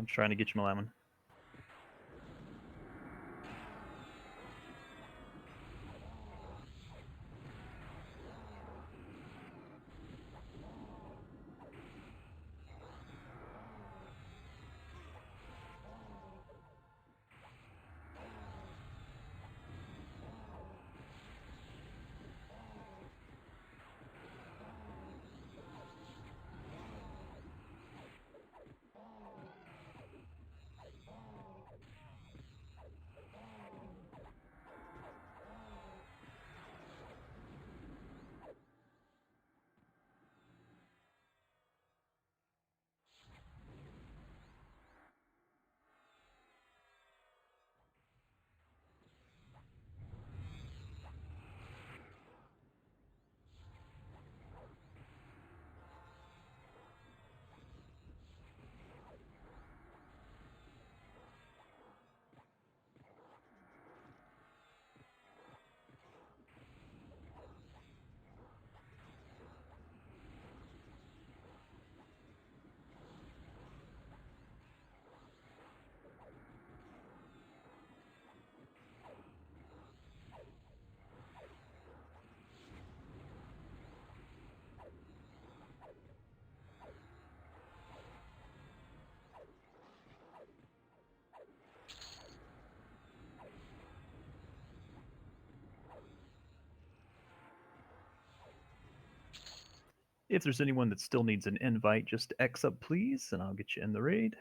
I'm trying to get you my lemon. If there's anyone that still needs an invite, just X up, please, and I'll get you in the raid.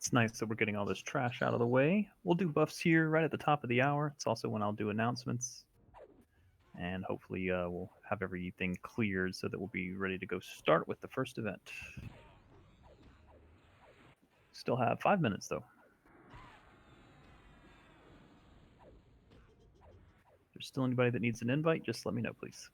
It's nice that we're getting all this trash out of the way. We'll do buffs here right at the top of the hour. It's also when I'll do announcements. And hopefully we'll have everything cleared so that we'll be ready to go start with the first event. Still have 5 minutes, though. If there's still anybody that needs an invite, just let me know, please.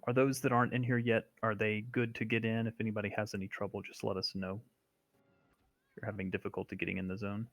Are those that aren't in here yet, are they good to get in? If anybody has any trouble, just let us know. If you're having difficulty getting in the zone.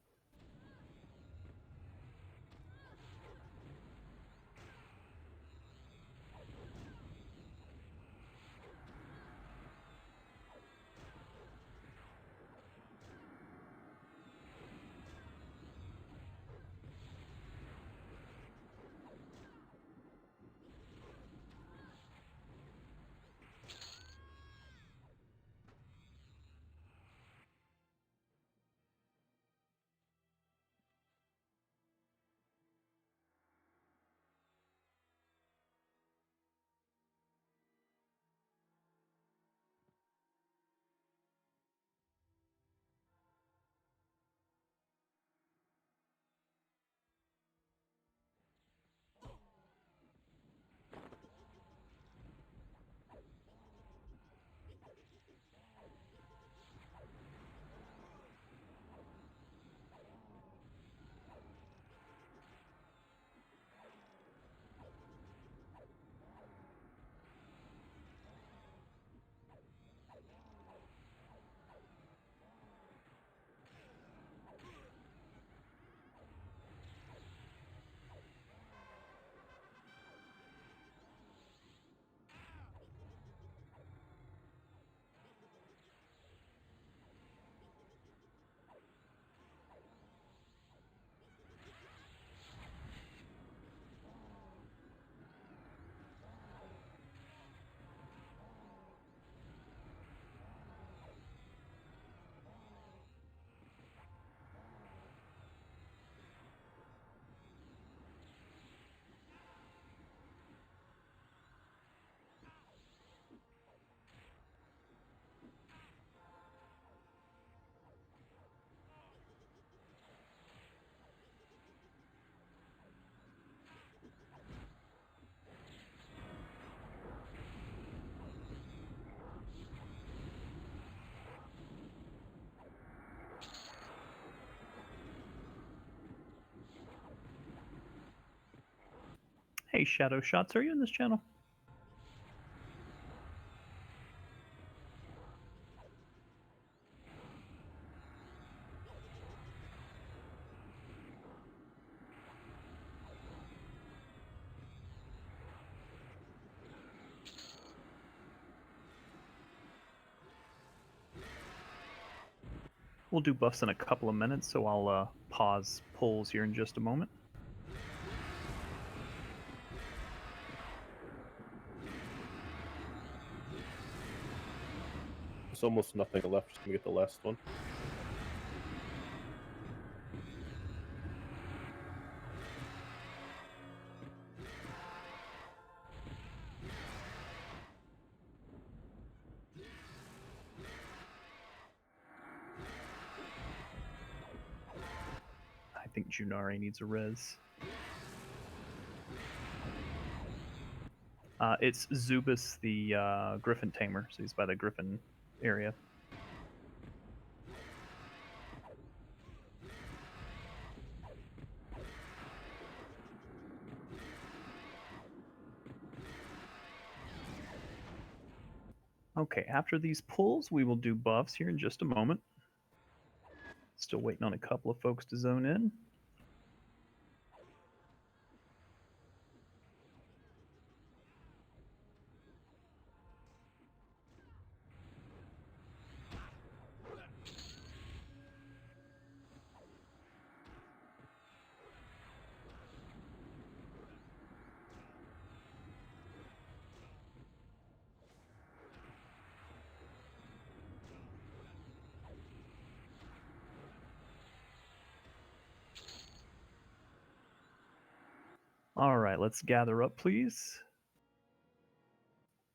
Hey, Shadow Shots, are you in this channel? We'll do buffs in a couple of minutes, so I'll pause polls here in just a moment. There's almost nothing left. Just gonna get the last one. I think Junari needs a res. It's Zubus, the Griffin Tamer, so he's by the Griffin area. Okay, after these pulls, we will do buffs here in just a moment. Still waiting on a couple of folks to zone in. All right, let's gather up, please.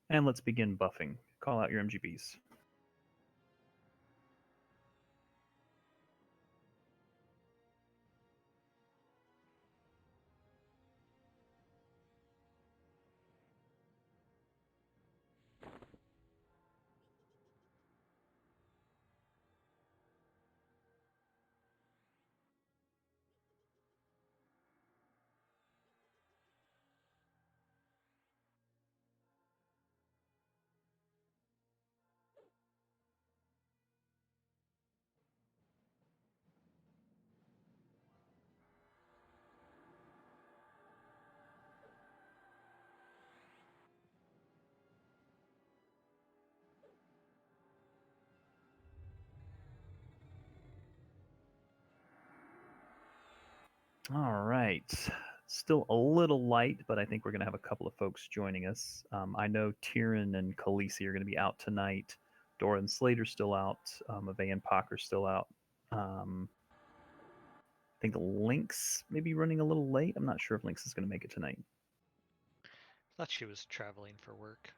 And let's begin buffing. Call out your MGBs. All right. Still a little light, but I think we're going to have a couple of folks joining us. I know Tyrion and Khaleesi are going to be out tonight. Dora and Slater's still out. Ave and Pocker's still out. I think Lynx may be running a little late. I'm not sure if Lynx is going to make it tonight. Thought she was traveling for work.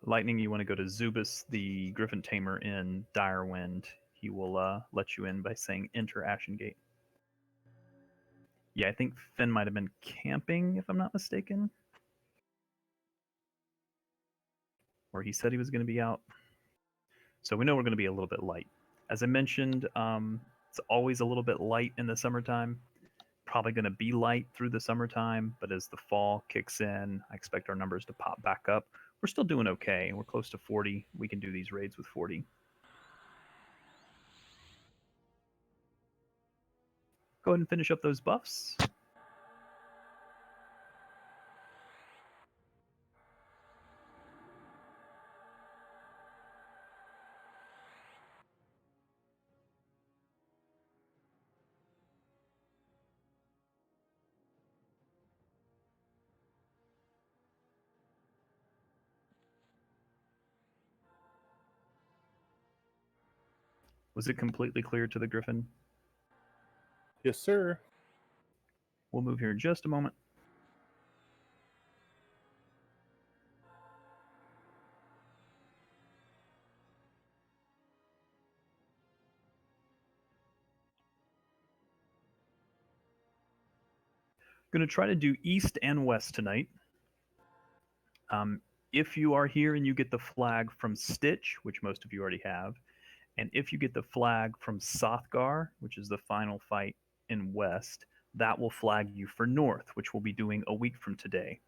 Lightning, you want to go to Zubus, the Griffin Tamer in Direwind. He will let you in by saying enter Ashengate. Yeah, I think Finn might have been camping, if I'm not mistaken. Or he said he was going to be out. So we know we're going to be a little bit light. As I mentioned, it's always a little bit light in the summertime. Probably going to be light through the summertime, but as the fall kicks in, I expect our numbers to pop back up. We're still doing okay. We're close to 40. We can do these raids with 40. Go ahead and finish up those buffs. Was it completely clear to the Griffin? Yes, sir. We'll move here in just a moment. Going to try to do east and west tonight. If you are here and you get the flag from Stitch, which most of you already have, and if you get the flag from Sothgar, which is the final fight in west, that will flag you for north, which we'll be doing a week from today.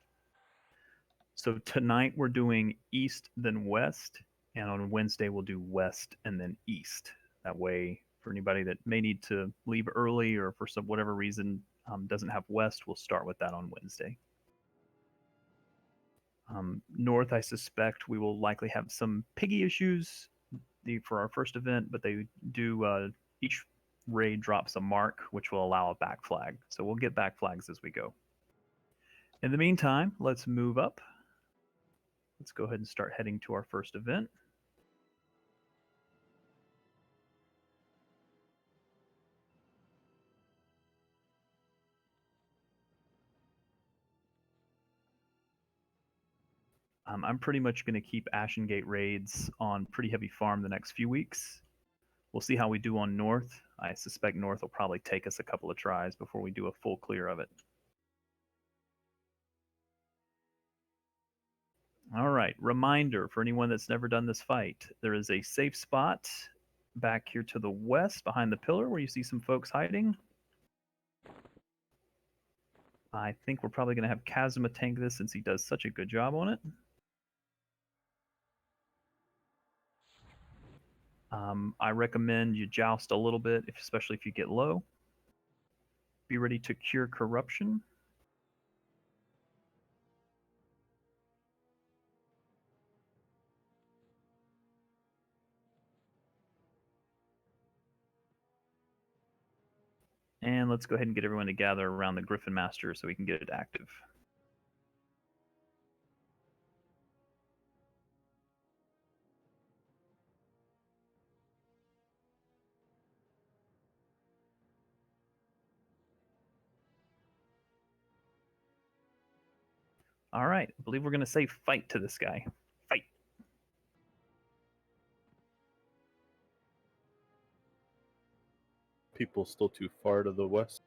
So tonight we're doing east then west, and on Wednesday we'll do west and then east. That way, for anybody that may need to leave early or for some whatever reason doesn't have west, we'll start with that on Wednesday. North, I suspect we will likely have some piggy issues for our first event, but they do each raid drops a mark, which will allow a back flag. So we'll get back flags as we go. In the meantime, let's move up. Let's go ahead and start heading to our first event. I'm pretty much going to keep Ashengate raids on pretty heavy farm the next few weeks. We'll see how we do on North. I suspect North will probably take us a couple of tries before we do a full clear of it. All right, reminder for anyone that's never done this fight, there is a safe spot back here to the west behind the pillar where you see some folks hiding. I think we're probably going to have Kazuma tank this since he does such a good job on it. I recommend you joust a little bit, especially if you get low. Be ready to cure corruption. And let's go ahead and get everyone to gather around the Griffin Master so we can get it active. All right, I believe we're going to say fight to this guy. Fight. People still too far to the west.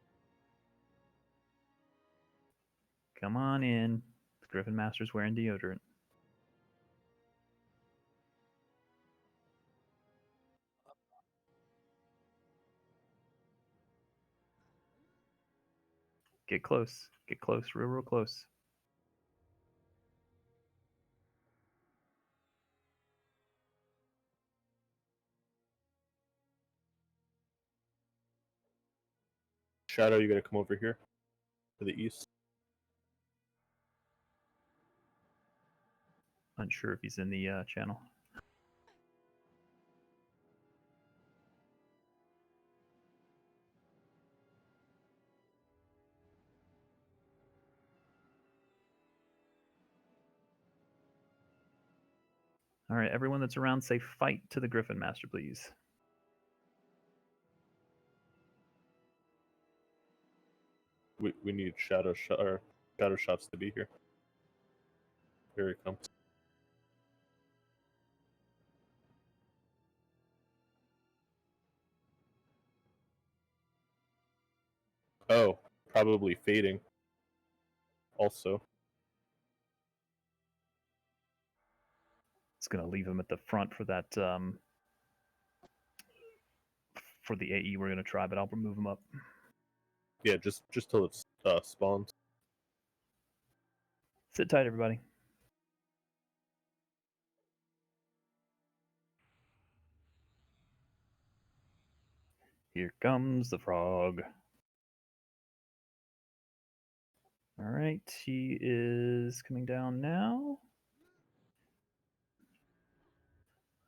Come on in. The Griffin Master's wearing deodorant. Get close. Get close. Real close. Shadow, you gotta come over here to the east. Unsure if he's in the channel. All right, everyone that's around, say fight to the Griffin Master, please. We need shadow shots to be here. Here he comes. Oh, probably fading. Also, It's going to leave him at the front for that for the AE we're going to try, but I'll move him up. yeah, just till it's spawned. Sit tight, everybody. Here comes the frog. All right, he is coming down now.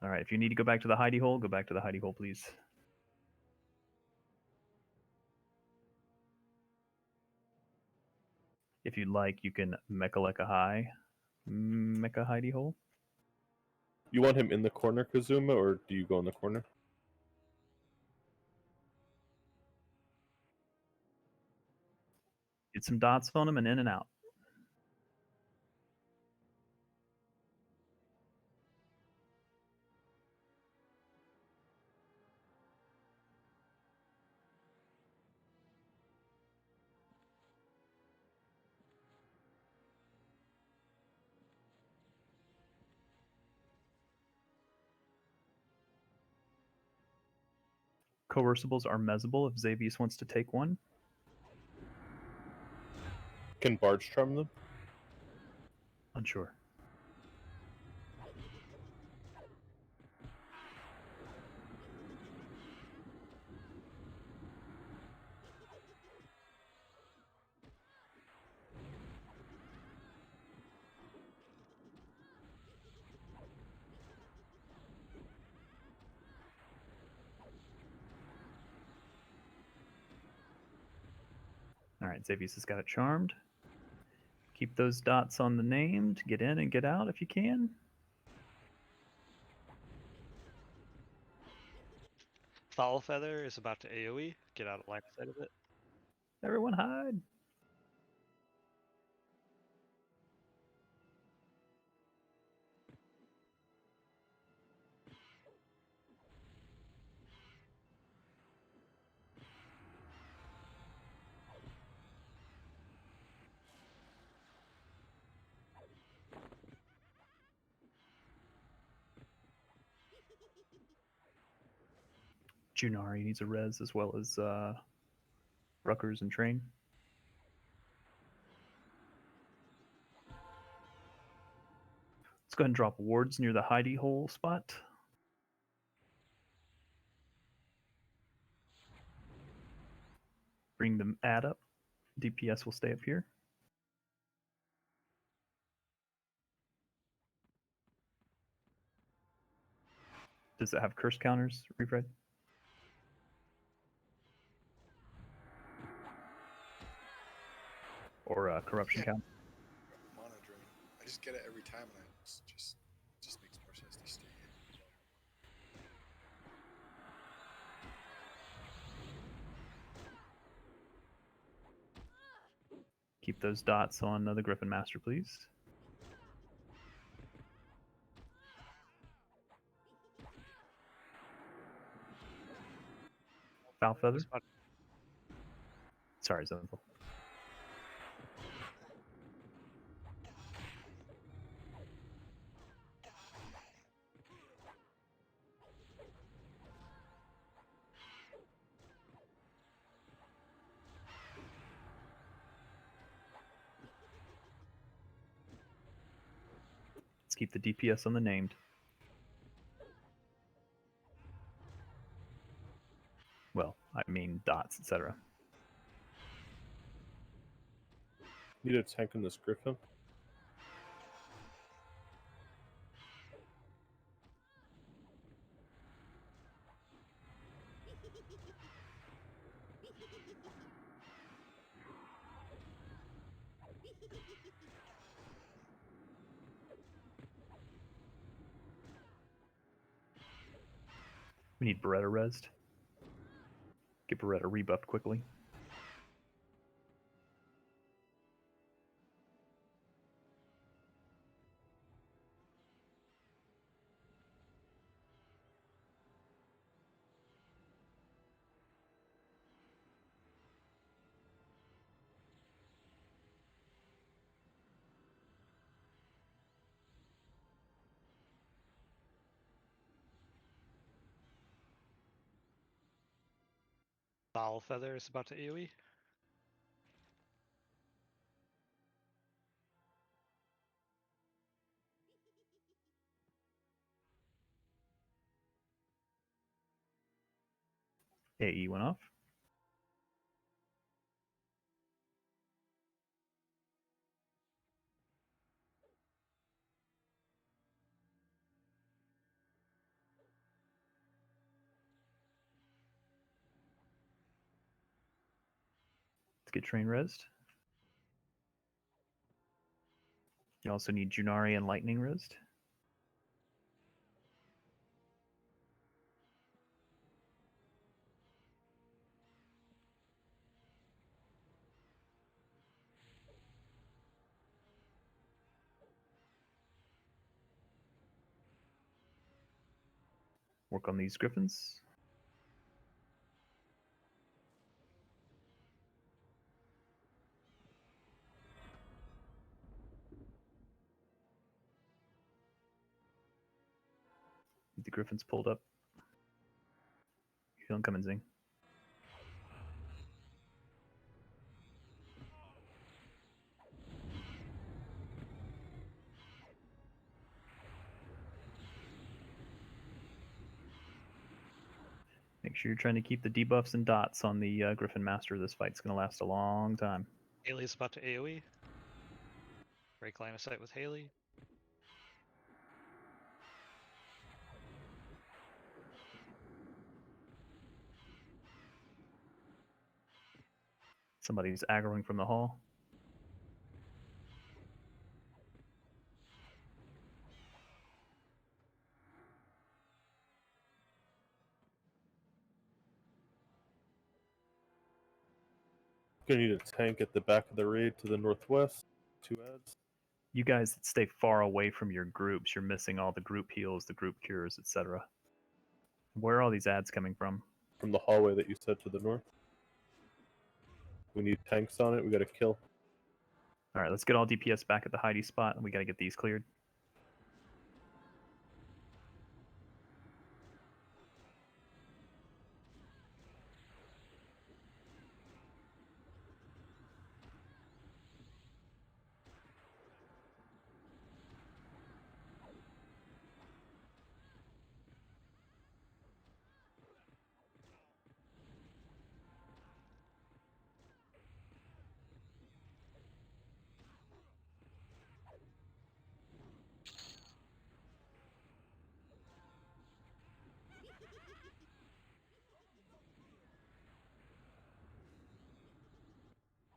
All right, if you need to go back to the hidey hole, go back to the hidey hole, please. If you'd like, you can mecha like a high, mecha hidey hole. You want him in the corner, Kazuma, or do you go in the corner? Get some dots on him and in and out. Coercibles are mezzable if Xavius wants to take one. Can Barge charm them? Unsure. All right, Xavius has got it charmed. Keep those dots on the named. Get in and get out if you can. Foul Feather is about to AoE. Get out of line of sight of it. Everyone hide. Junari needs a res as well as Ruckers and Train. Let's go ahead and drop wards near the hidey hole spot. Bring the ad up. DPS will stay up here. Does it have curse counters, Refred? Or corruption Yeah. count? Monitoring. I just get it every time, and it just makes more sense to stay in. Keep those dots on the Griffin Master, please. Foul Feather. Sorry, Zenthal. Let's keep the DPS on the named. Well, I mean dots, etc. Need a tank in this Griffin. We need Beretta rezzed. Get Beretta rebuffed quickly. Foul Feather is about to AoE. AE went off. Let's get train rezzed. You also need Junari and Lightning rezzed. Work on these Griffins. Get the Griffins pulled up. You feeling coming, Zing? Make sure you're trying to keep the debuffs and dots on the Griffin Master. This fight's going to last a long time. Haley's about to AoE. Break line of sight with Haley. Somebody's aggroing from the hall. Gonna need a tank at the back of the raid to the northwest. 2 ads. You guys that stay far away from your groups, you're missing all the group heals, the group cures, etc. Where are all these ads coming from? From the hallway that you said to the north. We need tanks on it. We gotta kill. All right, let's get all DPS back at the hidey spot, and we got to get these cleared.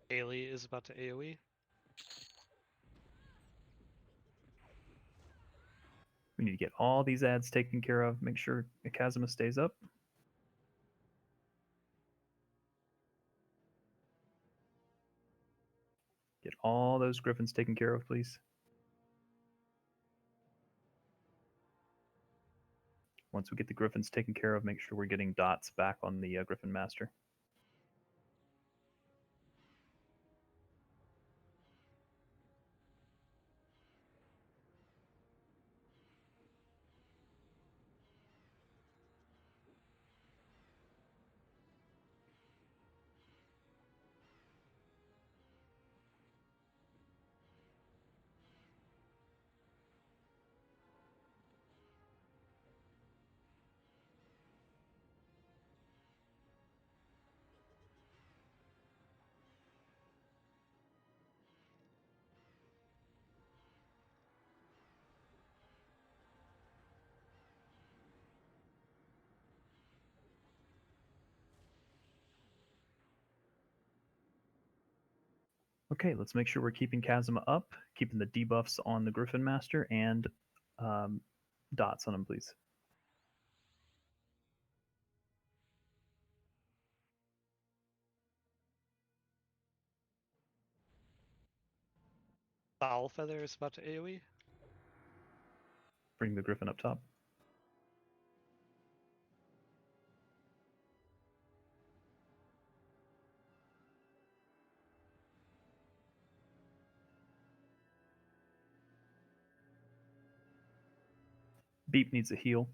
Haley is about to AoE. We need to get all these ads taken care of. Make sure Kazuma stays up. Get all those griffins taken care of, please. Once we get the griffins taken care of, make sure we're getting dots back on the Griffin Master. Okay, let's make sure we're keeping Kazuma up, keeping the debuffs on the Griffin Master, and dots on him, please. Foul Feather is about to AoE. Bring the Griffin up top. Beep needs a heal.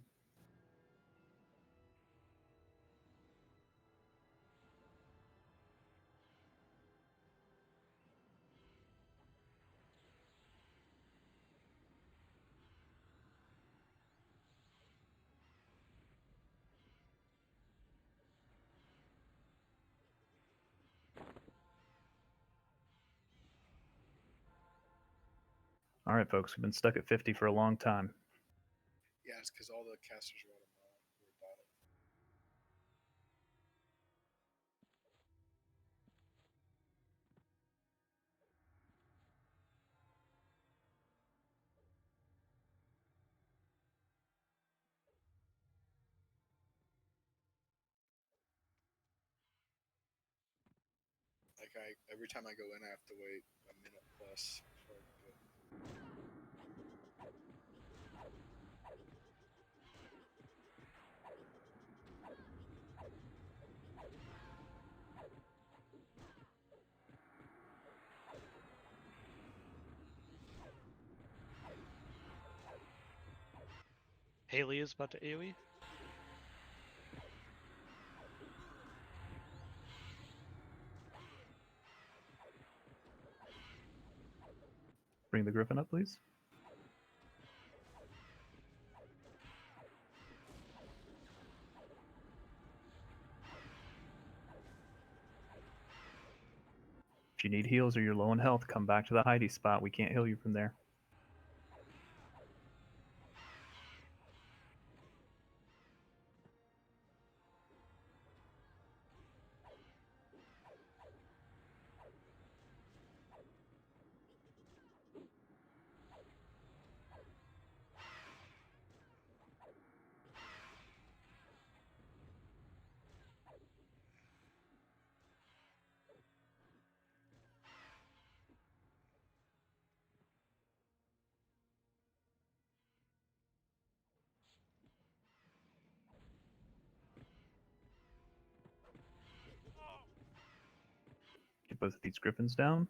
All right, folks, we've been stuck at 50 for a long time. Yeah, it's because all the casters are out of we're bottom. Like every time I go in, I have to wait a minute plus before I can go. Haley is about to AoE. Bring the Griffin up, please. If you need heals or you're low on health, come back to the Heidi spot. We can't heal you from there. Get both of these Griffins down.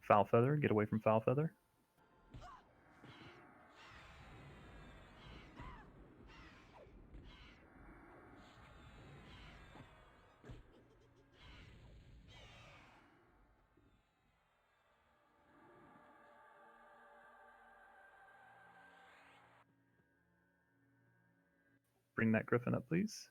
Foul Feather, get away from Foul Feather. bring that griffin up, please.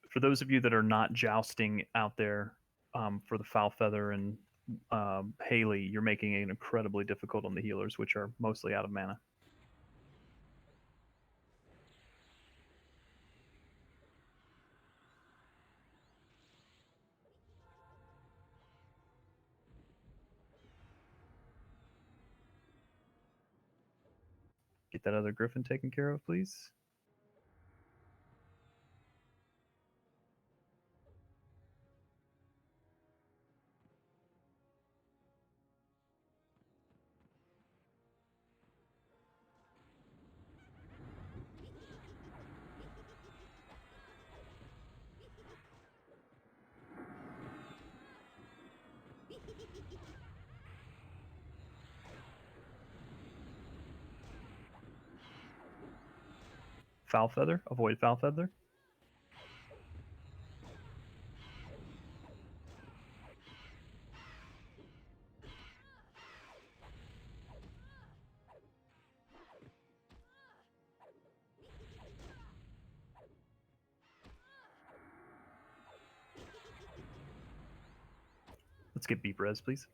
For those of you that are not jousting out there for the foul feather and Haley, you're making it incredibly difficult on the healers, which are mostly out of mana. Get that other griffin taken care of, please. Foul feather, avoid foul feather. Let's get beep res, please.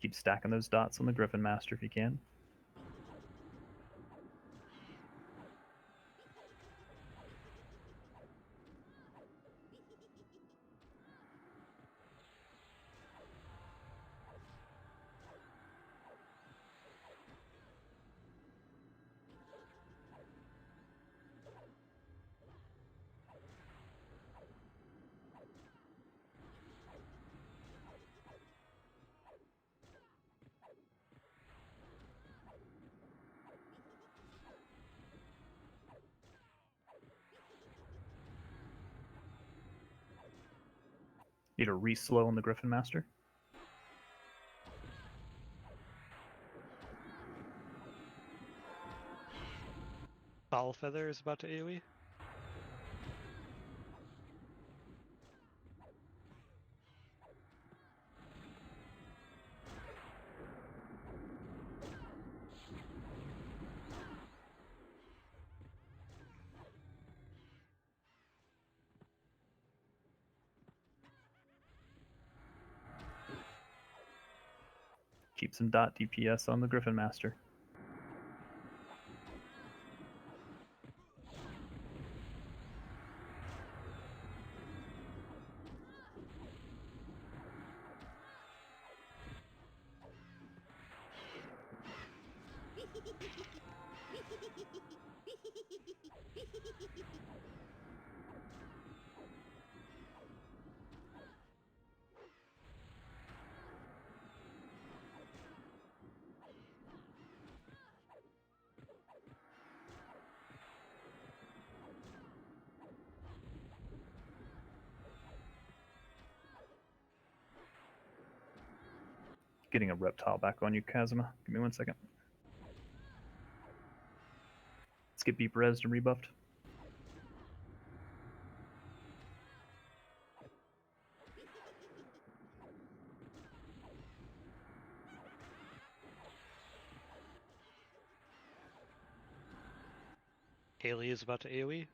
Keep stacking those dots on the Griffin Master if you can. Need a re-slow on the Griffin Master. Foul feather is about to AoE. Keep some dot DPS on the Griffin Master. Getting a reptile back on you, Kazuma. Give me 1 second. Let's get beep res and rebuffed. Haley is about to AoE.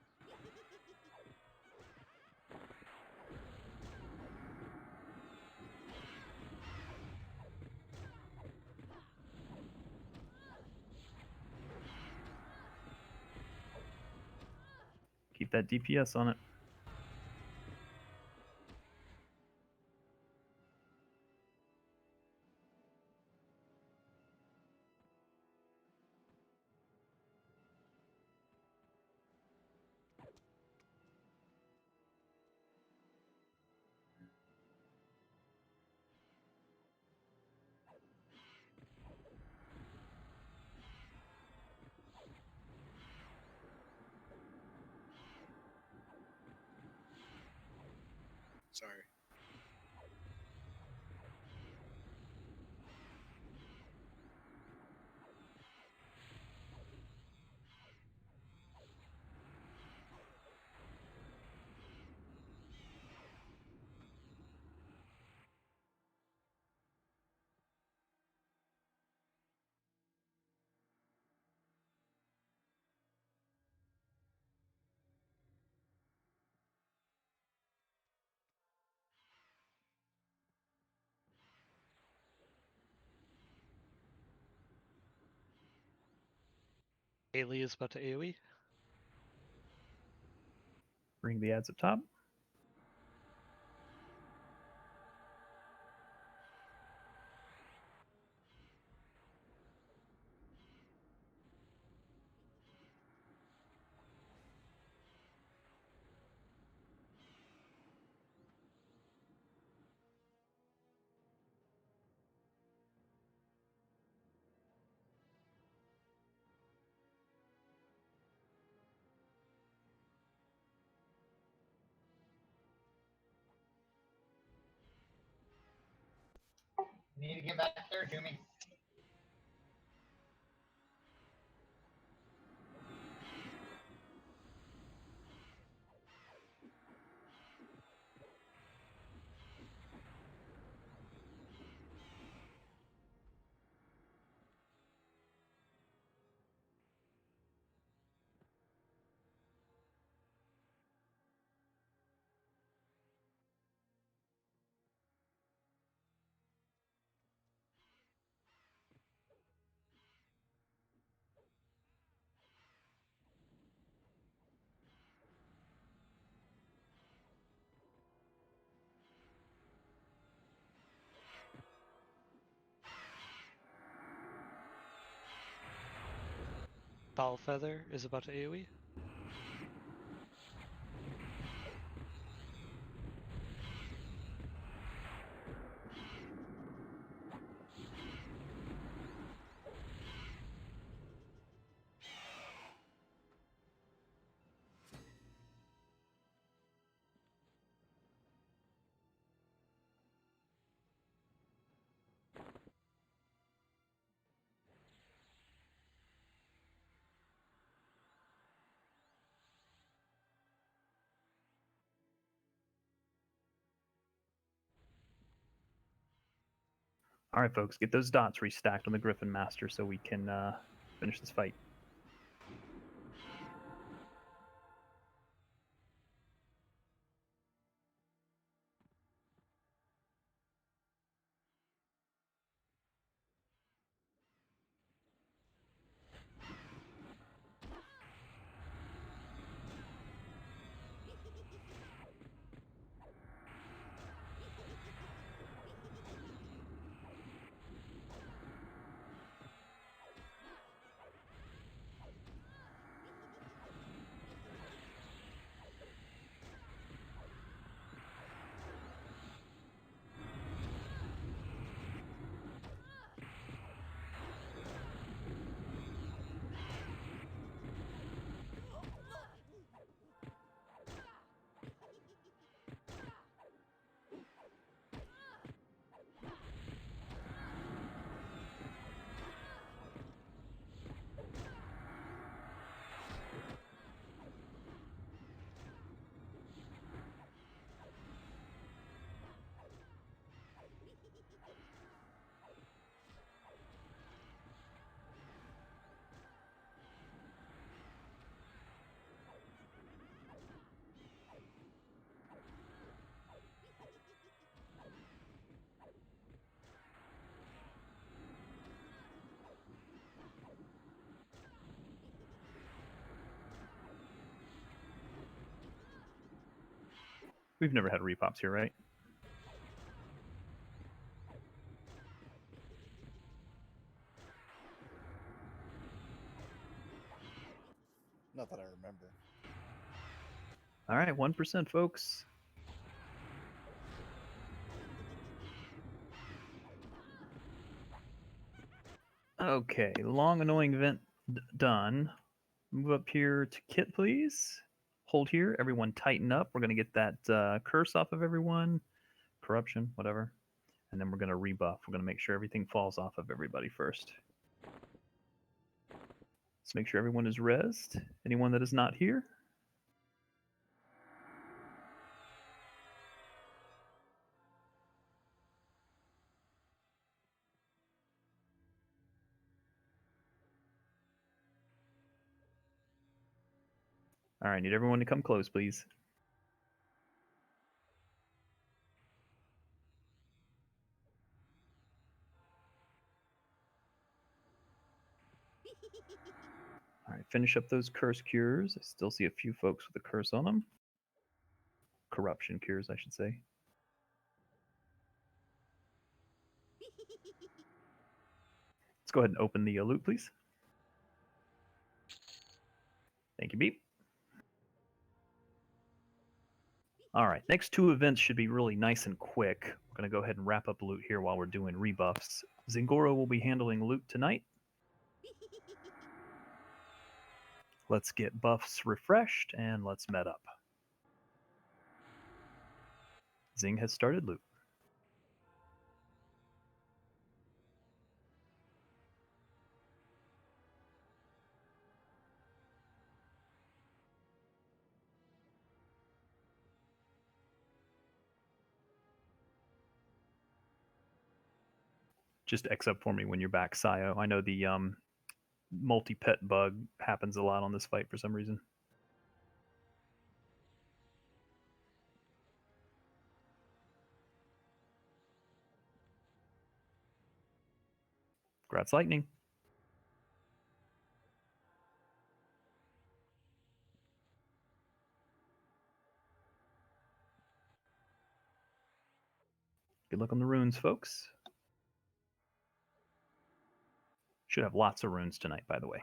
Keep that DPS on it. Sorry. Haley is about to AoE. Bring the ads up top. You need to get back there, Jimmy. Foul Feather is about to AoE. All right, folks, get those dots restacked on the Griffin Master so we can finish this fight. We've never had repops here, right? Not that I remember. All right, 1%, folks. Okay, long annoying event done. Move up here to Kit, please. hold here. Everyone tighten up. We're going to get that curse off of everyone. Corruption, whatever. And then we're going to rebuff. We're going to make sure everything falls off of everybody first. Let's make sure everyone is rezzed. Anyone that is not here? All right, need everyone to come close, please. All right, finish up those curse cures. I still see a few folks with a curse on them. Corruption cures, I should say. Let's go ahead and open the loot, please. Thank you, Beep. All right, next two events should be really nice and quick. We're going to go ahead and wrap up loot here while we're doing rebuffs. Zingoro will be handling loot tonight. Let's get buffs refreshed and let's met up. Zing has started loot. Just X up for me when you're back, Sayo. I know the multi-pet bug happens a lot on this fight for some reason. Grats lightning. Good luck on the runes, folks. Should have lots of runes tonight, by the way.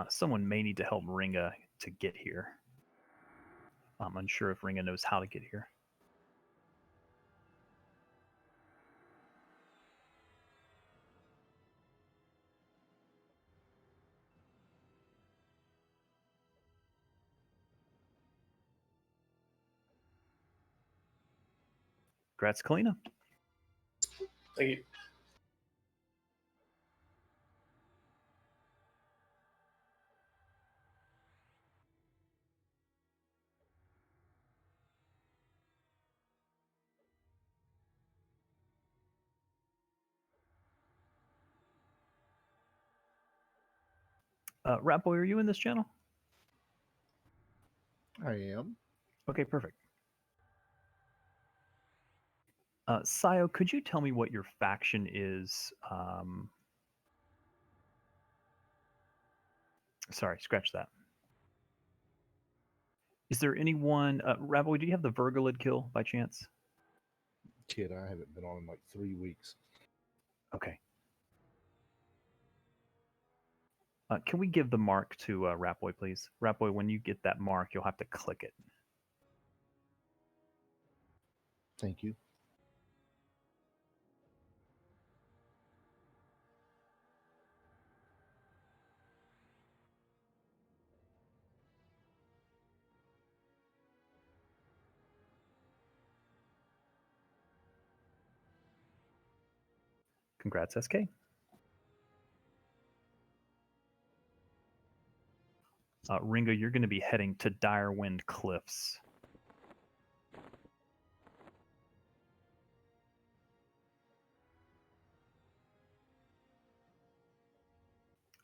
Someone may need to help Ringa to get here. I'm unsure if Ringa knows how to get here. Grats, Kalina. Thank you. Rat Boy, are you in this channel? I am. Okay, perfect. Sayo, could you tell me what your faction is? Sorry, scratch that. Is there anyone... Rat Boy, do you have the Vergalid kill by chance? Kid, I haven't been on in like 3 weeks. Okay. Can we give the mark to Rat Boy, please? Rat Boy, when you get that mark, you'll have to click it. Thank you. Congrats, SK. Ringo, you're going to be heading to Direwind Cliffs.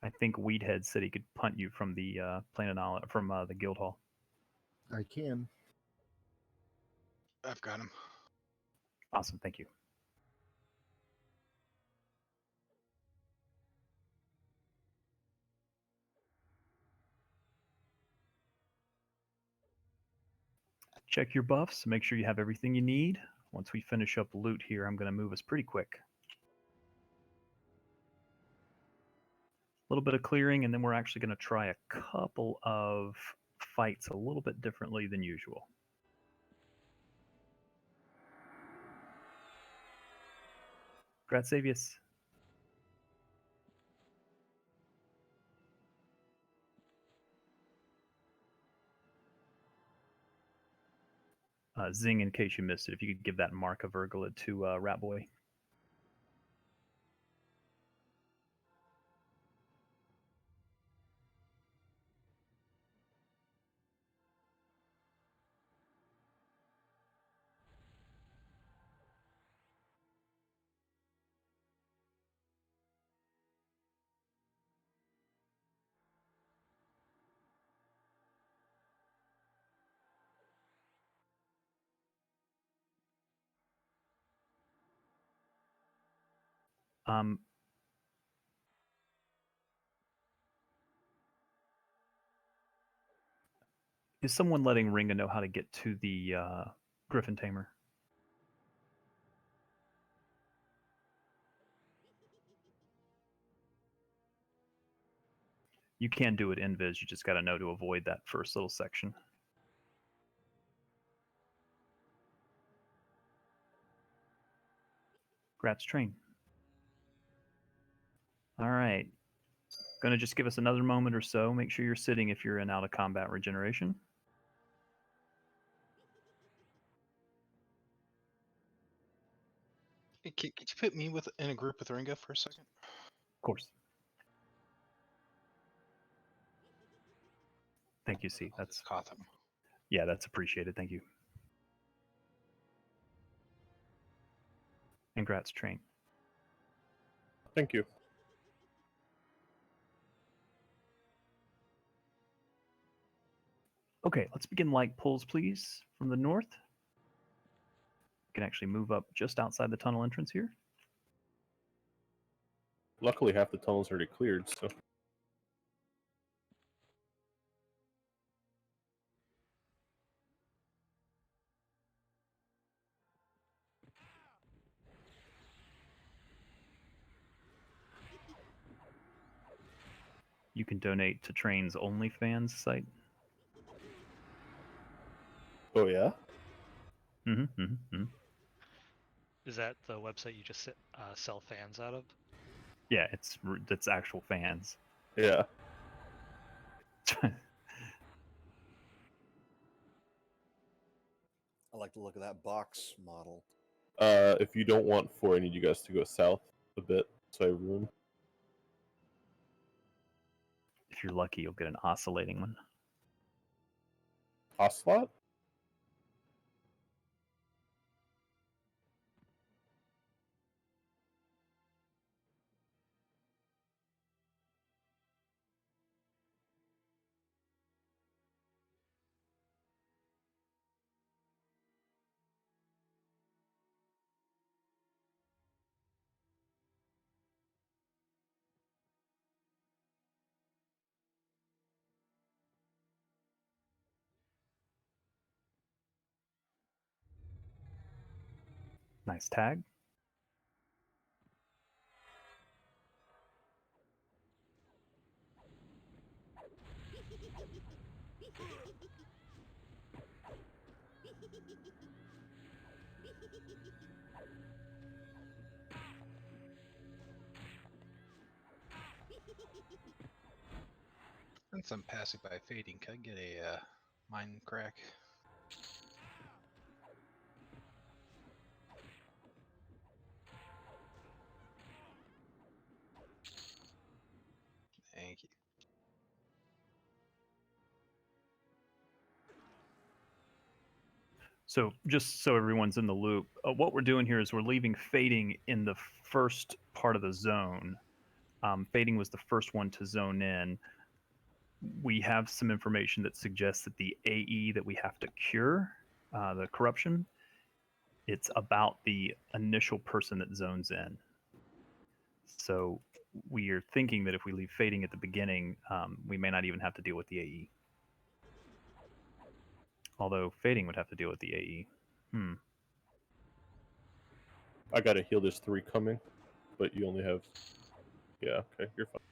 I think Weedhead said he could punt you from the from the guild hall. I can. I've got him. Awesome, thank you. Check your buffs, make sure you have everything you need. Once we finish up loot here, I'm going to move us pretty quick. little bit of clearing, and then we're actually going to try a couple of fights a little bit differently than usual. Gratsavius. Zing, in case you missed it, if you could give that mark of Urgula to Ratboy. Is someone letting Ringa know how to get to the Griffin Tamer? You can do it in Viz, you just got to know to avoid that first little section. Grats train. All right. Going to just give us another moment or so. Make sure you're sitting if you're in out of combat regeneration. Hey, could you put me in a group with Ringo for a second? Of course. Thank you, C. That's Gotham. Yeah, that's appreciated. Thank you. And grats train. Thank you. Okay, let's begin light pulls, please, from the north. You can actually move up just outside the tunnel entrance here. Luckily, half the tunnel's already cleared, so. You can donate to Train's OnlyFans site. Oh, yeah? Is that the website you just sell fans out of? Yeah, it's actual fans. Yeah. I like the look of that box model. If you don't want 4, I need you guys to go south a bit, so I have room. If you're lucky, you'll get an oscillating one. Ocelot? Nice tag. Since I'm passing by fading, can I get a mind crack? Thank you. So just so everyone's in the loop, what we're doing here is we're leaving fading in the first part of the zone. Fading was the first one to zone in. We have some information that suggests that the AE that we have to cure, the corruption, it's about the initial person that zones in. So we are thinking that if we leave fading at the beginning, we may not even have to deal with the AE. Although fading would have to deal with the AE. I gotta heal this 3 coming, but you only have. Yeah, okay, you're fine.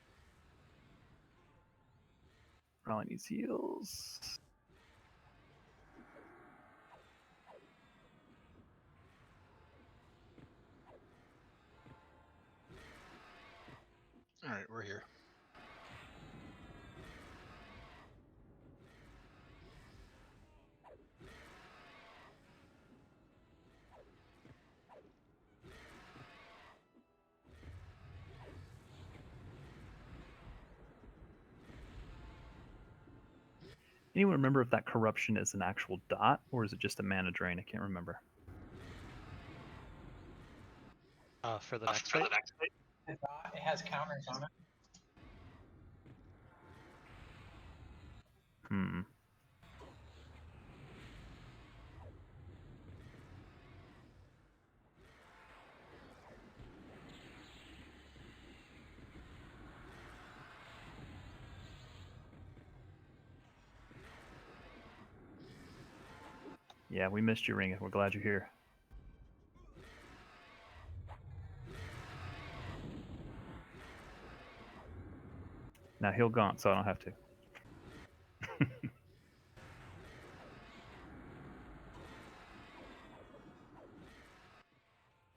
Probably needs heals. All right, we're here. Anyone remember if that corruption is an actual dot or is it just a mana drain? I can't remember. For the next fight? It has counters on it. Hmm. Yeah, we missed you, Ring. We're glad you're here. Now heal Gaunt, so I don't have to.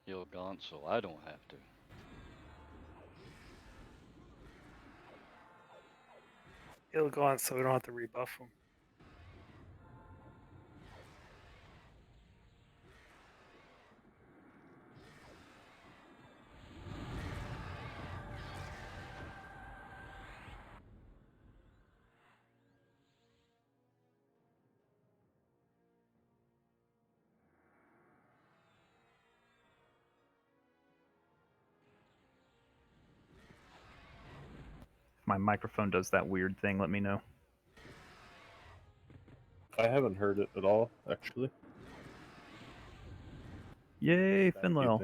Heal Gaunt, so I don't have to. He'll go on so we don't have to rebuff him. If my microphone does that weird thing, let me know. I haven't heard it at all, actually. Yay, Thank you. Finlel.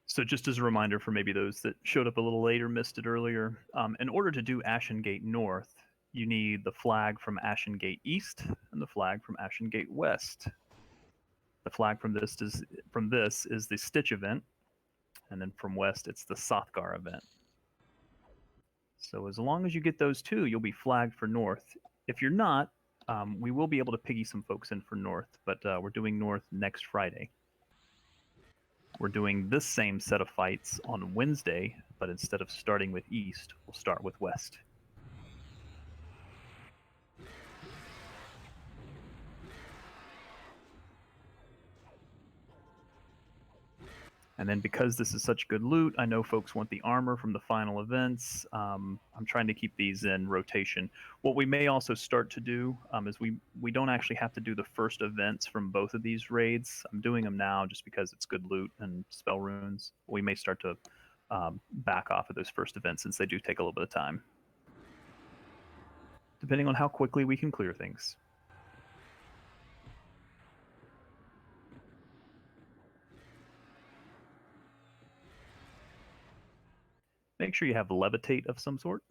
So just as a reminder for maybe those that showed up a little late or missed it earlier, in order to do Ashengate North, you need the flag from Ashengate East and the flag from Ashengate West. The flag from this is the Stitch event, and then from West it's the Sothgar event. So as long as you get those two, you'll be flagged for North. If you're not, we will be able to piggy some folks in for North, but we're doing North next Friday. We're doing this same set of fights on Wednesday, but instead of starting with East, we'll start with West. And then because this is such good loot, I know folks want the armor from the final events. I'm trying to keep these in rotation. What we may also start to do is we don't actually have to do the first events from both of these raids. I'm doing them now just because it's good loot and spell runes. We may start to back off of those first events since they do take a little bit of time, depending on how quickly we can clear things. Make sure you have levitate of some sort.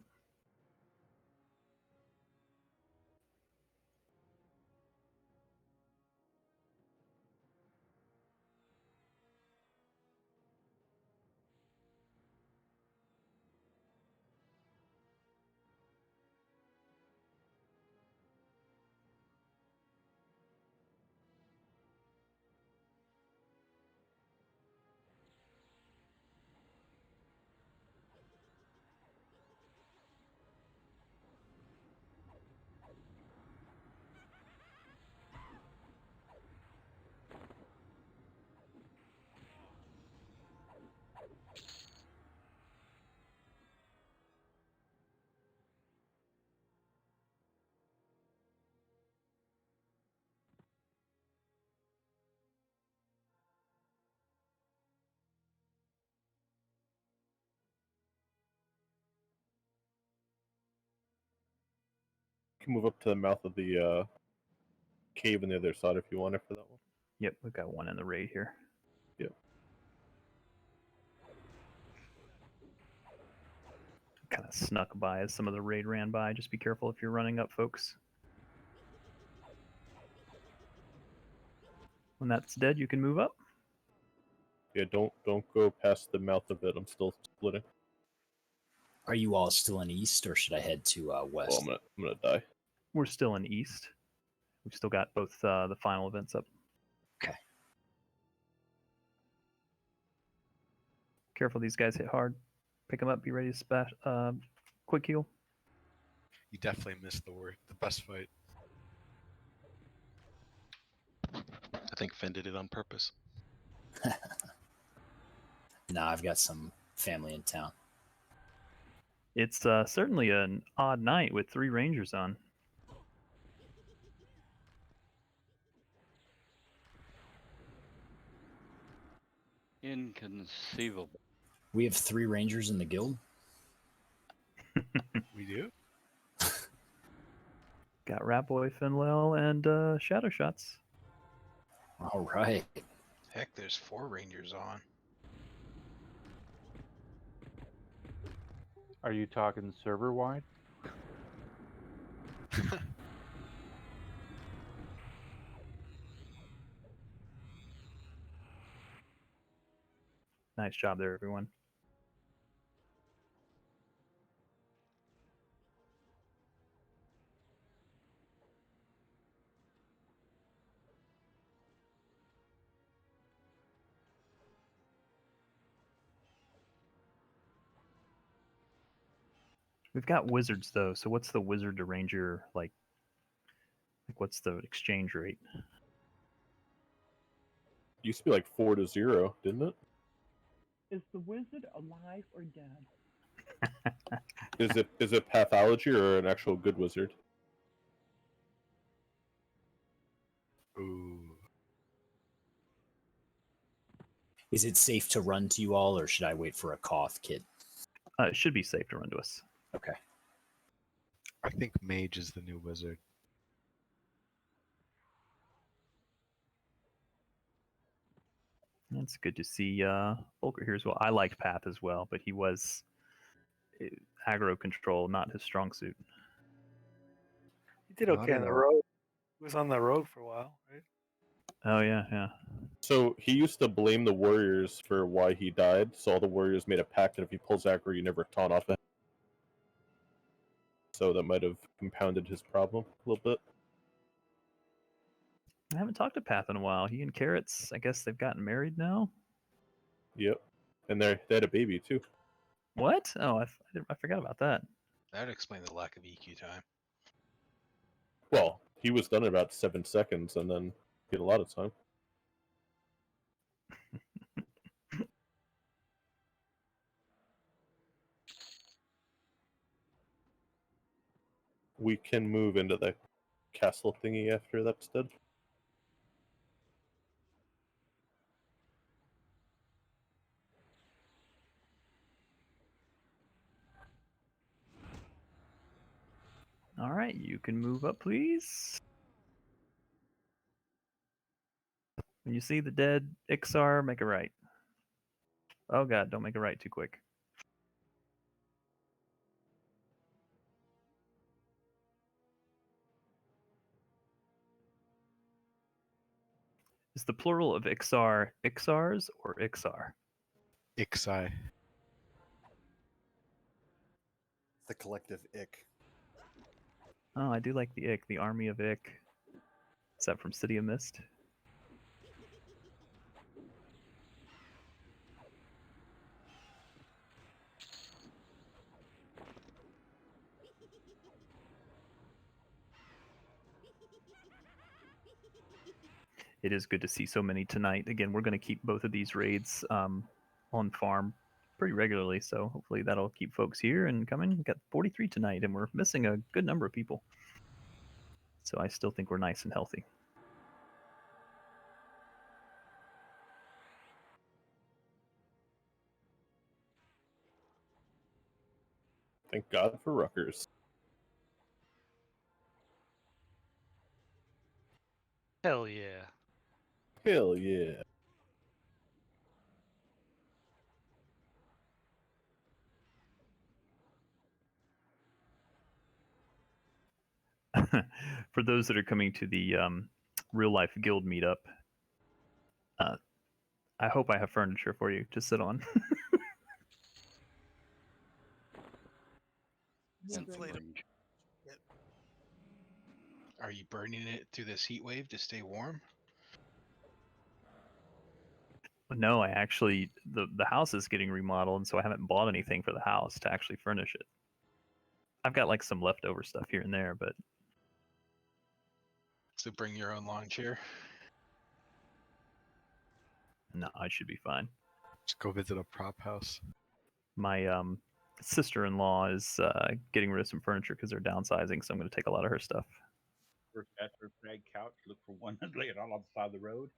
can move up to the mouth of the cave on the other side if you want after that one. Yep, we've got one in the raid here. Yep. Kind of snuck by as some of the raid ran by. Just be careful if you're running up, folks. When that's dead, you can move up. Yeah, don't go past the mouth of it. I'm still splitting. Are you all still in east, or should I head to west? Oh, I'm gonna die. We're still in east. We've still got both the final events up. Okay. Careful, these guys hit hard. Pick them up. Be ready to splash. Quick heal. You definitely missed the best fight. I think Finn did it on purpose. No, I've got some family in town. It's certainly an odd night with 3 rangers on. Inconceivable. We have 3 rangers in the guild. We do? Got Ratboy, Finlel, and Shadow Shots. All right. Heck, there's 4 rangers on. Are you talking server wide? Nice job there, everyone. We've got wizards though, so what's the wizard to ranger like what's the exchange rate? Used to be like 4-0, didn't it? Is the wizard alive or dead? Is it pathology or an actual good wizard? Ooh. Is it safe to run to you all, or should I wait for a cough kit? It should be safe to run to us. Okay. I think mage is the new wizard. It's good to see Volker here as well. I liked Path as well, but he was aggro control, not his strong suit. He did I okay don't on the know. road. He was on the road for a while, right? Oh yeah. So he used to blame the warriors for why he died. So all the warriors made a pact that if he pulls aggro, you never taunt off him. So that might have compounded his problem a little bit. I haven't talked to Path in a while. He and Carrots, I guess they've gotten married now. Yep, and they had a baby too. What? Oh, I forgot about that. That would explain the lack of EQ time. Well, he was done in about 7 seconds, and then he had a lot of time. We can move into the castle thingy after that's dead. All right, you can move up, please. When you see the dead Ixar, make a right. Oh god, don't make a right too quick. Is the plural of Ixar Ixars or Ixar? Ixai. The collective ick. Oh, I do like the Ick, the army of Ick. Is that from City of Mist? It is good to see so many tonight. Again, we're going to keep both of these raids on farm pretty regularly, so hopefully that'll keep folks here and coming. We've got 43 tonight, and we're missing a good number of people. So I still think we're nice and healthy. Thank God for Rutgers. Hell yeah. Hell yeah. For those that are coming to the real life guild meetup, I hope I have furniture for you to sit on. It's And inflatable. range. Are you burning it through this heat wave to stay warm? No, I actually the house is getting remodeled, and so I haven't bought anything for the house to actually furnish it. I've got like some leftover stuff here and there, but So bring your own lawn chair. no, I should be fine. Just go visit a prop house. My sister-in-law is getting rid of some furniture because they're downsizing, so I'm going to take a lot of her stuff. First after drag couch, look for one and lay it all on the side of the road.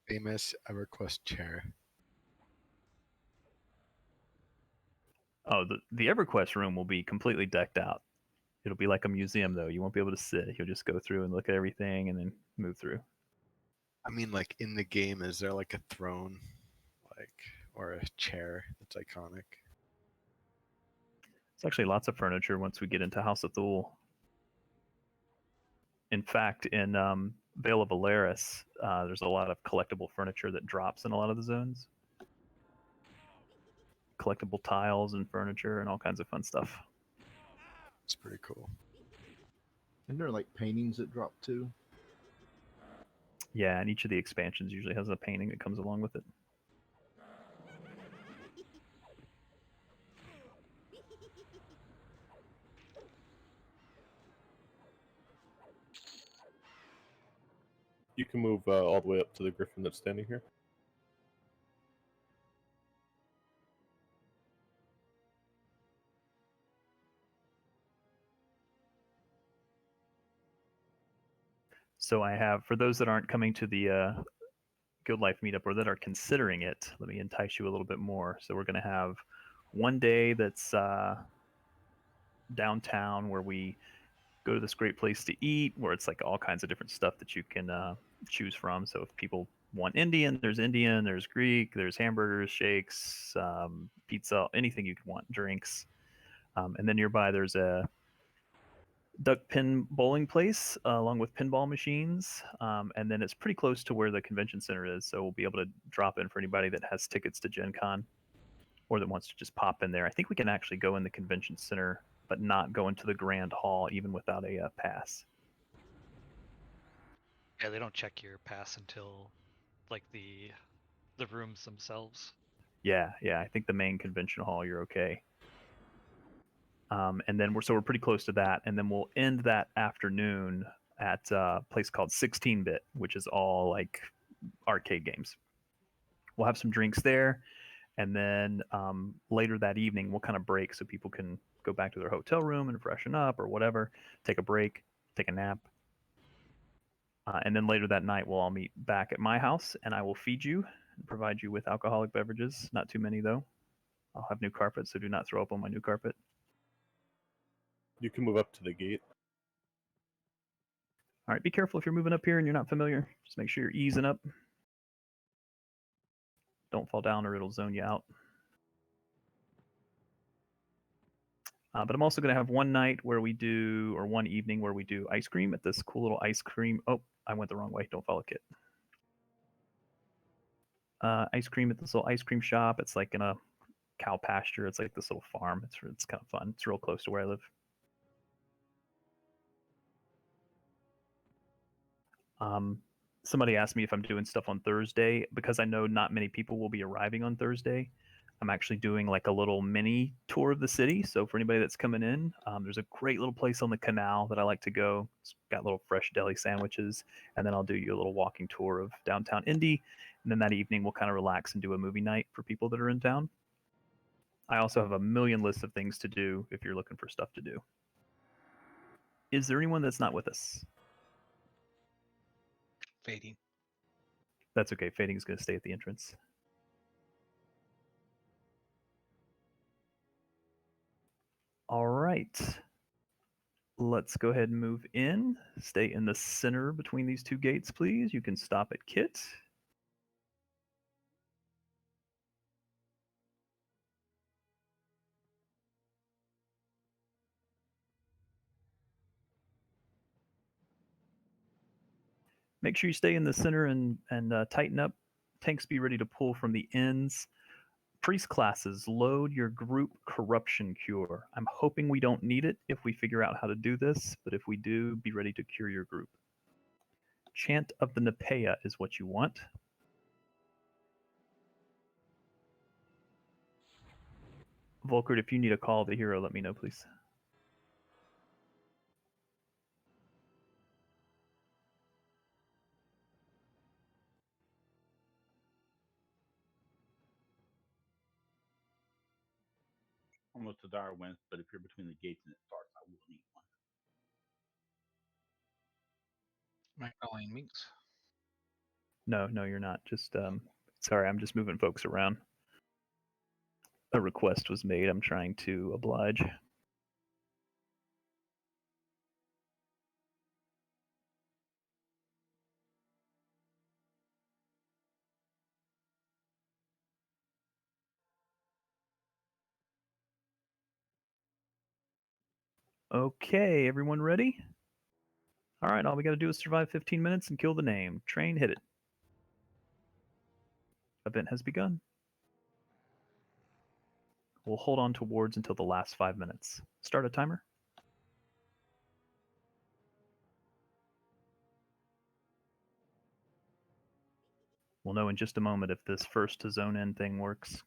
Famous Everquest chair. Oh, the Everquest room will be completely decked out. It'll be like a museum, though. You won't be able to sit. You'll just go through and look at everything and then move through. I mean, like in the game, is there like a throne, like, or a chair that's iconic? It's actually lots of furniture once we get into House of Thule. In fact, in Vale of Valeris, there's a lot of collectible furniture that drops in a lot of the zones. Collectible tiles and furniture and all kinds of fun stuff. It's pretty cool. And there are like paintings that drop too. Yeah, and each of the expansions usually has a painting that comes along with it. You can move all the way up to the griffin that's standing here. So I have, for those that aren't coming to the Guild Life meetup or that are considering it, let me entice you a little bit more. So we're going to have one day that's downtown where we go to this great place to eat, where it's like all kinds of different stuff that you can choose from. So if people want Indian, there's Greek, there's hamburgers, shakes, pizza, anything you can want, drinks. And then nearby there's a duck pin bowling place along with pinball machines. And then it's pretty close to where the convention center is. So we'll be able to drop in for anybody that has tickets to Gen Con or that wants to just pop in there. I think we can actually go in the convention center, but not go into the grand hall even without a pass. Yeah, they don't check your pass until like the rooms themselves. Yeah, I think the main convention hall you're okay. And then we're pretty close to that, and then we'll end that afternoon at a place called 16-Bit, which is all like arcade games. We'll have some drinks there, and then later that evening we'll kind of break so people can go back to their hotel room and freshen up or whatever, take a break, take a nap. And then later that night we'll all meet back at my house, and I will feed you and provide you with alcoholic beverages. Not too many though. I'll have new carpet, so do not throw up on my new carpet. You can move up to the gate. All right, be careful if you're moving up here and you're not familiar. Just make sure you're easing up. Don't fall down or it'll zone you out. But I'm also going to have one night where we do, or one evening where we do ice cream at this cool little ice cream. Oh, I went the wrong way. Don't follow Kit. Ice cream at this little ice cream shop. It's like in a cow pasture. It's like this little farm. It's kind of fun. It's real close to where I live. Somebody asked me if I'm doing stuff on Thursday because I know not many people will be arriving on Thursday. I'm actually doing like a little mini tour of the city. So for anybody that's coming in, there's a great little place on the canal that I like to go. It's got little fresh deli sandwiches, and then I'll do you a little walking tour of downtown Indy. And then that evening we'll kind of relax and do a movie night for people that are in town. I also have a million lists of things to do if you're looking for stuff to do. Is there anyone that's not with us? Fading. That's okay. Fading is going to stay at the entrance. All right. Let's go ahead and move in. Stay in the center between these two gates, please. You can stop at Kit. Make sure you stay in the center and tighten up. Tanks be ready to pull from the ends. Priest classes, load your group corruption cure. I'm hoping we don't need it if we figure out how to do this, but if we do, be ready to cure your group. Chant of the Nepea is what you want. Volkert, if you need a call of the hero, let me know, please. Almost a dire wins, but if you're between the gates and it starts, I will need one. Magdalene Minks. No, you're not. Just sorry, I'm just moving folks around. A request was made. I'm trying to oblige. Okay, everyone ready? All right, all we got to do is survive 15 minutes and kill the name. Train, hit it. Event has begun. We'll hold on to wards until the last 5 minutes. Start a timer. We'll know in just a moment if this first to zone in thing works.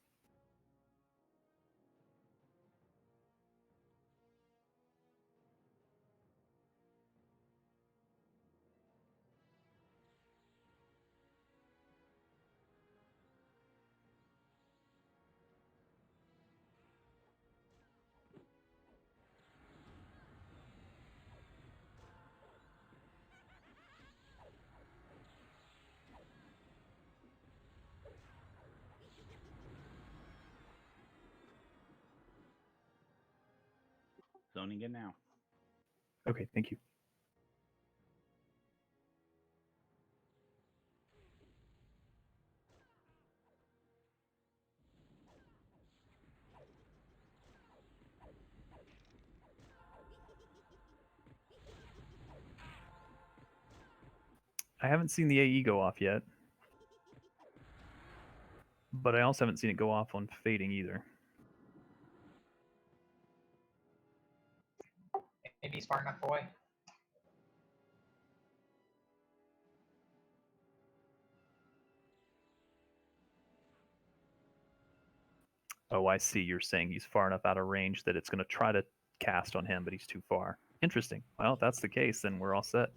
Zoning in now. Okay, thank you. I haven't seen the AE go off yet, but I also haven't seen it go off on Fading either. Maybe he's far enough away. Oh, I see. You're saying he's far enough out of range that it's going to try to cast on him, but he's too far. Interesting. Well, if that's the case, then we're all set.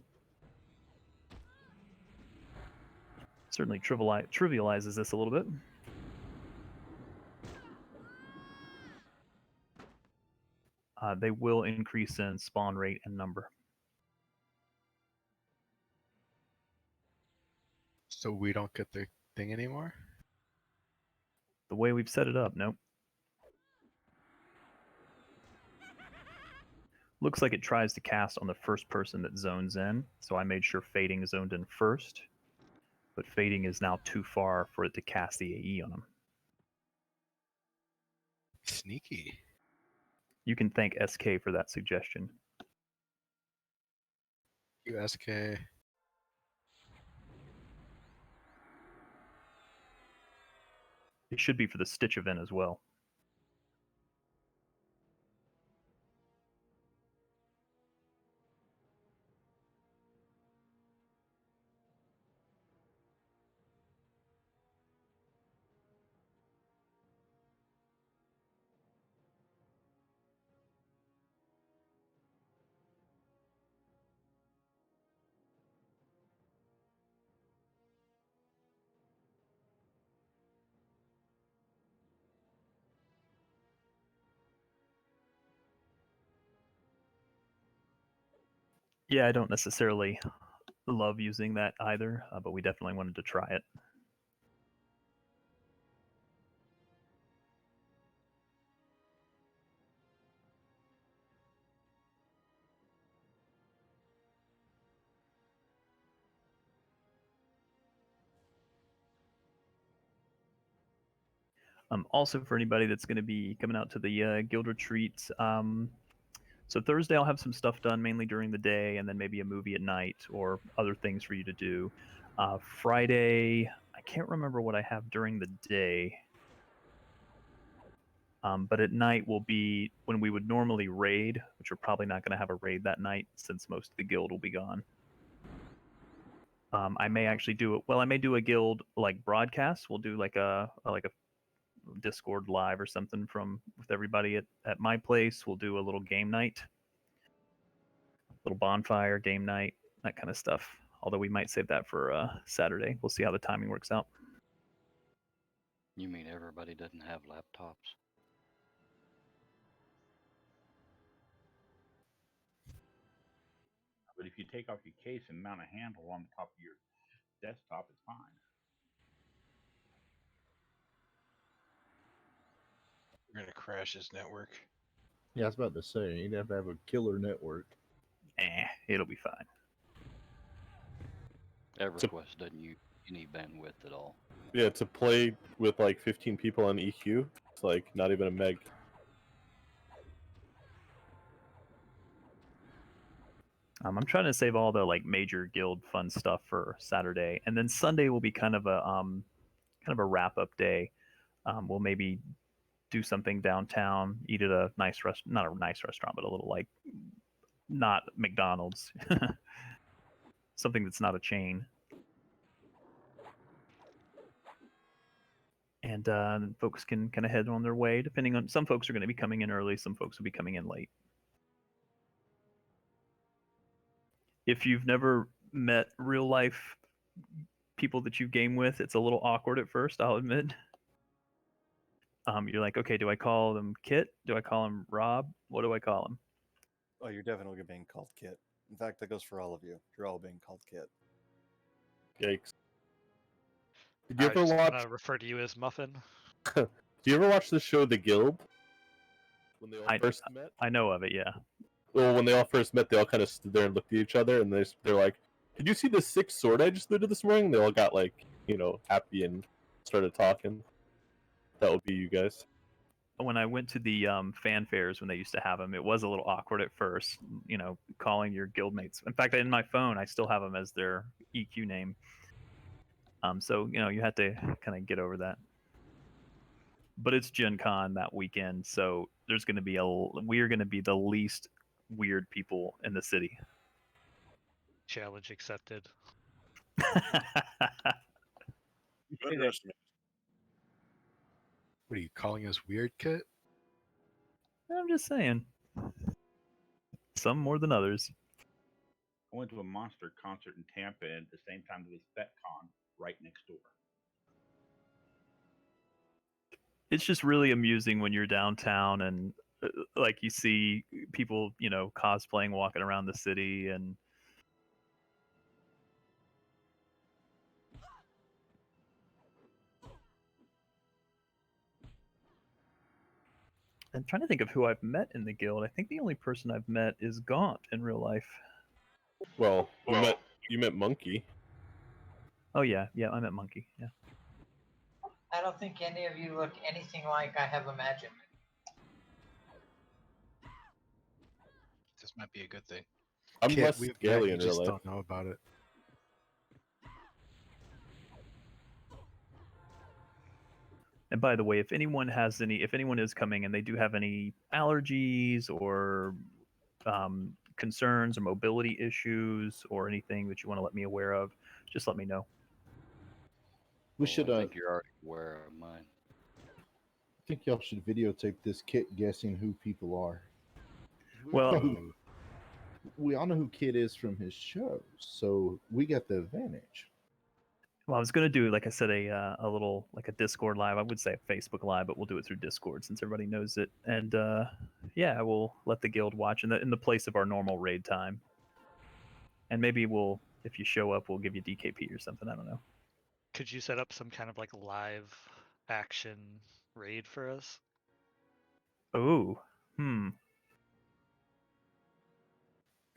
Certainly trivializes this a little bit. They will increase in spawn rate and number. So we don't get the thing anymore? The way we've set it up, nope. Looks like it tries to cast on the first person that zones in, so I made sure Fading zoned in first. But Fading is now too far for it to cast the AE on him. Sneaky. You can thank SK for that suggestion. You SK. It should be for the Stitch event as well. Yeah, I don't necessarily love using that either, but we definitely wanted to try it. Also, for anybody that's going to be coming out to the guild retreat, so Thursday I'll have some stuff done mainly during the day, and then maybe a movie at night or other things for you to do. Friday, I can't remember what I have during the day, but at night will be when we would normally raid, which we're probably not going to have a raid that night since most of the guild will be gone. I may actually do it. Well, I may do a guild like broadcast. We'll do like a Discord live or something with everybody at my place. We'll do a little game night, little bonfire game night, that kind of stuff. Although we might save that for Saturday. We'll see how the timing works out. You mean everybody doesn't have laptops? But if you take off your case and mount a handle on the top of your desktop, it's fine. We're gonna crash his network. Yeah, I was about to say, you'd have to have a killer network. It'll be fine. Everquest doesn't use any bandwidth at all. Yeah, to play with like 15 people on EQ, it's like not even a meg. I'm trying to save all the like major guild fun stuff for Saturday, and then Sunday will be kind of a wrap up day. We'll maybe do something downtown, eat at a nice not a nice restaurant, but a little like not McDonald's, something that's not a chain. And folks can kind of head on their way. Depending on, some folks are going to be coming in early, some folks will be coming in late. If you've never met real life people that you game with, it's a little awkward at first, I'll admit. You're like, okay, do I call them Kit? Do I call him Rob? What do I call him? Oh, you're definitely being called Kit. In fact, that goes for all of you. You're all being called Kit. Yikes. Did you ever watch? Refer to you as Muffin. Do you ever watch the show The Guild? When they all first met? I know of it, yeah. Well, when they all first met, they all kind of stood there and looked at each other, and they're like, "Did you see the 6 sword I just looted this morning?" They all got like, happy and started talking. That would be you guys. When I went to the fanfares when they used to have them, it was a little awkward at first, calling your guildmates. In fact, in my phone, I still have them as their EQ name. So, you have to kind of get over that. But it's Gen Con that weekend, so there's going to be we're going to be the least weird people in the city. Challenge accepted. What are you calling us, weird Kit? I'm just saying. Some more than others. I went to a Monster concert in Tampa, and at the same time there was FetCon right next door. It's just really amusing when you're downtown and like you see people, cosplaying, walking around the city, and I'm trying to think of who I've met in the guild. I think the only person I've met is Gaunt in real life. Well, you met Monkey. Oh yeah, I met Monkey. Yeah. I don't think any of you look anything like I have imagined. This might be a good thing. I'm Kit, less we've scaly met, in you real just life. don't know about it. And by the way, if anyone is coming and they do have any allergies or concerns or mobility issues or anything that you want to let me aware of, just let me know. We should. I think you're already aware of mine. I think y'all should videotape this Kit guessing who people are. Well, we all know who Kit is from his shows, so we got the advantage. Well, I was going to do, like I said, a little, like a Discord live. I would say a Facebook live, but we'll do it through Discord since everybody knows it. And we'll let the guild watch in the place of our normal raid time. And maybe we'll if you show up, we'll give you DKP or something. I don't know. Could you set up some kind of like live action raid for us? Oh, It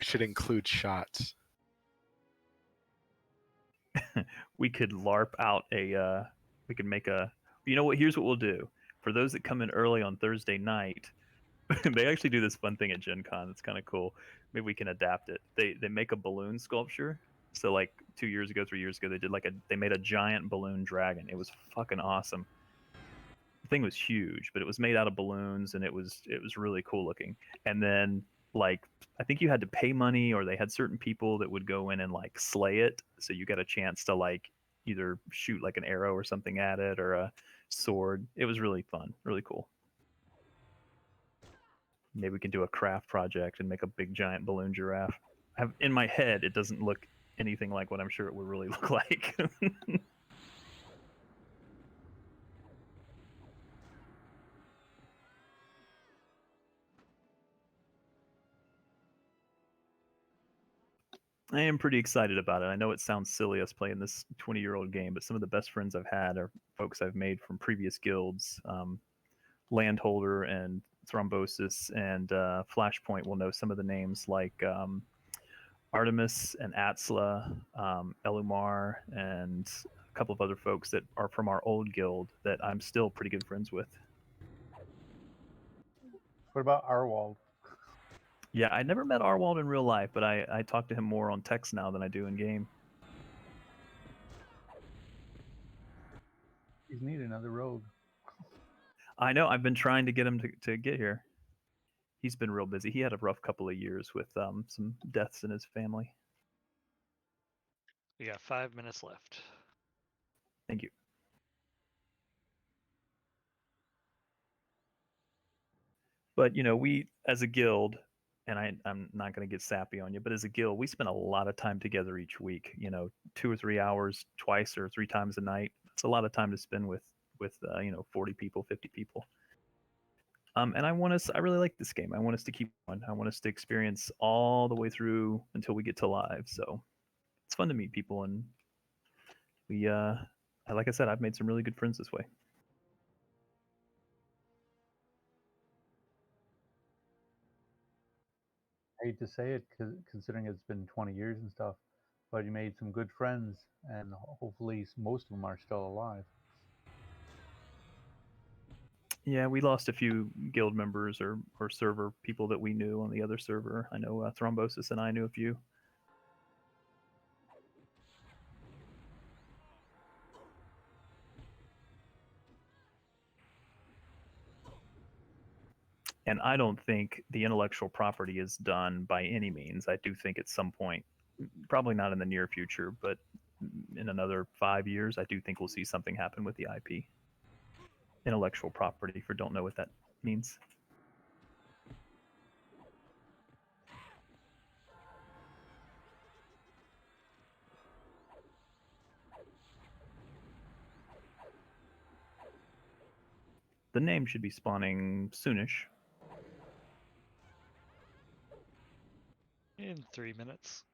should include shots. we could LARP out a. We could make a. You know what? Here's what we'll do. For those that come in early on Thursday night, they actually do this fun thing at Gen Con. It's kind of cool. Maybe we can adapt it. They make a balloon sculpture. So like 2 years ago, 3 years ago, they made a giant balloon dragon. It was fucking awesome. The thing was huge, but it was made out of balloons and it was really cool looking. And then like I think you had to pay money or they had certain people that would go in and like slay it. So you got a chance to like either shoot like an arrow or something at it or a sword. It was really fun, really cool. Maybe we can do a craft project and make a big giant balloon giraffe. In my head, it doesn't look anything like what I'm sure it would really look like. I am pretty excited about it. I know it sounds silly us playing this 20-year-old game, but some of the best friends I've had are folks I've made from previous guilds. Landholder and Thrombosis and Flashpoint will know some of the names like Artemis and Atzla, Elumar, and a couple of other folks that are from our old guild that I'm still pretty good friends with. What about Arwald? Yeah, I never met Arwald in real life, but I talk to him more on text now than I do in game. He's need another rogue. I know. I've been trying to get him to get here. He's been real busy. He had a rough couple of years with some deaths in his family. We got 5 minutes left. Thank you. But you know, we as a guild, and I'm not going to get sappy on you, but as a guild, we spend a lot of time together each week. You know, 2 or 3 hours, twice or 3 times a night. It's a lot of time to spend with 40 people, 50 people. And I really like this game. I want us to keep on. I want us to experience all the way through until we get to live. So it's fun to meet people, and we, like I said, I've made some really good friends this way. I hate to say it, considering it's been 20 years and stuff, but you made some good friends, and hopefully most of them are still alive. Yeah, we lost a few guild members or server people that we knew on the other server. I know Thrombosis and I knew a few. And I don't think the intellectual property is done by any means. I do think at some point, probably not in the near future, but in another 5 years, I do think we'll see something happen with the IP. Intellectual property, for don't know what that means. The name should be spawning soonish. In 3 minutes.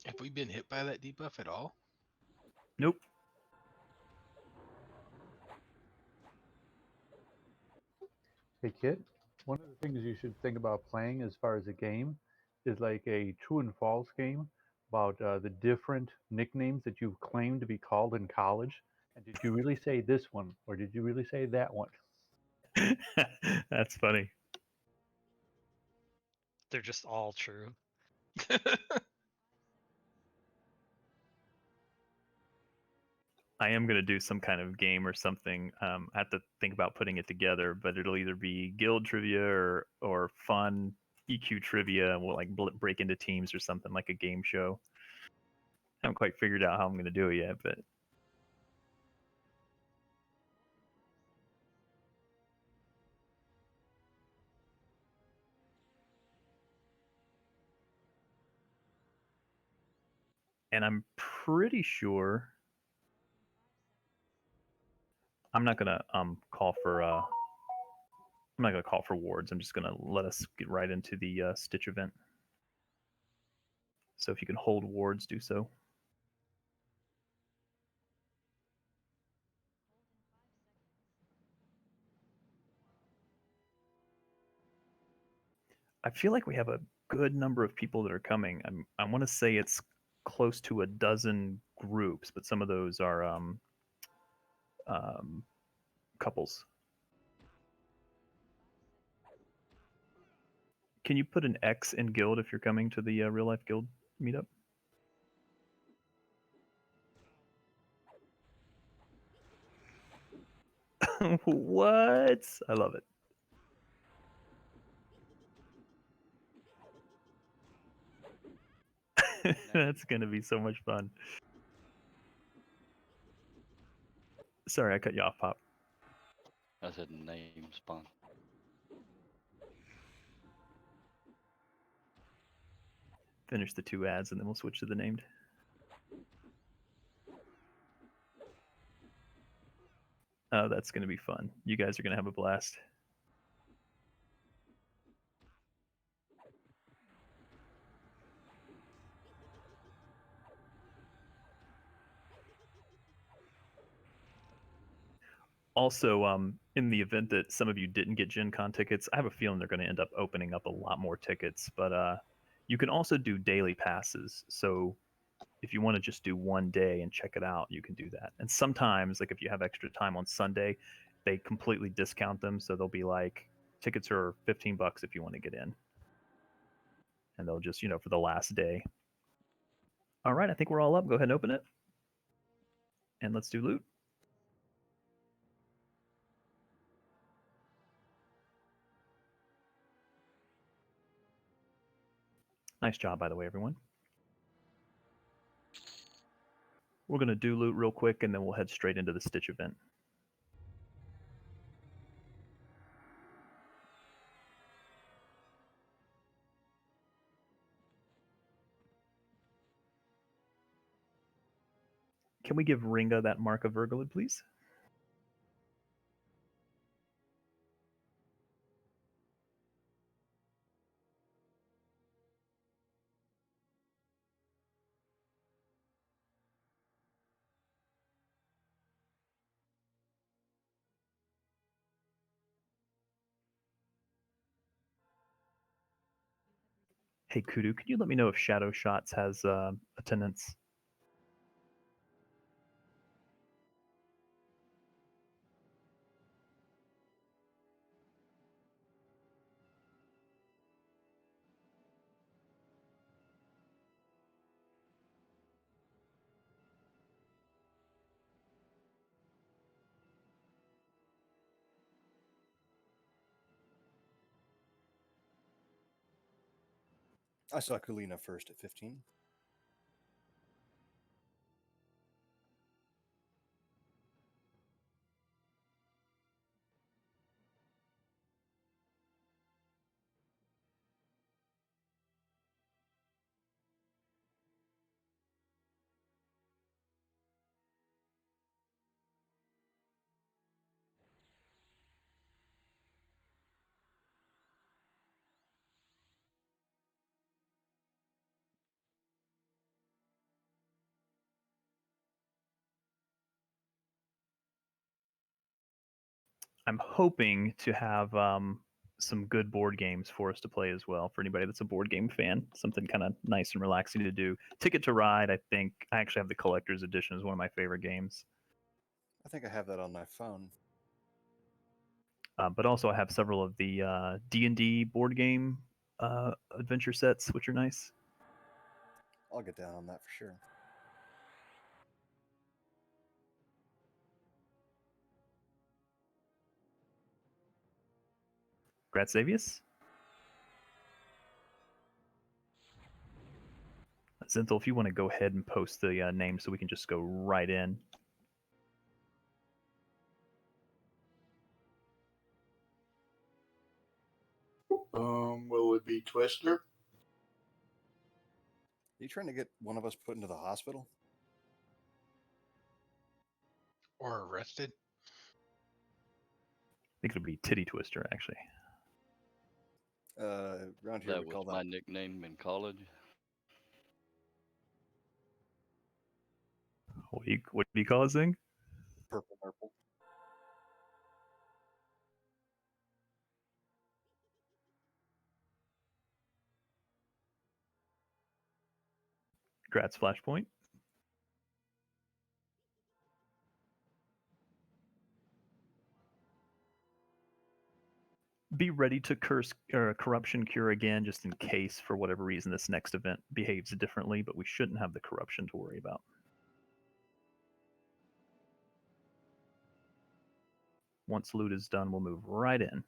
Have we been hit by that debuff at all? Nope. Hey, Kit? One of the things you should think about playing as far as a game is like a true and false game about the different nicknames that you've claimed to be called in college. And did you really say this one, or did you really say that one? That's funny. They're just all true. I am going to do some kind of game or something. I have to think about putting it together, but it'll either be guild trivia or fun EQ trivia. We'll like break into teams or something like a game show. I haven't quite figured out how I'm going to do it yet, but and I'm pretty sure I'm not gonna call for I'm not gonna call for wards. I'm just gonna let us get right into the Stitch event. So if you can hold wards, do so. I feel like we have a good number of people that are coming. I want to say it's close to a dozen groups, but some of those are couples. Can you put an X in guild if you're coming to the real life guild meetup? What? I love it. That's gonna be so much fun. Sorry, I cut you off, Pop. I said name spawn. Finish the 2 ads and then we'll switch to the named. Oh, that's gonna be fun. You guys are gonna have a blast. Also, in the event that some of you didn't get Gen Con tickets, I have a feeling they're going to end up opening up a lot more tickets. But you can also do daily passes. So if you want to just do one day and check it out, you can do that. And sometimes, like if you have extra time on Sunday, they completely discount them. So they'll be like, tickets are $15 if you want to get in. And they'll just, for the last day. All right, I think we're all up. Go ahead and open it. And let's do loot. Nice job, by the way, everyone. We're going to do loot real quick, and then we'll head straight into the Stitch event. Can we give Ringa that mark of Virgilid, please? Hey, Kudu, can you let me know if Shadow Shots has attendance? I saw Kulina first at 15. I'm hoping to have some good board games for us to play as well. For anybody that's a board game fan, something kind of nice and relaxing to do. Ticket to Ride, I think I actually have the collector's edition as one of my favorite games. I think I have that on my phone. But also I have several of the D&D board game adventure sets, which are nice. I'll get down on that for sure. Gratsavius? Zinthal, if you want to go ahead and post the name so we can just go right in. Will it be Twister? Are you trying to get one of us put into the hospital? Or arrested? I think it'll be Titty Twister, actually. Around here That we was call my that nickname in college. What do you call this thing? purple purple. Grats Flashpoint. Be ready to corruption cure again, just in case, for whatever reason, this next event behaves differently, but we shouldn't have the corruption to worry about. Once loot is done, we'll move right in.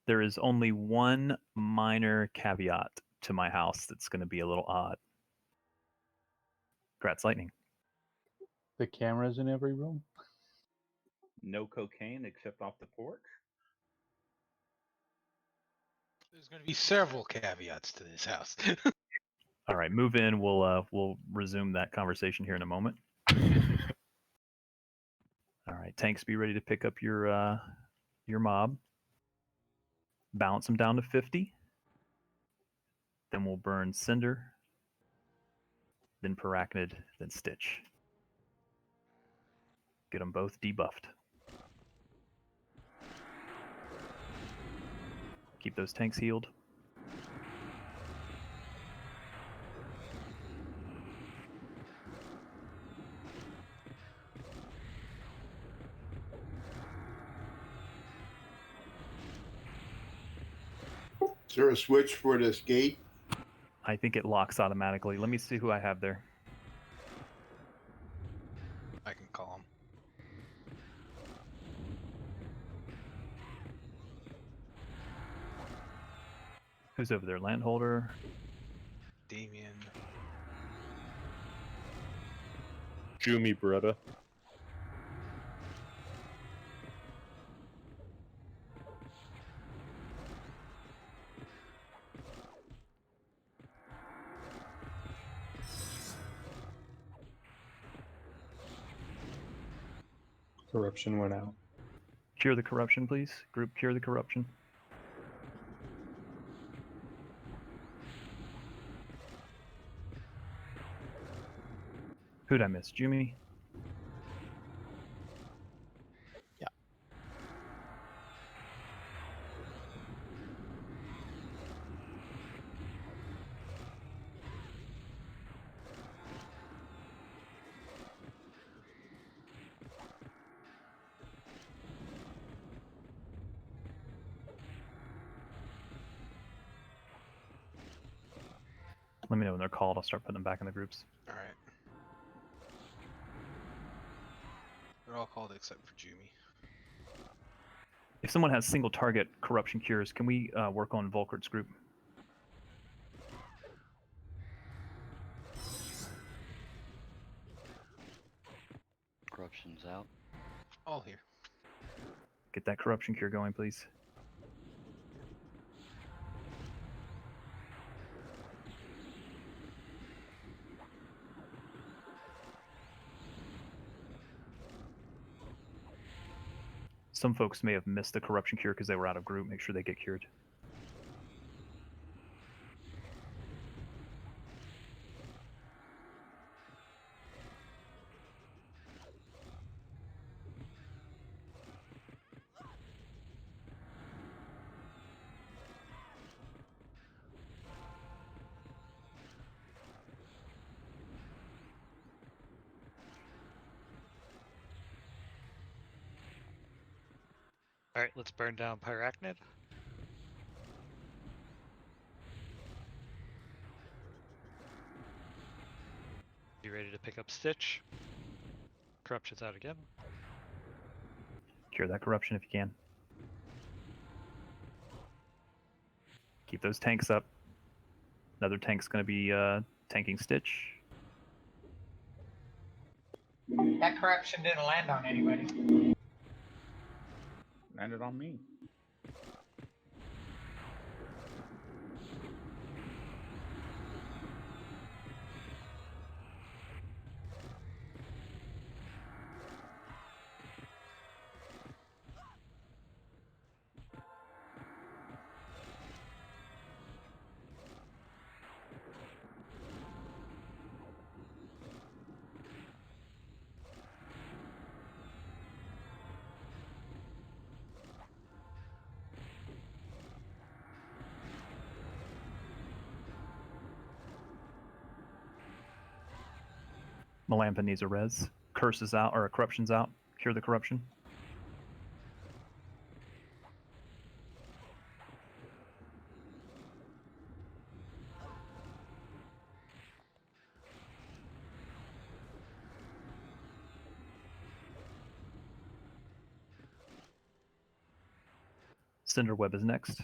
There is only one minor caveat to my house that's going to be a little odd. Grats Lightning. The cameras in every room. No cocaine except off the porch. There's going to be several caveats to this house. All right, move in. We'll resume that conversation here in a moment. All right, tanks, be ready to pick up your mob. Balance them down to 50. Then we'll burn Cinder, then Parachnid, then Stitch. Get them both debuffed. Keep those tanks healed. Is there a switch for this gate? I think it locks automatically. Let me see who I have there. I can call him. Who's over there? Landholder? Damien. Jumi Beretta. Corruption went out. Cure the corruption, please. Group, cure the corruption. Who'd I miss? Jimmy? Yeah. Let me know when they're called. I'll start putting them back in the groups. All right. They're all called except for Jumi. If someone has single target corruption cures, can we work on Volkert's group? Corruption's out. All here. Get that corruption cure going, please. Some folks may have missed the corruption cure because they were out of group. Make sure they get cured. Alright, let's burn down Pyrachnid. You ready to pick up Stitch? Corruption's out again. Cure that corruption if you can. Keep those tanks up. Another tank's going to be tanking Stitch. That corruption didn't land on anybody. Landed on me. Melampa needs a res. Curse is out, or corruption's out. Cure the corruption. Cinderweb is next.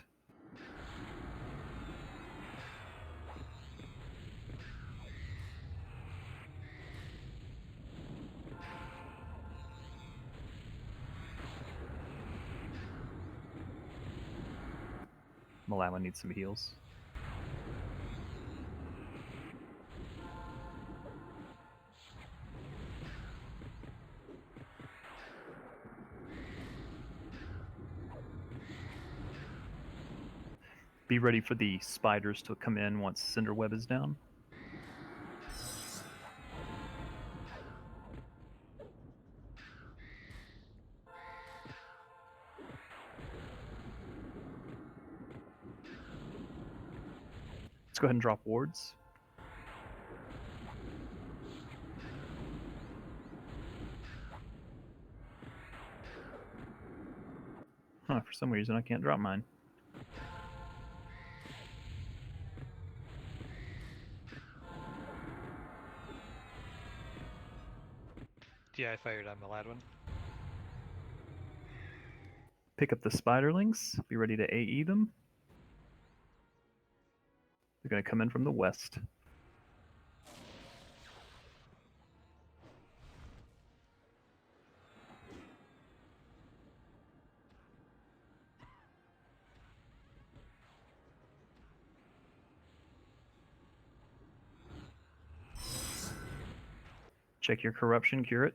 Malama needs some heals. Be ready for the spiders to come in once Cinderweb is down. Let's go ahead and drop wards. Huh, for some reason I can't drop mine. Yeah, I fired on Maladwin. Pick up the spiderlings. Be ready to AE them. They're going to come in from the west. Check your corruption, cure it.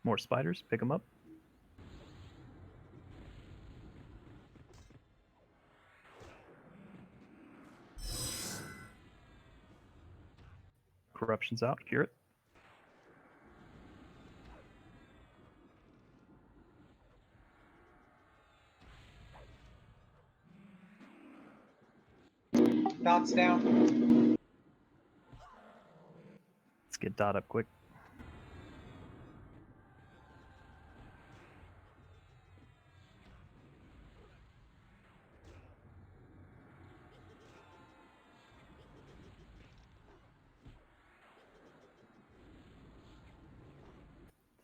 More spiders, pick them up. Corruption's out, cure it. Dot's down. Let's get Dot up quick.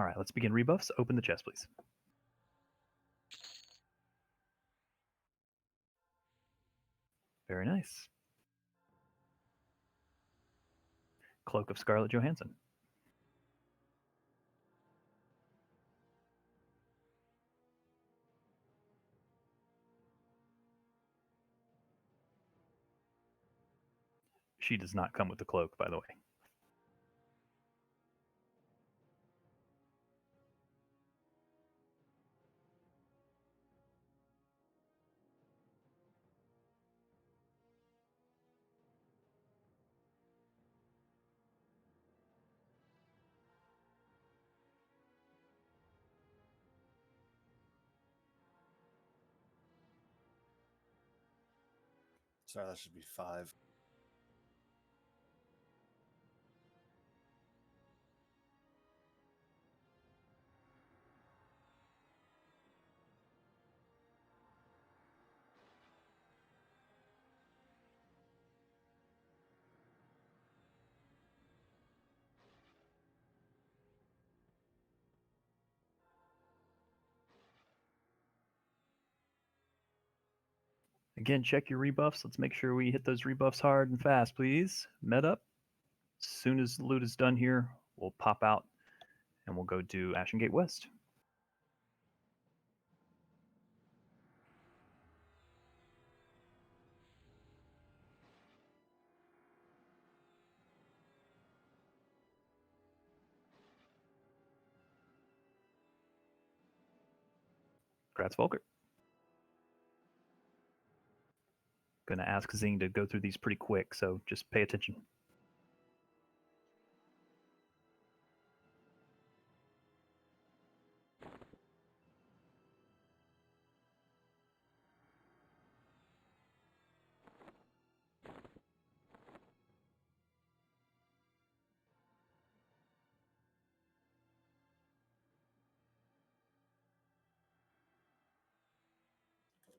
All right, let's begin rebuffs. Open the chest, please. Very nice. Cloak of Scarlett Johansson. She does not come with the cloak, by the way. Sorry, that should be 5. Again, check your rebuffs. Let's make sure we hit those rebuffs hard and fast, please. Med up. As soon as loot is done here, we'll pop out and we'll go do Ashengate West. Grats, Volker. Gonna ask Zing to go through these pretty quick, so just pay attention.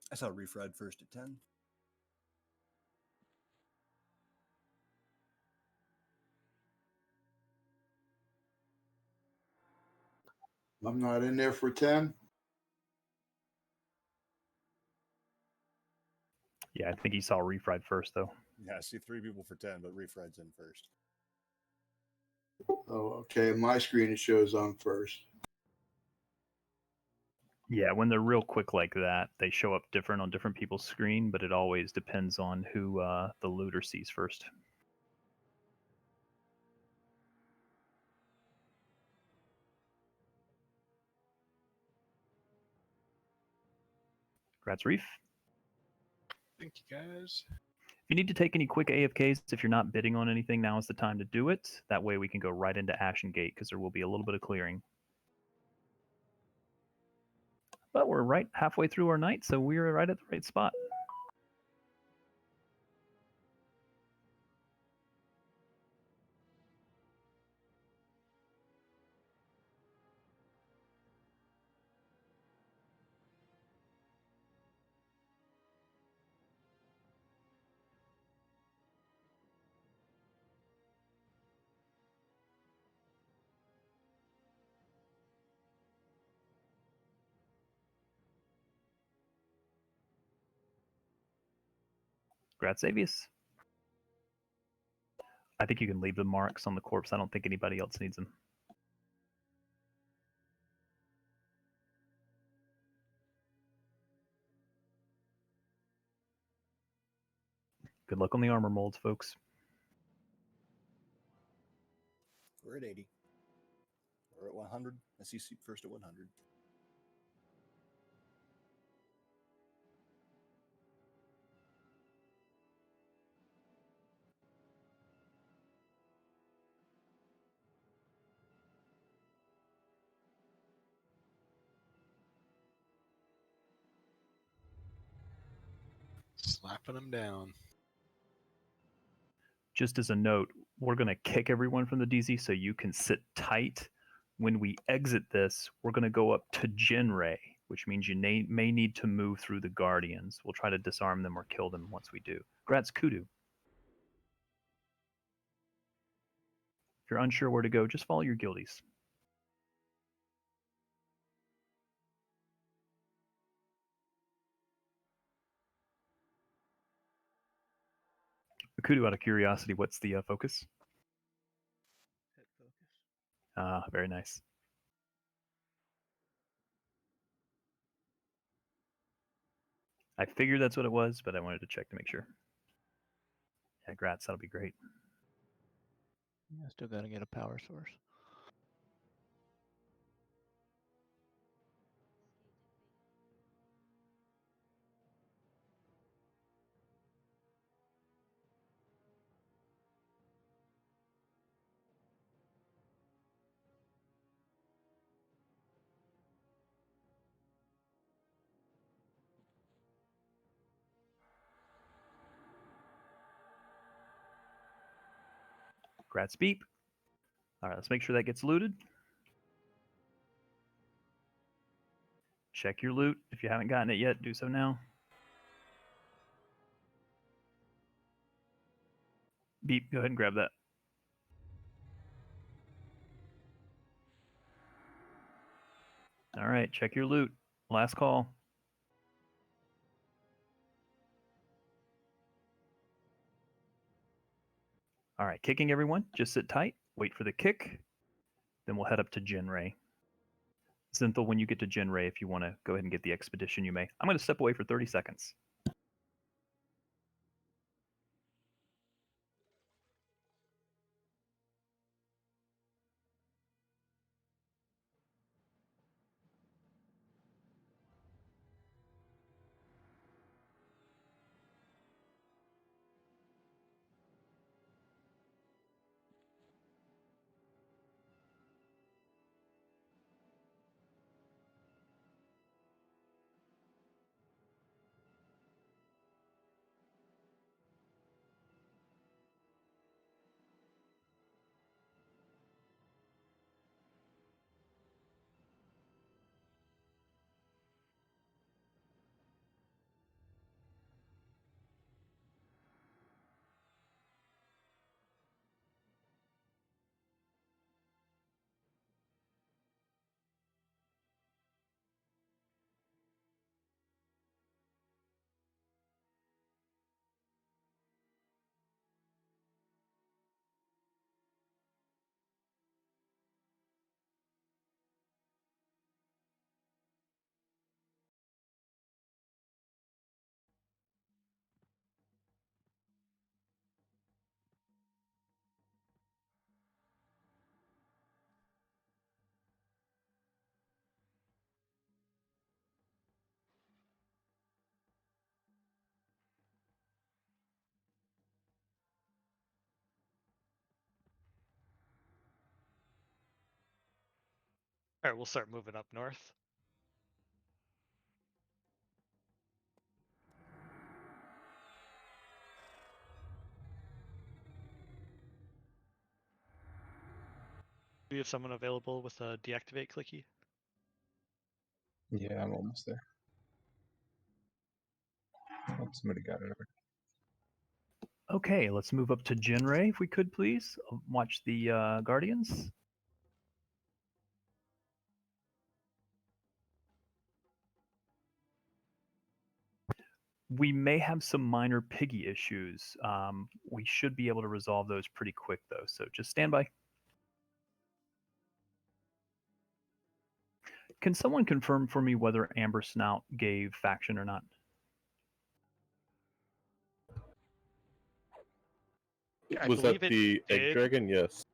I saw Refried first at 10. I'm not in there for 10. Yeah, I think he saw Refried first, though. Yeah, I see 3 people for 10, but Refried's in first. Oh, okay. My screen it shows I'm first. Yeah, when they're real quick like that, they show up different on different people's screen, but it always depends on who the looter sees first. Grats, Reef. Thank you, guys. If you need to take any quick AFKs, if you're not bidding on anything, now is the time to do it. That way we can go right into Ashengate, because there will be a little bit of clearing. But we're right halfway through our night, so we're right at the right spot. Grats, Avius. I think you can leave the marks on the corpse. I don't think anybody else needs them. Good luck on the armor molds, folks. We're at 80. We're at 100. I see first at 100. Slapping them down. Just as a note, we're going to kick everyone from the DZ so you can sit tight. When we exit this, we're going to go up to Jinray, which means you may need to move through the Guardians. We'll try to disarm them or kill them once we do. Grats, Kudu. If you're unsure where to go, just follow your guildies. Akudu, out of curiosity, what's the focus? Hit focus. Very nice. I figured that's what it was, but I wanted to check to make sure. Yeah, grats, that'll be great. Yeah, still gotta get a power source. Grats beep. All right, let's make sure that gets looted. Check your loot. If you haven't gotten it yet, do so now. Beep, go ahead and grab that. All right, check your loot. Last call. All right, kicking everyone. Just sit tight. Wait for the kick. Then we'll head up to Jinray. Zinthal, when you get to Jinray, if you want to go ahead and get the expedition, you may. I'm going to step away for 30 seconds. All right, we'll start moving up north. Do you have someone available with a deactivate clicky? Yeah, I'm almost there. Oh, somebody got it already. Okay, let's move up to Jinray, if we could, please. Watch the Guardians. We may have some minor piggy issues. We should be able to resolve those pretty quick, though, so just stand by. Can someone confirm for me whether Amber Snout gave faction or not? I Was that believe it the egg did. dragon? Yes.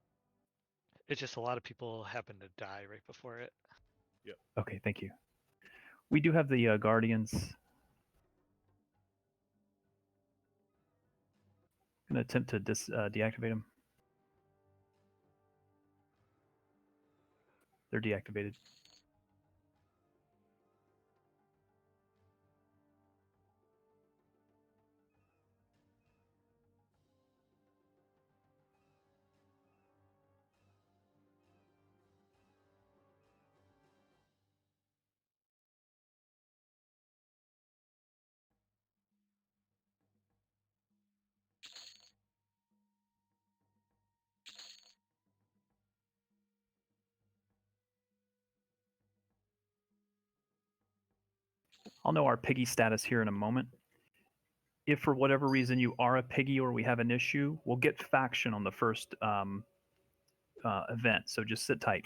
It's just a lot of people happened to die right before it. Yep. Okay, thank you. We do have the Guardians. I'm going to attempt to deactivate them. They're deactivated. I'll know our piggy status here in a moment. if for whatever reason you are a piggy or we have an issue, we'll get faction on the first event. So just sit tight.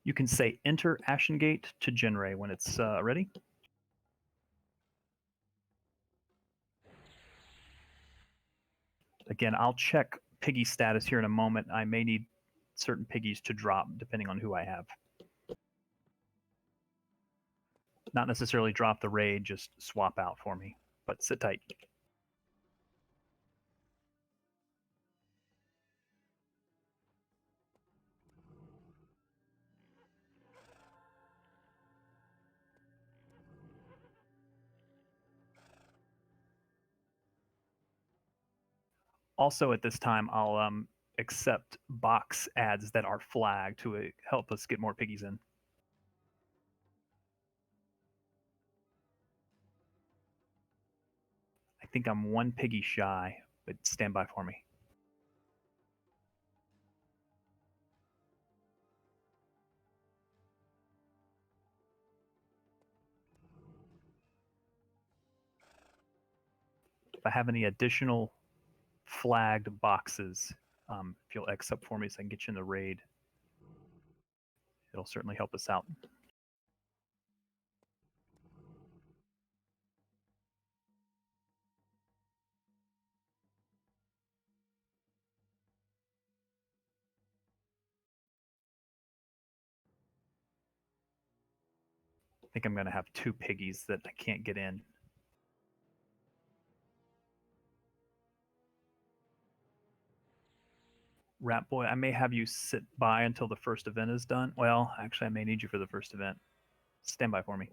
You can say enter Ashengate to generate when it's ready. Again, I'll check piggy status here in a moment. I may need certain piggies to drop depending on who I have. Not necessarily drop the raid, just swap out for me, but sit tight. Also at this time, I'll accept box ads that are flagged to help us get more piggies in. I think I'm one piggy shy, but stand by for me. If I have any additional flagged boxes, if you'll accept for me so I can get you in the raid, it'll certainly help us out. I think I'm going to have two piggies that I can't get in. Rat Boy, I may have you sit by until the first event is done. Well, actually, I may need you for the first event. Stand by for me.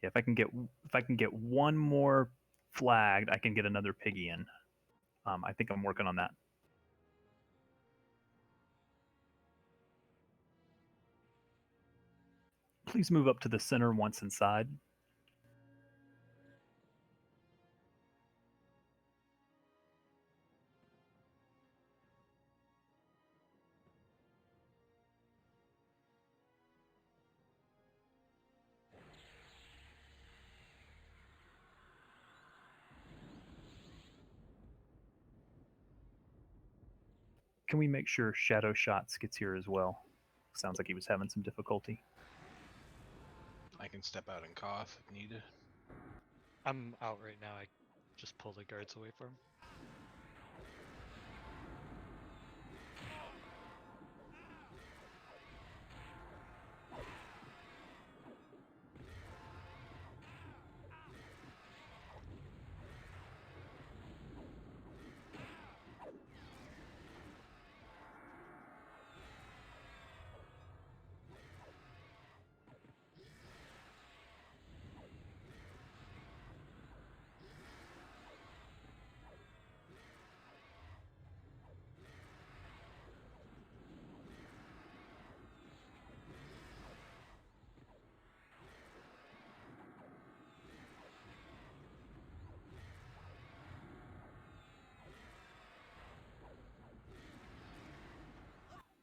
Yeah, if I can get one more flagged, I can get another piggy in. I think I'm working on that. Please move up to the center once inside. Can we make sure Shadow Shots gets here as well? Sounds like he was having some difficulty. I can step out and cough if needed. I'm out right now. I just pull the guards away from him.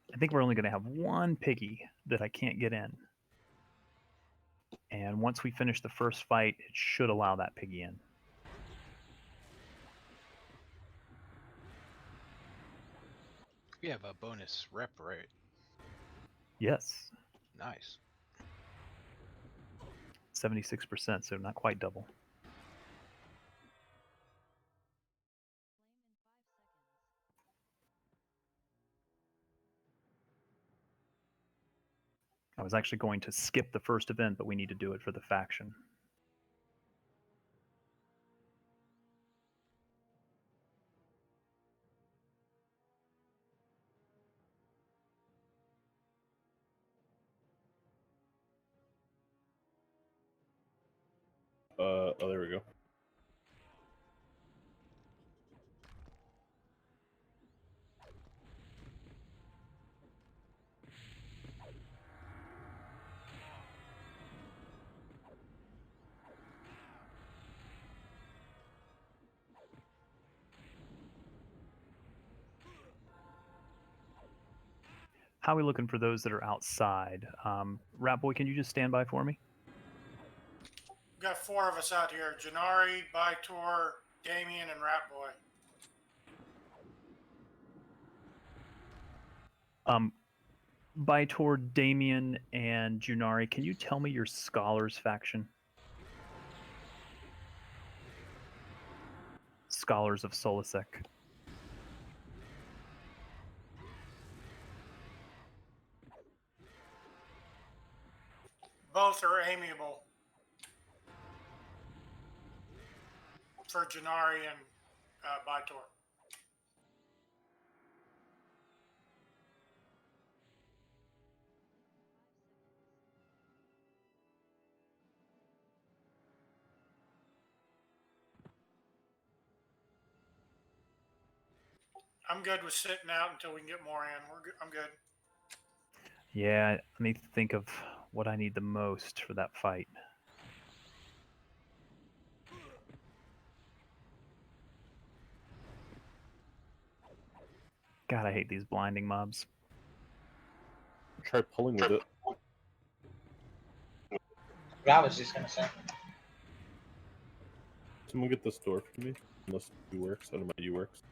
I think we're only going to have one piggy that I can't get in. And once we finish the first fight, it should allow that piggy in. We have a bonus rep, right? Yes. Nice. 76%, so not quite double. I was actually going to skip the first event, but we need to do it for the faction. Oh, there we go. How are we looking for those that are outside? Rat Boy, can you just stand by for me? We've got 4 of us out here: Janari, Bytor, Damien, and Rat Boy. Bytor, Damien, and Junari, can you tell me your Scholars faction? Scholars of Solasek. Both are amiable for Janari and Bytor. I'm good with sitting out until we can get more in. I'm good. Yeah, let me think of what I need the most for that fight. God, I hate these blinding mobs. Try pulling with it. I was just gonna say. Someone get this door for me. Unless U works. I don't know if U works.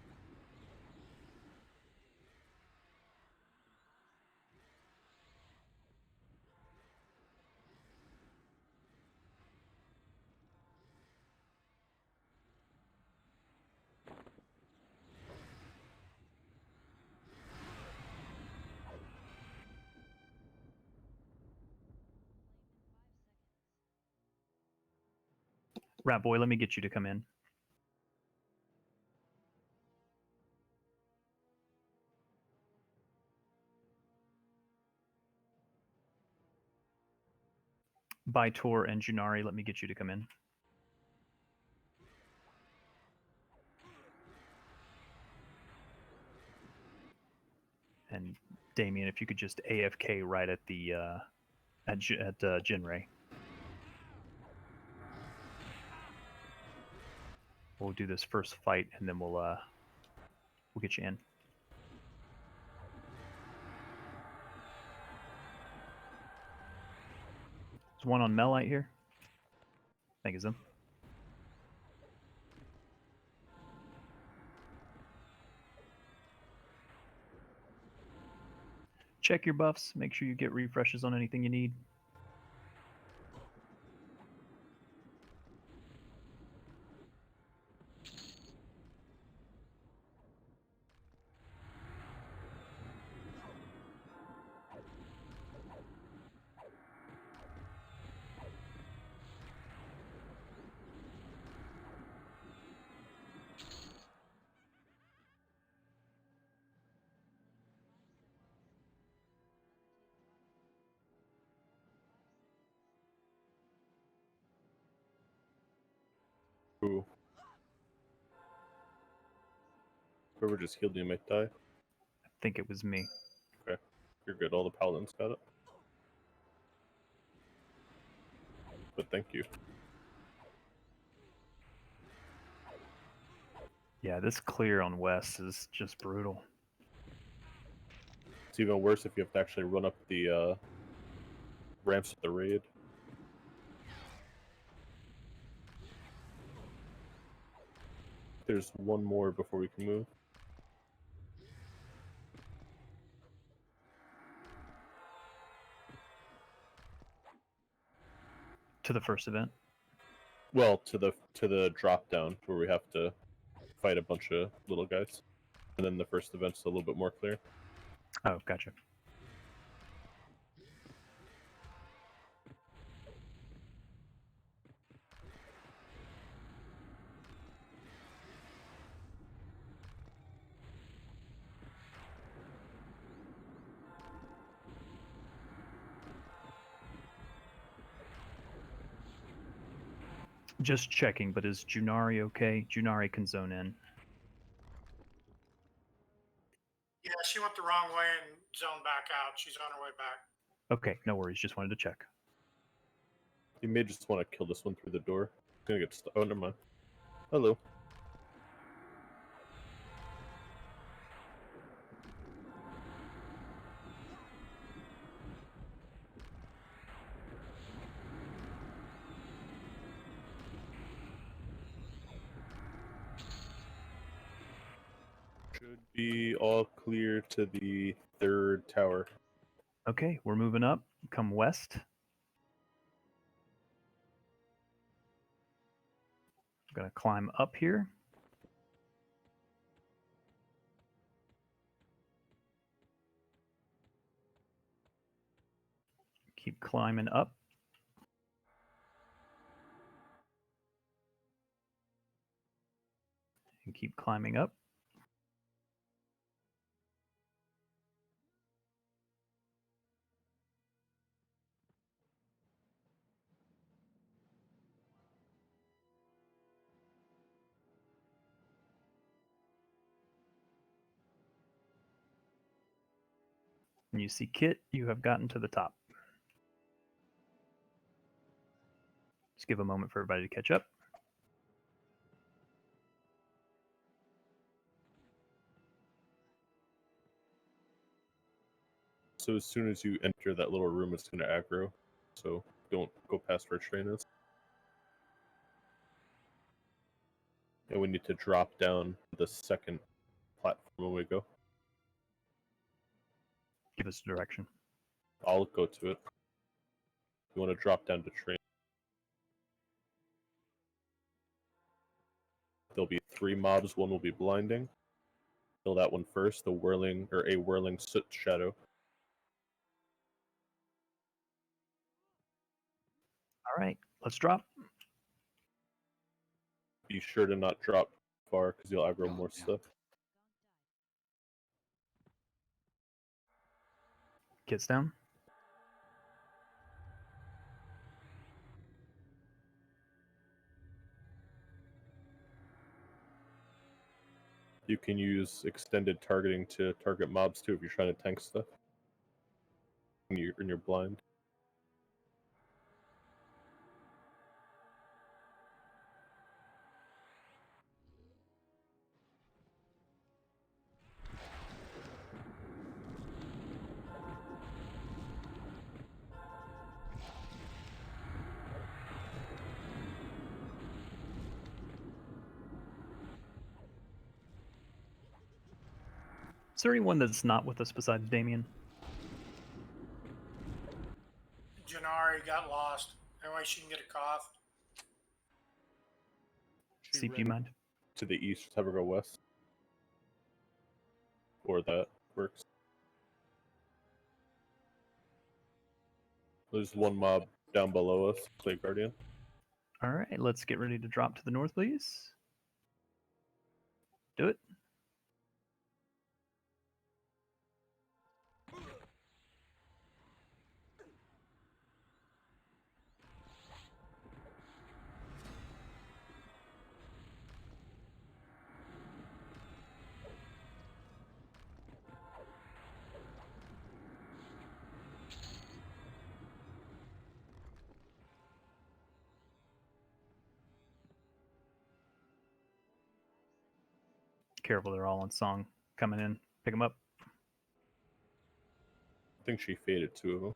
Rat Boy, let me get you to come in. Bytor and Junari, let me get you to come in. And Damien, if you could just AFK right at the at Jinray. We'll do this first fight, and then we'll get you in. There's one on Melite here. Thank you, Zim. Check your buffs. Make sure you get refreshes on anything you need. Ooh. Whoever just healed you might die. I think it was me. Okay. You're good. All the paladins got it. But thank you. Yeah, this clear on West is just brutal. It's even worse if you have to actually run up the ramps at the raid. There's one more before we can move. To the first event? Well, to the drop down where we have to fight a bunch of little guys. And then the first event's a little bit more clear. Oh, gotcha. Just checking, but is Junari okay? Junari can zone in. Yeah, she went the wrong way and zoned back out. She's on her way back. Okay, no worries. Just wanted to check. You may just want to kill this one through the door. It's gonna get stuck. Oh, never mind. Hello. Should be all clear to the third tower. Okay, we're moving up. Come west. I'm going to climb up here. Keep climbing up. And keep climbing up. And you see Kit, you have gotten to the top. Just give a moment for everybody to catch up. So as soon as you enter that little room, it's going to aggro. So don't go past where train is. And we need to drop down the second platform when we go. Give us direction. I'll go to it. You want to drop down to train. There'll be 3 mobs. One will be blinding. Kill that one first. The whirling or a whirling soot shadow. All right, let's drop. Be sure to not drop far because you'll aggro more stuff. Kit's down. You can use extended targeting to target mobs too if you're trying to tank stuff. And you're blind. Is there anyone that's not with us besides Damien? Janari got lost. Anyway, she can get a cough. Steve, do you mind? To the east, have her go west. Or that works. There's one mob down below us, Clay Guardian. All right, let's get ready to drop to the north, please. Do it. Careful, they're all on song. Coming in. Pick them up. I think she faded 2 of them.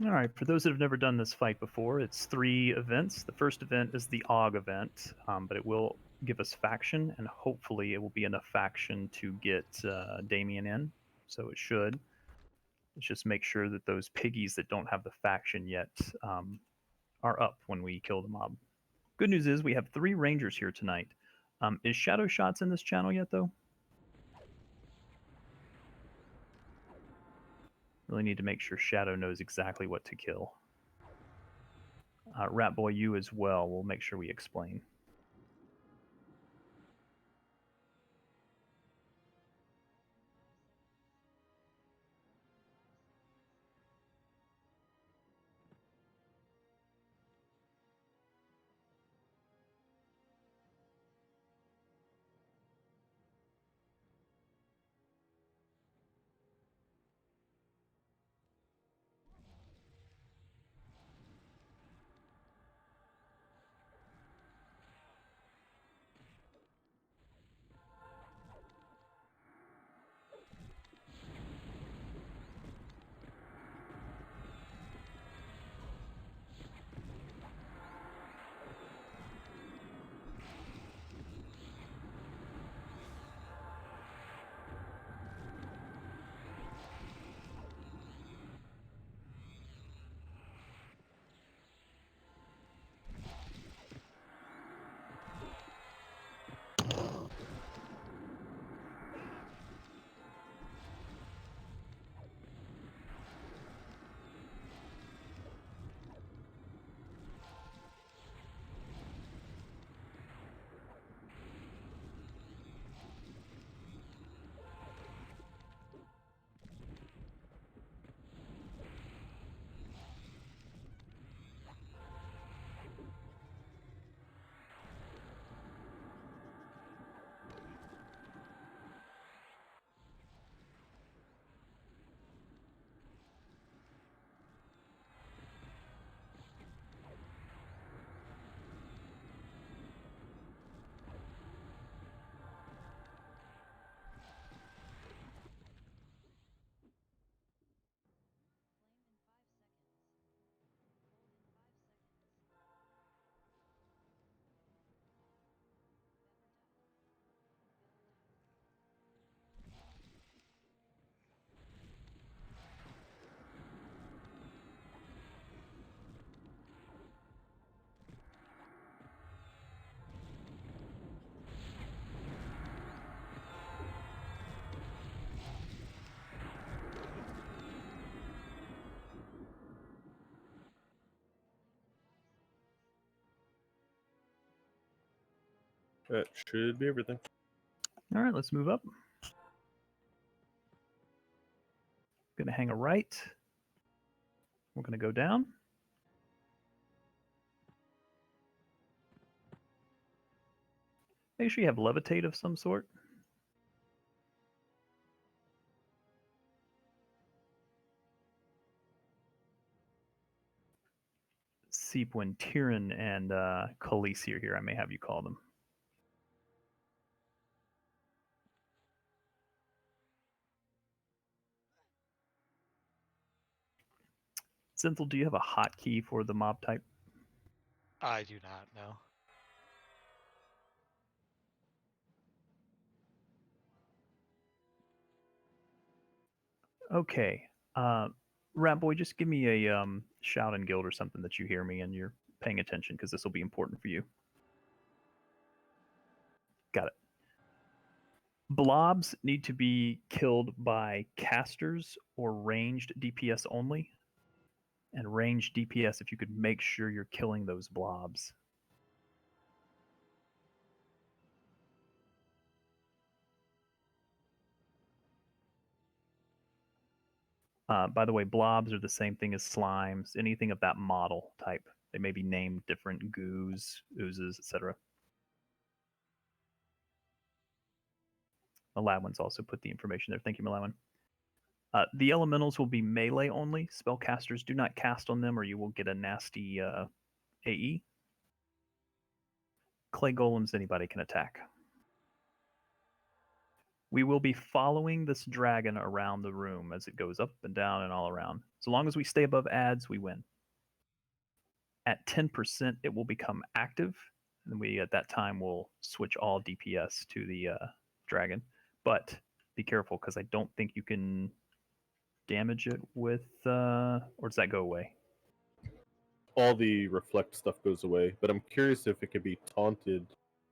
All right, for those that have never done this fight before, it's 3 events. The first event is the AUG event, but it will give us faction, and hopefully it will be enough faction to get Damien in, so it should. Let's just make sure that those piggies that don't have the faction yet are up when we kill the mob. Good news is we have 3 rangers here tonight. Is Shadow Shots in this channel yet, though? Really need to make sure Shadow knows exactly what to kill. Rat Boy, you as well. We'll make sure we explain. That should be everything. All right, let's move up. Gonna hang a right. We're gonna go down. Make sure you have levitate of some sort. See when Tyrion and Khaleesi are here, I may have you call them. Zenthal, do you have a hotkey for the mob type? I do not know. Okay. Rat Boy, just give me a shout in guild or something that you hear me and you're paying attention, because this will be important for you. Got it. Blobs need to be killed by casters or ranged DPS only. And ranged DPS, if you could make sure you're killing those blobs. By the way, blobs are the same thing as slimes, anything of that model type. They may be named different, goos, oozes, etc. Malawin's also put the information there. Thank you, Malawin. The elementals will be melee only. Spellcasters do not cast on them or you will get a nasty AE. Clay golems, anybody can attack. We will be following this dragon around the room as it goes up and down and all around. So long as we stay above ads, we win. At 10%, it will become active. And we, at that time, will switch all DPS to the dragon. But be careful, because I don't think you can damage it with... or does that go away? All the reflect stuff goes away, but I'm curious if it could be taunted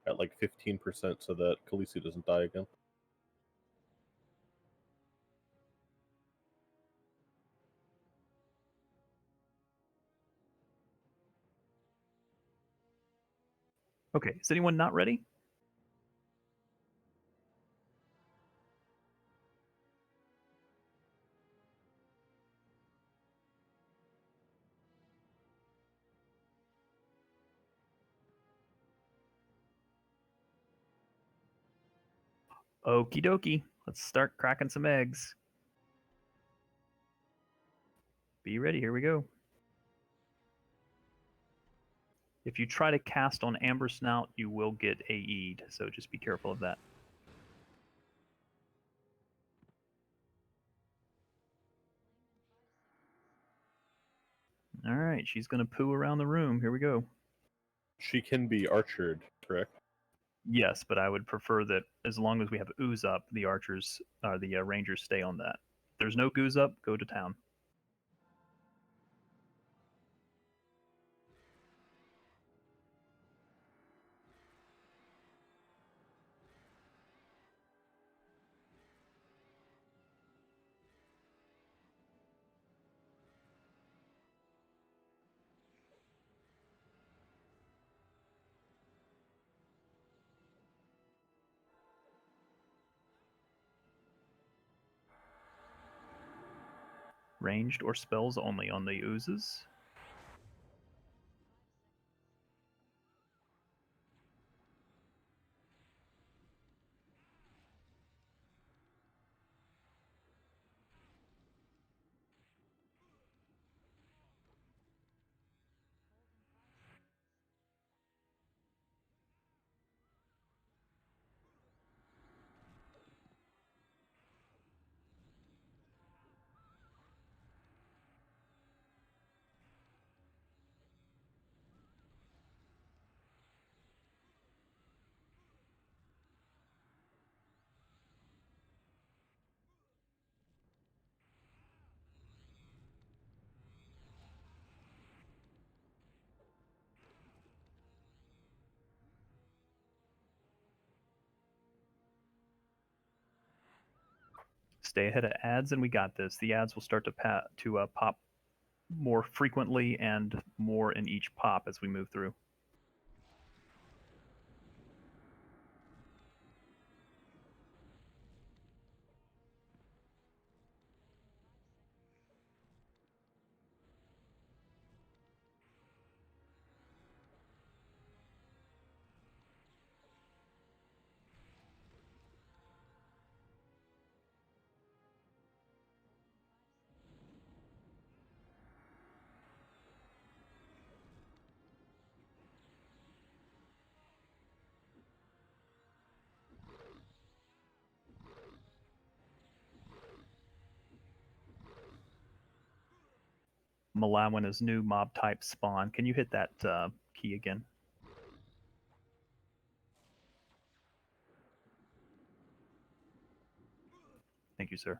at like 15% so that Khaleesi doesn't die again. Okay, is anyone not ready? Okie dokie. Let's start cracking some eggs. Be ready. Here we go. If you try to cast on Amber Snout, you will get AE'd, so just be careful of that. All right, she's going to poo around the room. Here we go. She can be archered, correct? Yes, but I would prefer that as long as we have ooze up, the archers, the rangers stay on that. If there's no ooze up, go to town. Ranged or spells only on the oozes. Stay ahead of ads, and we got this. The ads will start to pop more frequently and more in each pop as we move through. I'm allowing his new mob type spawn. Can you hit that key again? Thank you, sir.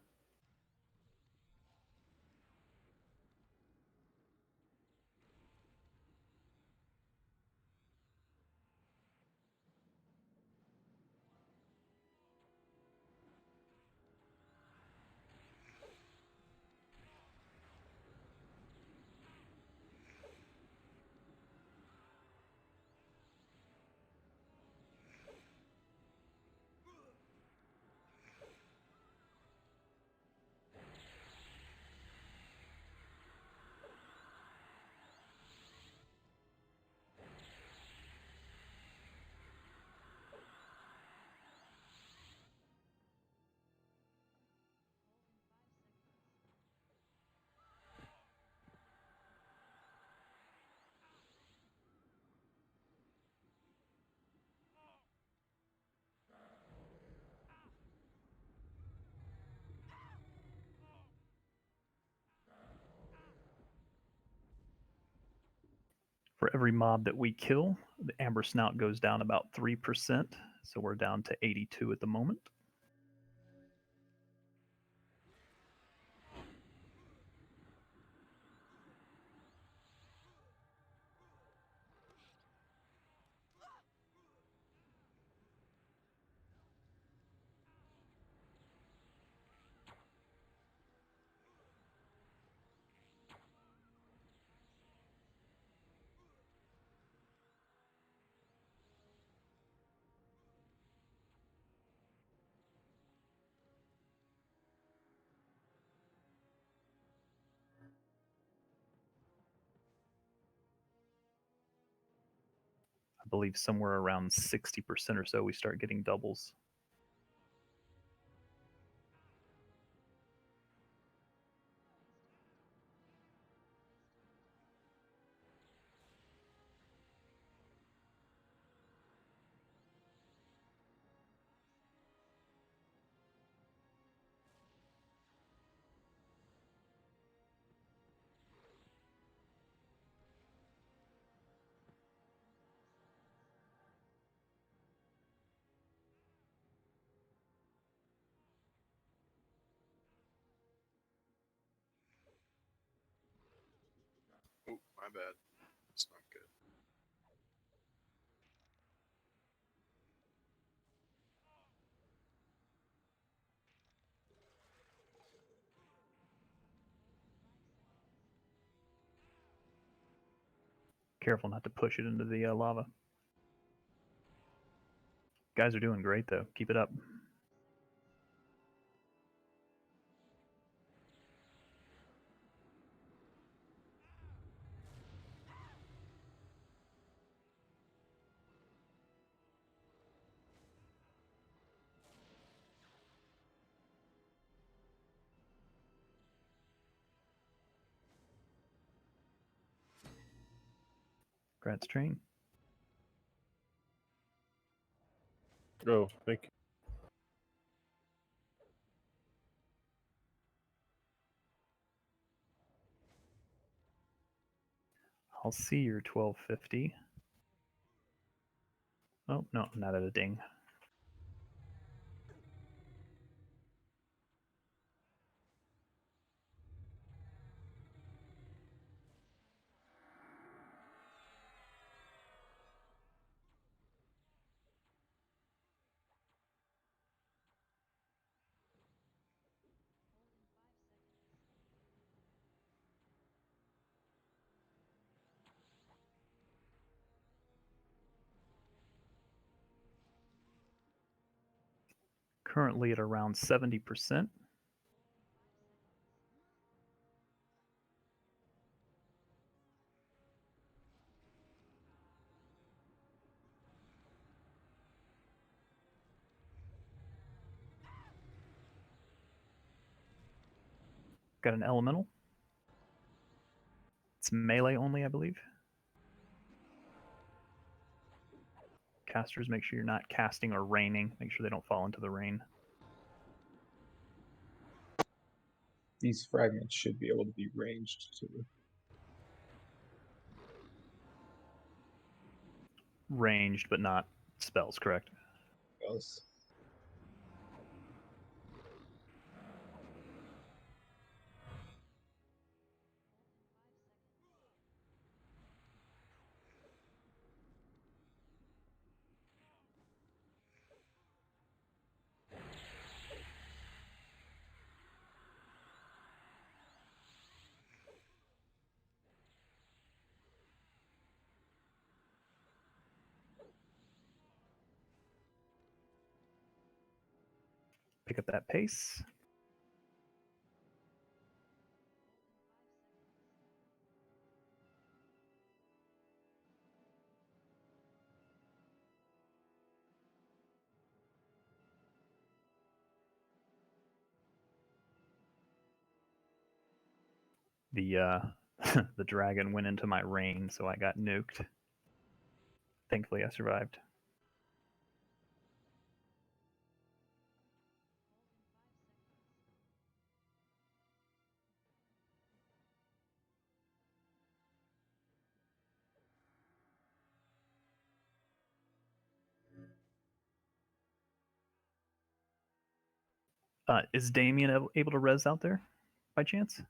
For every mob that we kill, the Amber Snout goes down about 3%, so we're down to 82 at the moment. believe somewhere around 60% or so we start getting doubles. Oh, my bad. It's not good. Careful not to push it into the lava. Guys are doing great, though. Keep it up. Congrats, train. Oh, thank you. I'll see your 1250. Oh, no, not at a ding. Currently at around 70%. Got an elemental. It's melee only, I believe. Casters, make sure you're not casting or raining. Make sure they don't fall into the rain. These fragments should be able to be ranged too. Ranged, but not spells, correct? Yes. Pick up that pace. The the dragon went into my rain, so I got nuked. Thankfully, I survived. Is Damien able to res out there, by chance?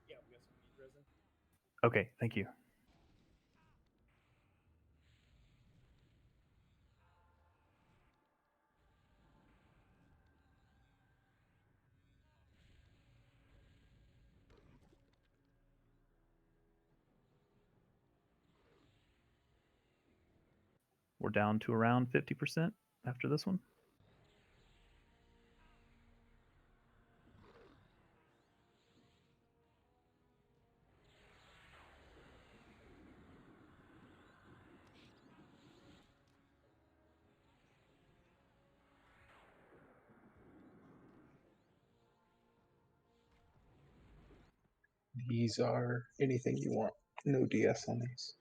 Yeah, we got some meat resin. Okay, thank you. We're down to around 50% after this one. These are anything you want. No DS on these.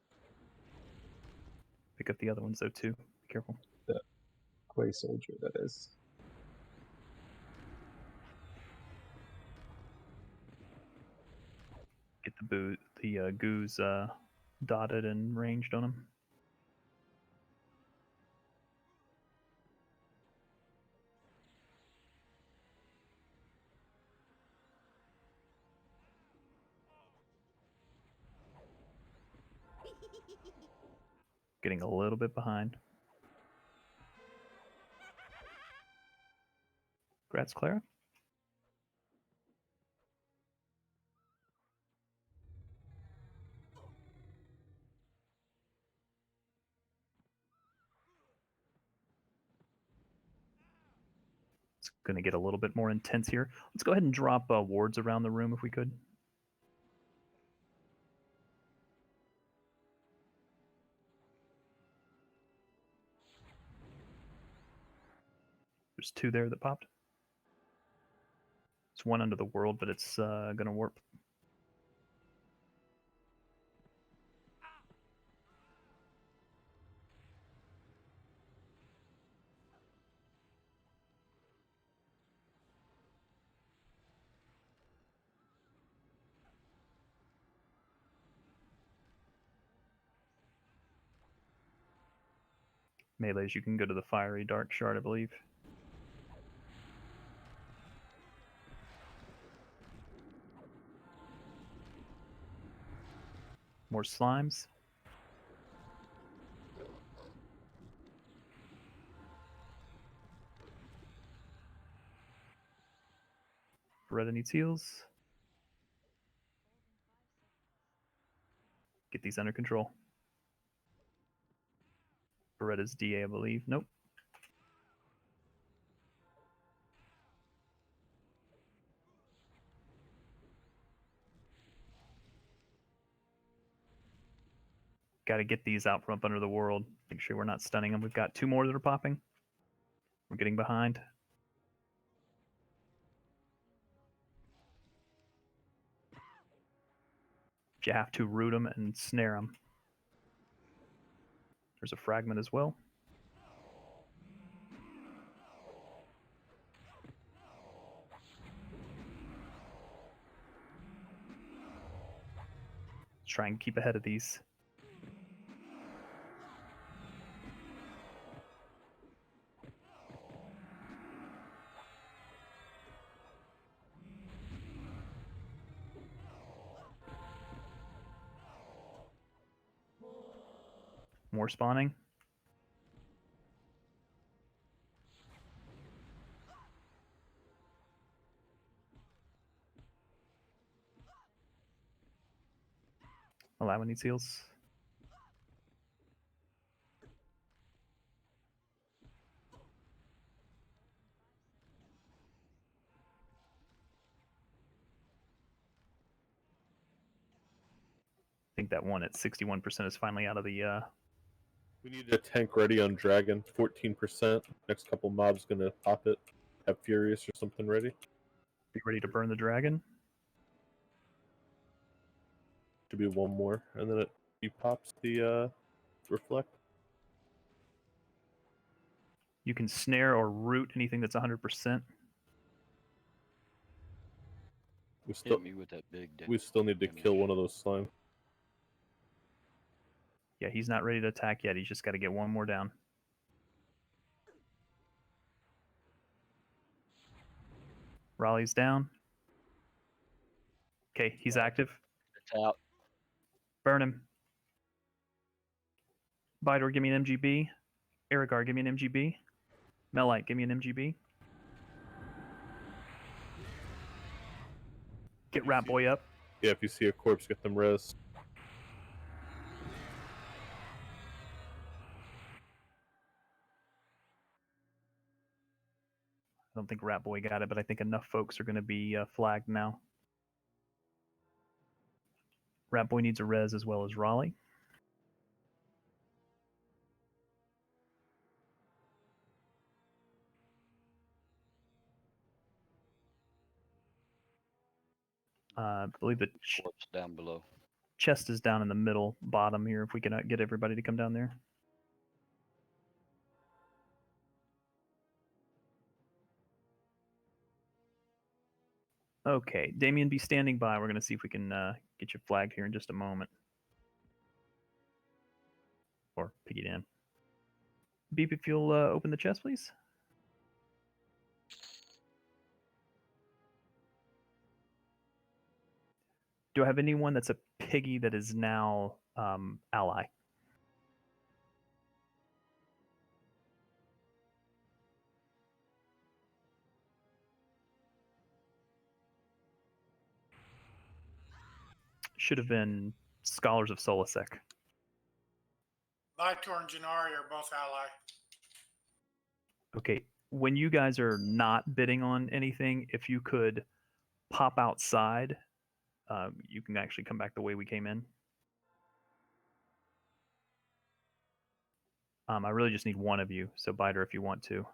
Pick up the other ones though too. Be careful. The clay soldier, that is. Get the goos dotted and ranged on them. Getting a little bit behind. Congrats, Clara. It's going to get a little bit more intense here. Let's go ahead and drop wards around the room if we could. There's 2 there that popped. It's 1 under the world, but it's going to warp. Melees, you can go to the fiery dark shard, I believe. More slimes. Beretta needs heals. Get these under control. Beretta's DA, I believe. Nope. Got to get these out from up under the world. Make sure we're not stunning them. We've got 2 more that are popping. We're getting behind. You have to root them and snare them. There's a fragment as well. Let's try and keep ahead of these. More spawning. Allowing these heals. I think that one at 61% is finally out of the We need a tank ready on Dragon, 14%. Next couple mobs gonna pop it. Have Furious or something ready. Be ready to burn the dragon. To be 1 more, and then he pops the reflect. You can snare or root anything that's 100%. We still Hit me with that big we still need to kill one of those slime. Yeah, he's not ready to attack yet. He's just got to get 1 more down. Raleigh's down. Okay, he's active. It's out. Burn him. Bidor, give me an MGB. Erigar, give me an MGB. Melite, give me an MGB. Get Rat Boy up. Yeah, if you see a corpse, get them res. I don't think Rat Boy got it, but I think enough folks are going to be flagged now. Rat Boy needs a res as well as Raleigh. I believe the Corpse down below. chest is down in the middle bottom here. If we can get everybody to come down there. Okay, Damien, be standing by. We're going to see if we can get you flagged here in just a moment. Or pick it in. Beep, if you'll open the chest, please. Do I have anyone that's a piggy that is now ally? Should have been Scholars of Solasec. Vitor and Janari are both ally. Okay, when you guys are not bidding on anything, if you could pop outside, you can actually come back the way we came in. I really just need one of you, so Biter if you want to.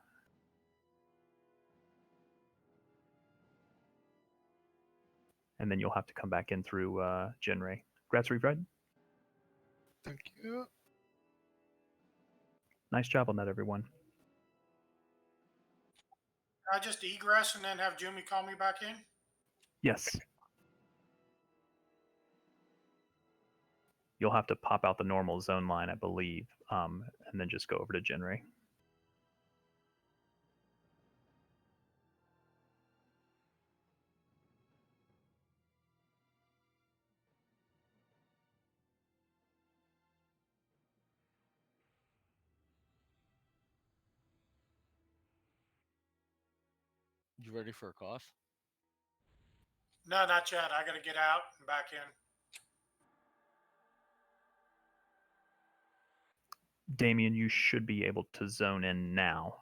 And then you'll have to come back in through Genray. Grats Refried. Thank you. Nice job on that, everyone. Can I just egress and then have Jimmy call me back in? Yes. You'll have to pop out the normal zone line, I believe, and then just go over to Genray. You ready for a cough? No, not yet. I got to get out and back in. Damien, you should be able to zone in now.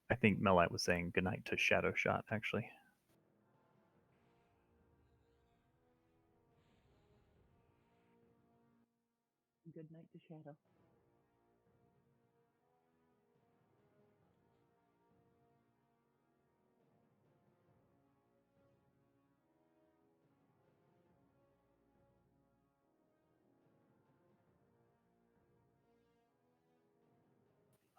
I think Melite was saying goodnight to Shadow Shot, actually. Good night to Shadow.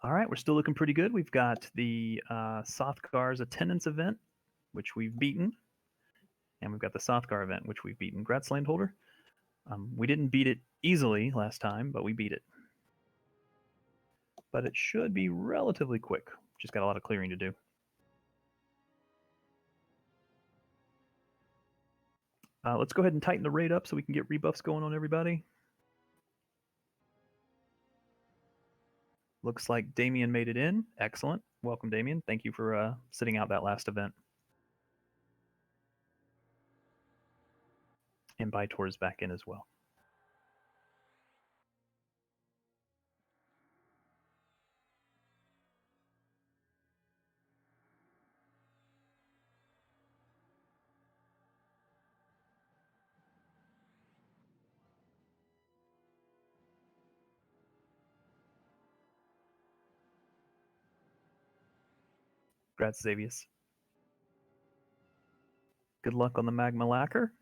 All right, we're still looking pretty good. We've got the Sothgar's attendance event, which we've beaten. And we've got the Sothgar event, which we've beaten. Grats Landholder. We didn't beat it easily last time, but we beat it. But it should be relatively quick. Just got a lot of clearing to do. Let's go ahead and tighten the raid up so we can get rebuffs going on everybody. Looks like Damien made it in. Excellent. Welcome, Damien. Thank you for sitting out that last event. And Bytor's back in as well. Congrats, Xavius. Good luck on the Magma Lacquer.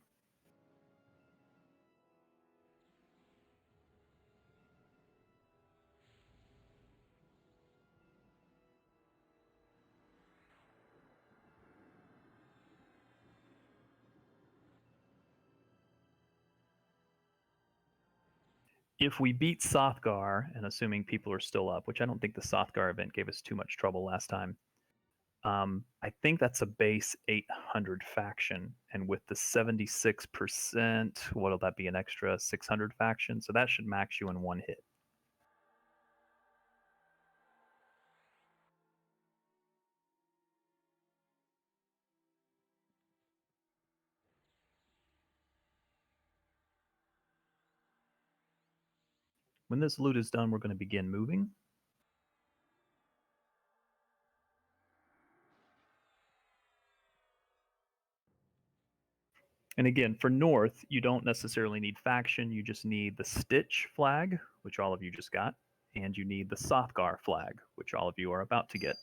If we beat Sothgar, and assuming people are still up, which I don't think the Sothgar event gave us too much trouble last time, I think that's a base 800 faction. And with the 76%, what'll that be, an extra 600 faction? So that should max you in one hit. When this loot is done, we're going to begin moving. And again, for North, you don't necessarily need faction. You just need the Stitch flag, which all of you just got, and you need the Sothgar flag, which all of you are about to get.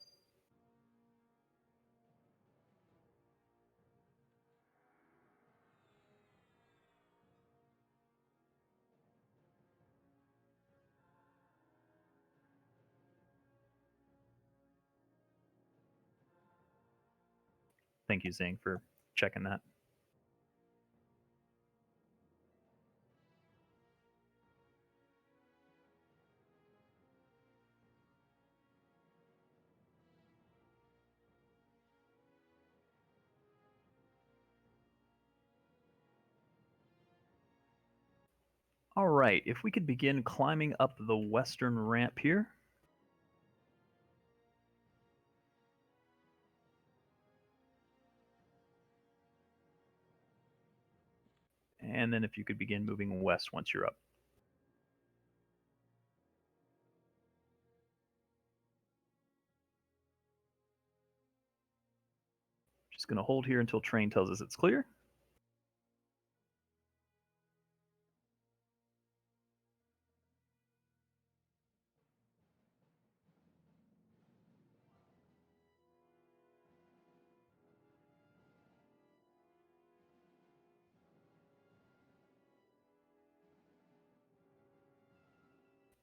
Thank you, Zing, for checking that. All right, if we could begin climbing up the western ramp here. And then if you could begin moving west once you're up. Just going to hold here until train tells us it's clear.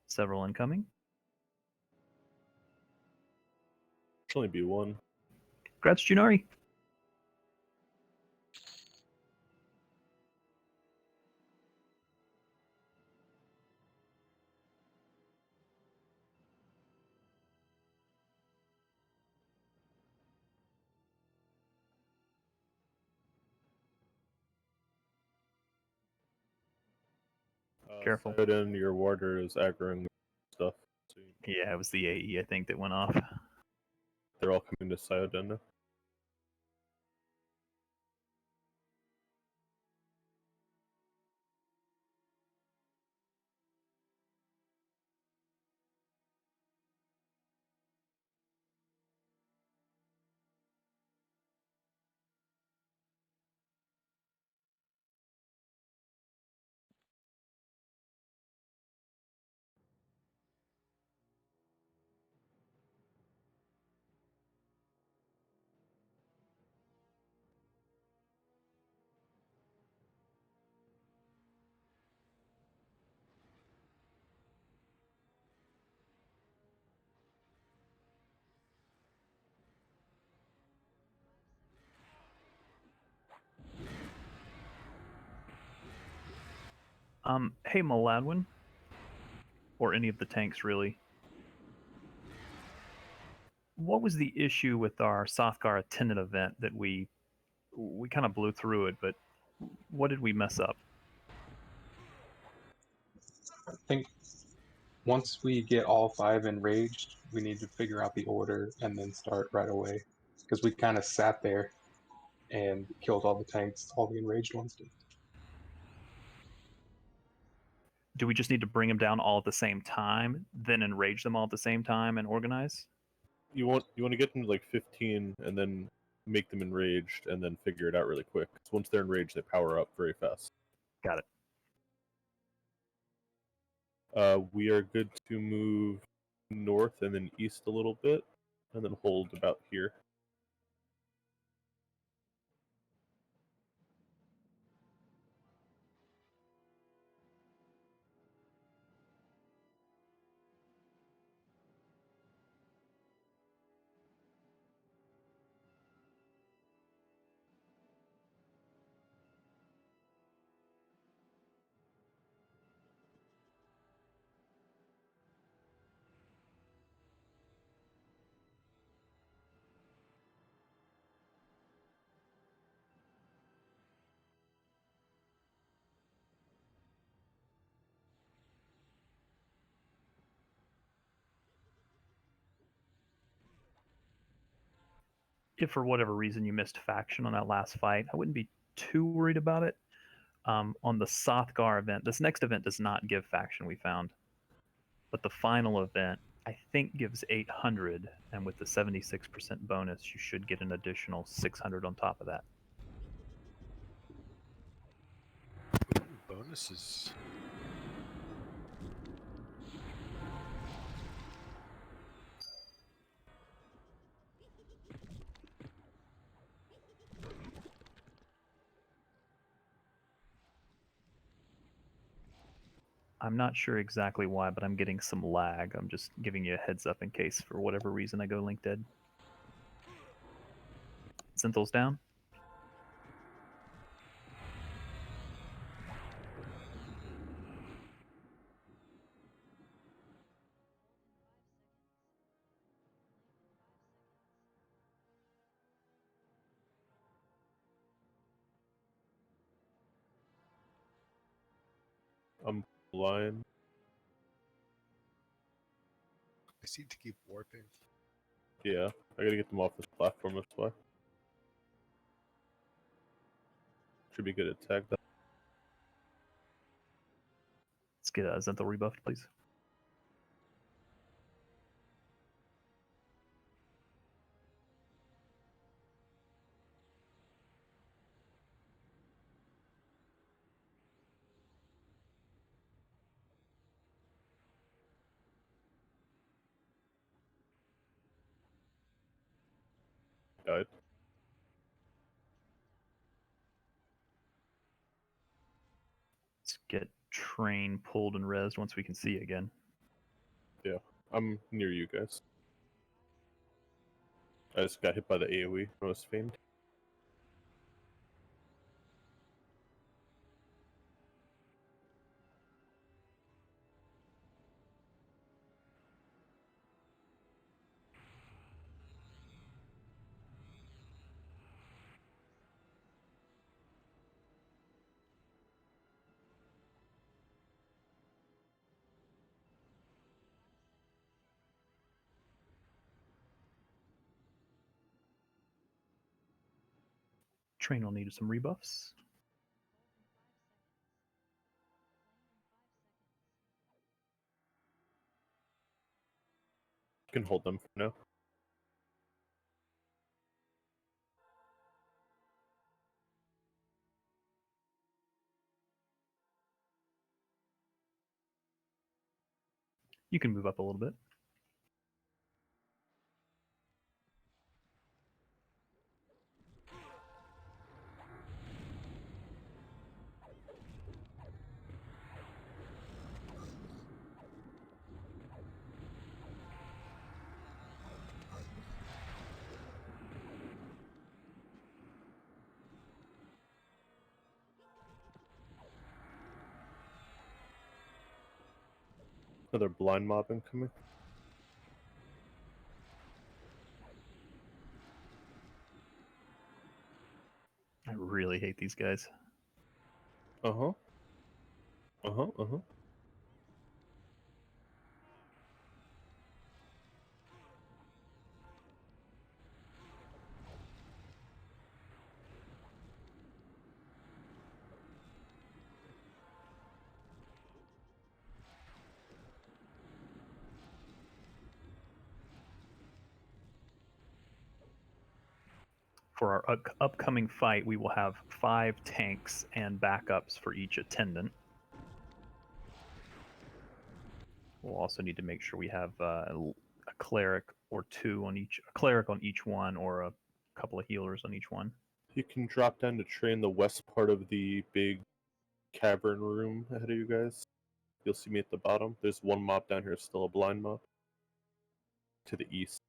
Several incoming. Should only be one. Congrats, Junari. Careful. Then your warder is aggroing stuff. So Yeah, it was the AE, I think, that went off. they're all coming to Syoden now. Hey, Maladwin, or any of the tanks really. What was the issue with our Sothgar attendant event that we kind of blew through it, but what did we mess up? I think once we get all 5 enraged, we need to figure out the order and then start right away. Because we kind of sat there and killed all the tanks, all the enraged ones did. Do we just need to bring them down all at the same time, then enrage them all at the same time and organize? You want to get them to like 15 and then make them enraged and then figure it out really quick. So once they're enraged, they power up very fast. Got it. We are good to move north and then east a little bit, and then hold about here. If for whatever reason you missed faction on that last fight, I wouldn't be too worried about it. On the Sothgar event, this next event does not give faction, we found. But the final event, I think, gives 800, and with the 76% bonus, you should get an additional 600 on top of that. bonuses. I'm not sure exactly why, but I'm getting some lag. I'm just giving you a heads up in case, for whatever reason, I go link dead. Zenthal's down. I'm blind. I seem to keep warping. Yeah, I gotta get them off this platform. That's why. Should be good at tag. Let's get Zenthal rebuffed, please. Died. Let's get train pulled and rezzed once we can see again. Yeah, I'm near you guys. I just got hit by the AoE. I was famed. Train will need some rebuffs. You can hold them for now. You can move up a little bit. Another blind mob incoming. I really hate these guys. Uh-huh. Uh-huh, uh-huh. For our upcoming fight, we will have 5 tanks and backups for each attendant. We'll also need to make sure we have a cleric or 2 on each, a cleric on each one, or a couple of healers on each one. You can drop down to train the west part of the big cavern room ahead of you guys. You'll see me at the bottom. There's one mob down here, still a blind mob. To the east.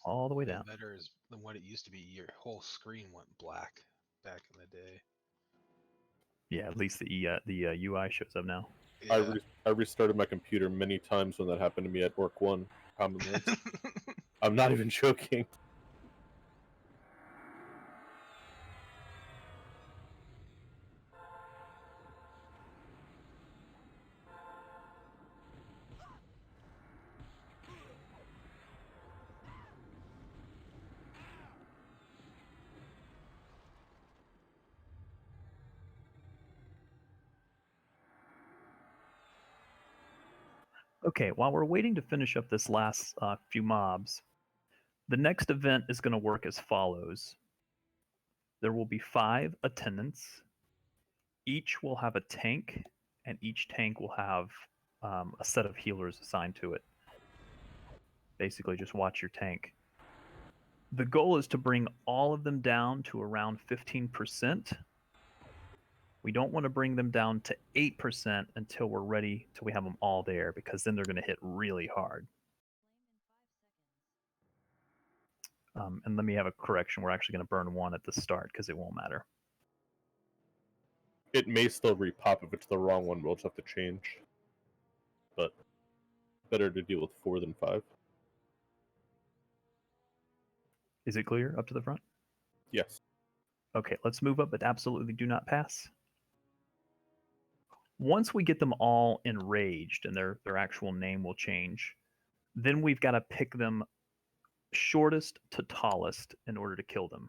All the way down. Better is than what it used to be. Your whole screen went black back in the day. Yeah, at least the UI shows up now. Yeah. I restarted my computer many times when that happened to me at Orc 1 Commonwealth. I'm not even joking. Okay, while we're waiting to finish up this last few mobs, the next event is going to work as follows. There will be 5 attendants, Each will have a tank, and each tank will have a set of healers assigned to it. Basically, just watch your tank. The goal is to bring all of them down to around 15%. We don't want to bring them down to 8% until we're ready, till we have them all there, because then they're going to hit really hard. And let me have a correction. We're actually going to burn one at the start because it won't matter. It may still repop if it's the wrong one. We'll just have to change. But better to deal with 4 than 5. Is it clear up to the front? Yes. Okay, let's move up, but absolutely do not pass. Once we get them all enraged and their actual name will change, then we've got to pick them shortest to tallest in order to kill them.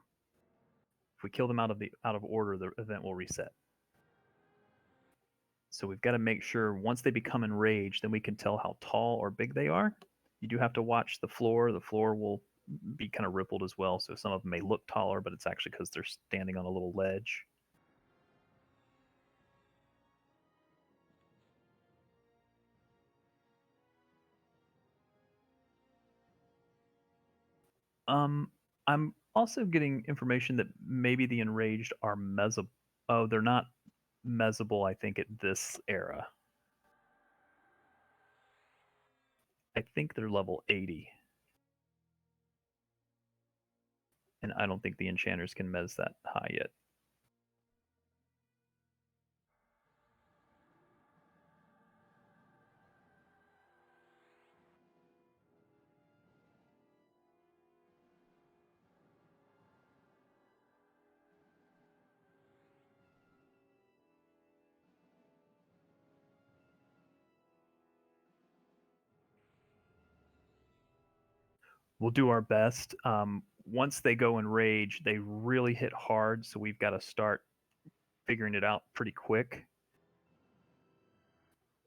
If we kill them out of order, the event will reset. So we've got to make sure once they become enraged, then we can tell how tall or big they are. You do have to watch the floor. The floor will be kind of rippled as well, so some of them may look taller, but it's actually because they're standing on a little ledge. I'm also getting information that maybe the enraged are mezzable. Oh, they're not mezzable, I think, at this era. I think they're level 80. And I don't think the enchanters can mez that high yet. We'll do our best. Once they go in rage, they really hit hard, so we've got to start figuring it out pretty quick.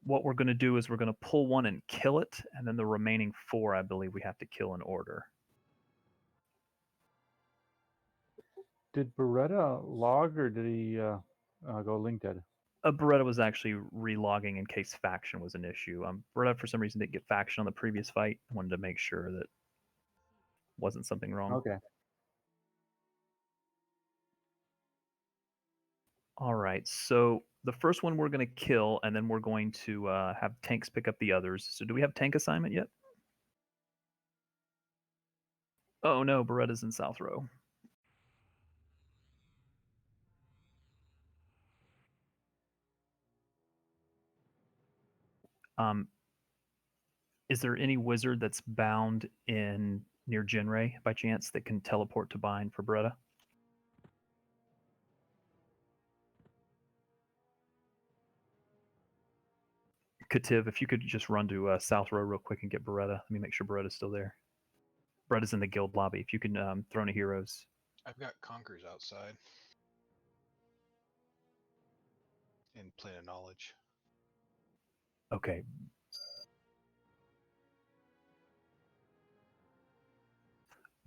What we're going to do is we're going to pull one and kill it, and then the remaining 4, I believe, we have to kill in order. Did Beretta log or did he go link dead? Beretta was actually relogging in case faction was an issue. Beretta, for some reason, didn't get faction on the previous fight. I wanted to make sure that wasn't something wrong. Okay. All right, so the first one we're going to kill, and then we're going to have tanks pick up the others. So do we have tank assignment yet? Oh no, Beretta's in South Row. Is there any wizard that's bound in near Genray by chance that can teleport to bind for Beretta? Kativ, if you could just run to South Row real quick and get Beretta. Let me make sure Beretta's still there. Beretta's in the guild lobby. If you can throw any heroes. I've got Conquers outside. In Plane of Knowledge. Okay.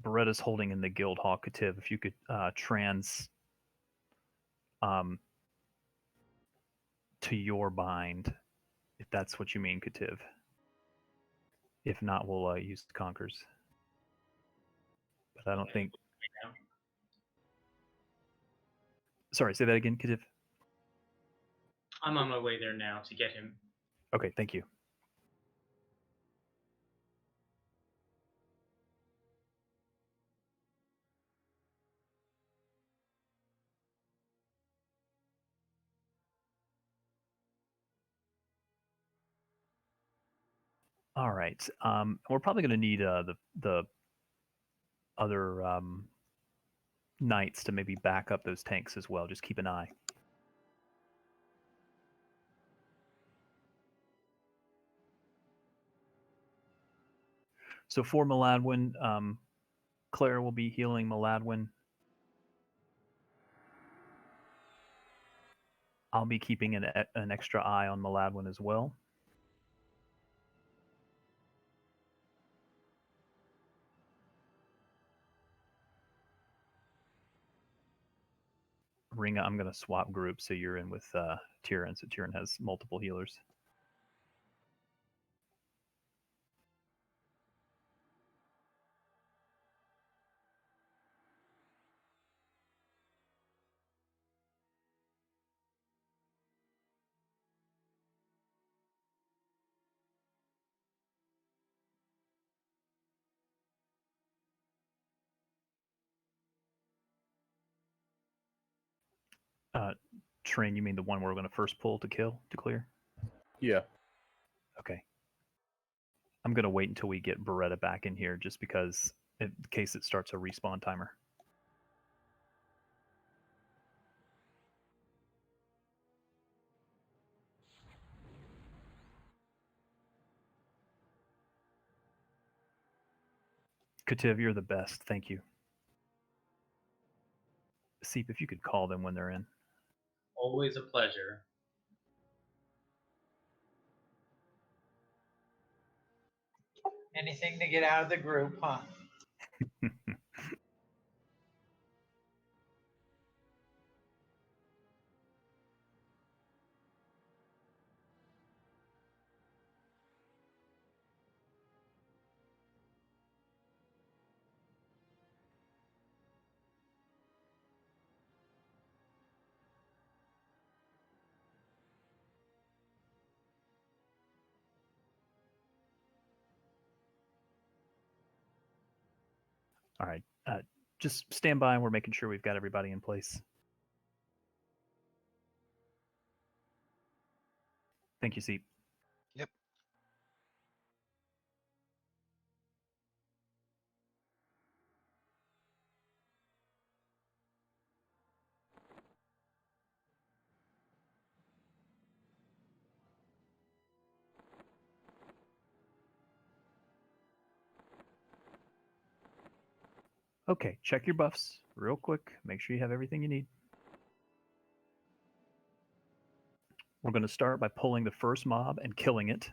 Beretta's holding in the guild hall. Kativ, if you could trans to your bind, if that's what you mean, Kativ. If not, we'll use Conquers. But I don't think... Sorry, say that again, Kativ. I'm on my way there now to get him. Okay, thank you. All right. We're probably going to need the other knights to maybe back up those tanks as well. Just keep an eye. So for Maladwin, Claire will be healing Maladwin. I'll be keeping an extra eye on Maladwin as well. Ringa, I'm going to swap groups so you're in with Tyrion, so Tyrion has multiple healers. Train, you mean the one we're going to first pull to clear? Yeah. Okay. I'm going to wait until we get Beretta back in here just because in case it starts a respawn timer. Kativ, you're the best. Thank you. Seep, if you could call them when they're in. Always a pleasure. Anything to get out of the group, huh? All right. Just stand by and we're making sure we've got everybody in place. Thank you, Seep. Yep. Okay, check your buffs real quick. Make sure you have everything you need. We're going to start by pulling the first mob and killing it.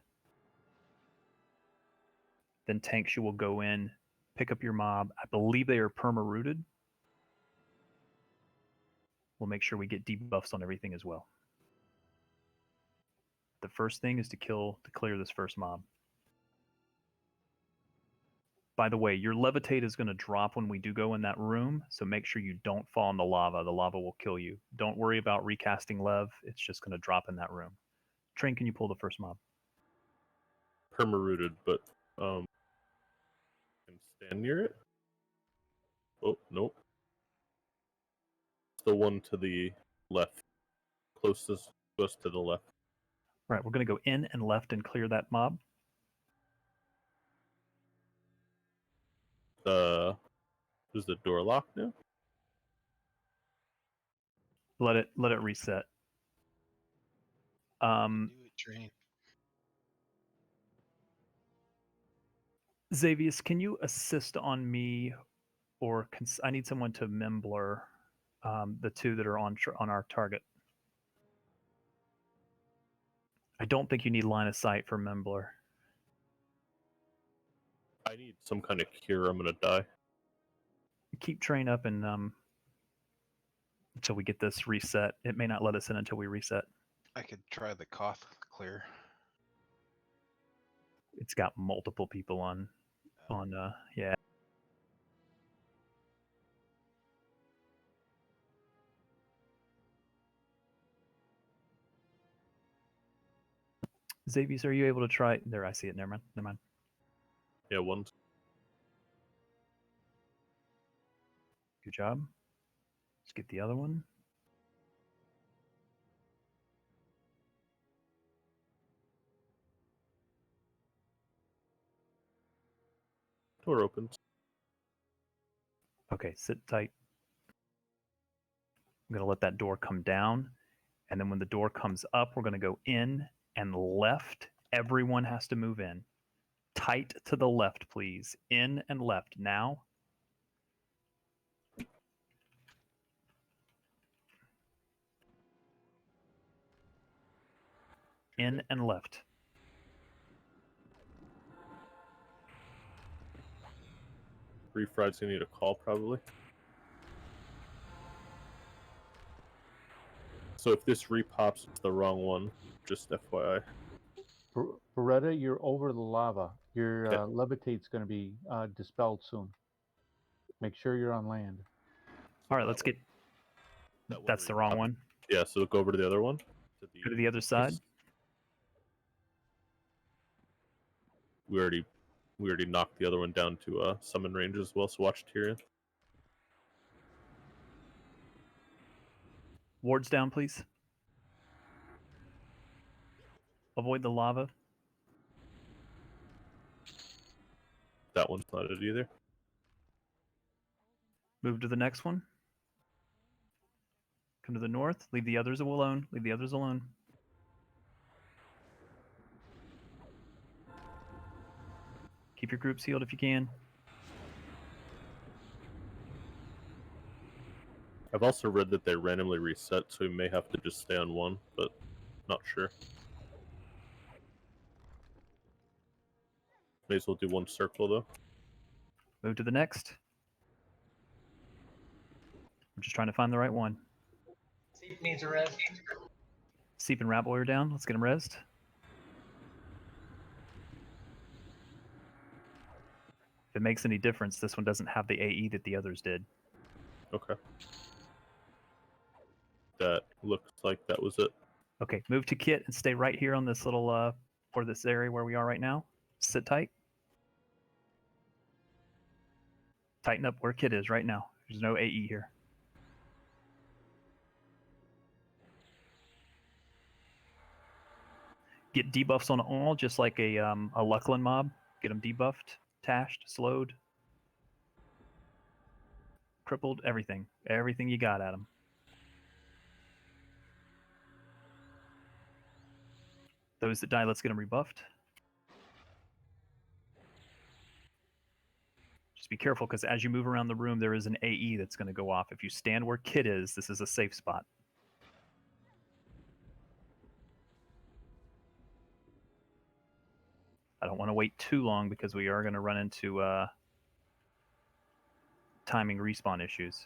Then Tanks, you will go in, pick up your mob. I believe they are perma-rooted. We'll make sure we get debuffs on everything as well. The first thing is to clear this first mob. By the way, your levitate is going to drop when we do go in that room, so make sure you don't fall in the lava. The lava will kill you. Don't worry about recasting Lev. It's just going to drop in that room. Train, can you pull the first mob? Perma-rooted, but can stand near it. Oh, nope. It's the one to the left. Closest just to the left. All right, we're going to go in and left and clear that mob. Is the door locked now? Let it reset. Do it, Train. Xavius, can you assist on me, or I need someone to Mangler the two that are on our target. I don't think you need line of sight for Mangler. I need some kind of cure. I'm gonna die. Keep Train up and until we get this reset. It may not let us in until we reset. I could try the Koth clear. It's got multiple people on yeah. Xavius, are you able to try? There, I see it. Never mind. Yeah, one. Good job. Let's get the other one. Door opens. Okay, sit tight. I'm going to let that door come down. And then when the door comes up, we're going to go in and left. Everyone has to move in. Tight to the left, please. In and left now. In and left. Refried's gonna need a call probably. So if this repops, it's the wrong one. Just FYI. Beretta, you're over the lava. Your Okay. levitate's going to be dispelled soon. Make sure you're on land. All right, let's get. That's the wrong one. Yeah, so go over to the other one. Go to the other side. We already knocked the other one down to summon range as well. So watch Tyrion. Wards down, please. Avoid the lava. That one's not it either. Move to the next one. Come to the north. Leave the others alone. Leave the others alone. Keep your groups healed if you can. I've also read that they randomly reset, so we may have to just stay on one, but not sure. May as well do one circle though. Move to the next. I'm just trying to find the right one. Seep needs a res. Seep and Rat Boy are down. Let's get them rezzed. If it makes any difference, this one doesn't have the AE that the others did. Okay. That looks like that was it. Okay, move to Kit and stay right here on this little, or this area where we are right now. Sit tight. Tighten up where Kit is right now. There's no AE here. Get debuffs on all, just like a Lucklin mob. Get them debuffed, tashed, slowed, crippled, everything. Everything you got at them. Those that die, let's get them rebuffed. Just be careful, because as you move around the room, there is an AE that's going to go off. If you stand where Kit is, this is a safe spot. I don't want to wait too long, because we are going to run into timing respawn issues.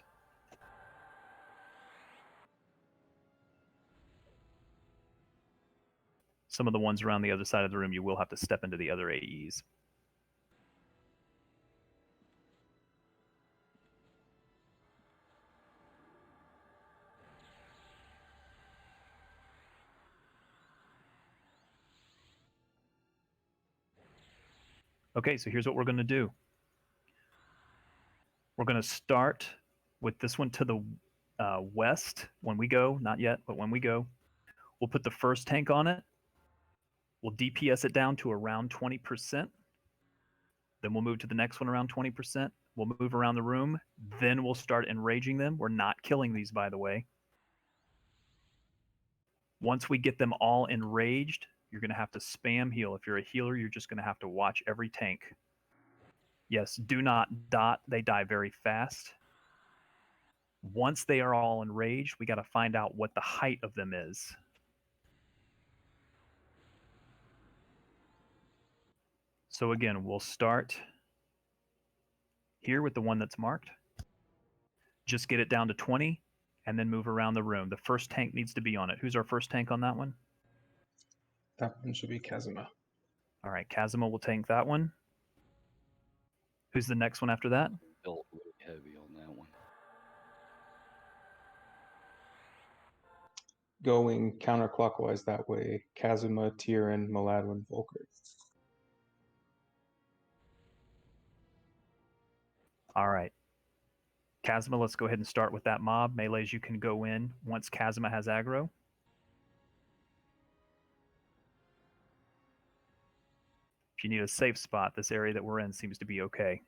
Some of the ones around the other side of the room, you will have to step into the other AEs. Okay, so here's what we're going to do. We're going to start with this one to the west when we go. Not yet, but when we go. We'll put the first tank on it. We'll DPS it down to around 20%. Then we'll move to the next one around 20%. We'll move around the room. Then we'll start enraging them. We're not killing these, by the way. Once we get them all enraged, you're going to have to spam heal. If you're a healer, you're just going to have to watch every tank. Yes, do not dot. They die very fast. Once they are all enraged, we got to find out what the height of them is. So again, we'll start here with the one that's marked. Just get it down to 20 and then move around the room. The first tank needs to be on it. Who's our first tank on that one? That one should be Kazuma. All right, Kazuma will tank that one. Who's the next one after that? Built really heavy on that one. Going counterclockwise that way, Kazuma, Tyrion, Maladwin, Volker. All right. Kazuma, let's go ahead and start with that mob. Melees, you can go in once Kazuma has aggro. If you need a safe spot, this area that we're in seems to be okay.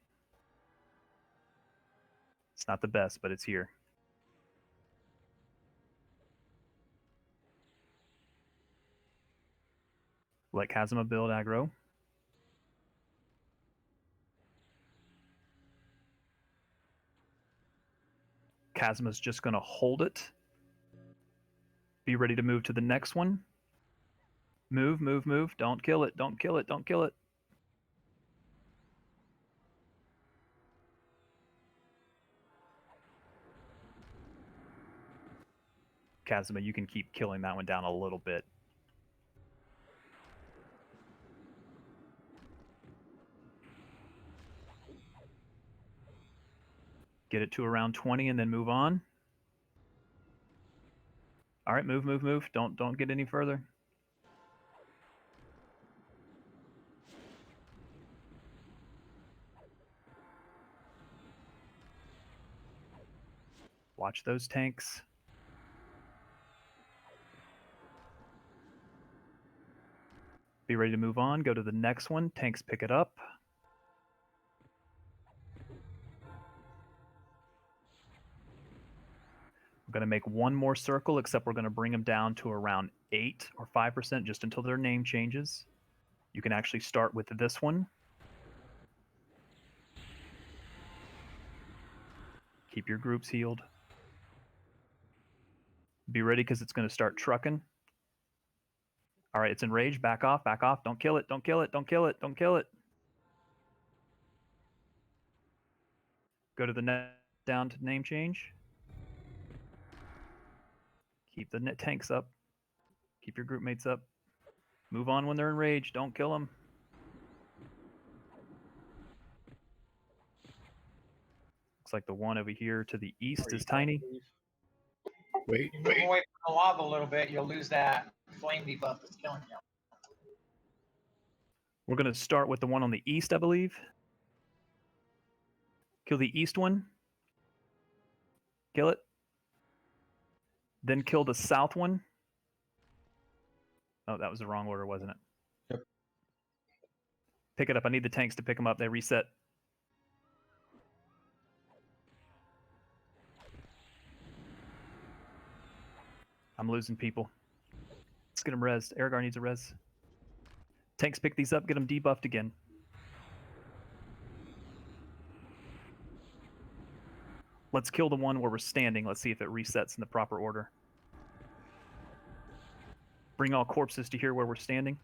It's not the best, but it's here. Let Kazuma build aggro. Kazuma's just going to hold it. Be ready to move to the next one. Move, move, move. Don't kill it. Don't kill it. Don't kill it. Kazuma, you can keep killing that one down a little bit. Get it to around 20 and then move on. All right, move, move, move. Don't get any further. Watch those tanks. Be ready to move on. Go to the next one. Tanks pick it up. We're going to make one more circle, except we're going to bring them down to around 8 or 5% just until their name changes. You can actually start with this one. Keep your groups healed. Be ready because it's going to start trucking. All right, it's enraged. Back off, back off. Don't kill it, don't kill it, don't kill it, don't kill it. Go to the net down to name change. Keep the net tanks up. Keep your group mates up. Move on when they're enraged. Don't kill them. Looks like the one over here to the east is tiny. Wait, You move away from the lava a little bit, you'll lose that flame debuff that's killing you. We're going to start with the one on the east, I believe. Kill the east one. Kill it. Then kill the south one. Oh, that was the wrong order, wasn't it? Yep. Pick it up. I need the tanks to pick them up. They reset. I'm losing people. Let's get them rezzed. Aragorn needs a res. Tanks pick these up. Get them debuffed again. Let's kill the one where we're standing. Let's see if it resets in the proper order. Bring all corpses to here where we're standing.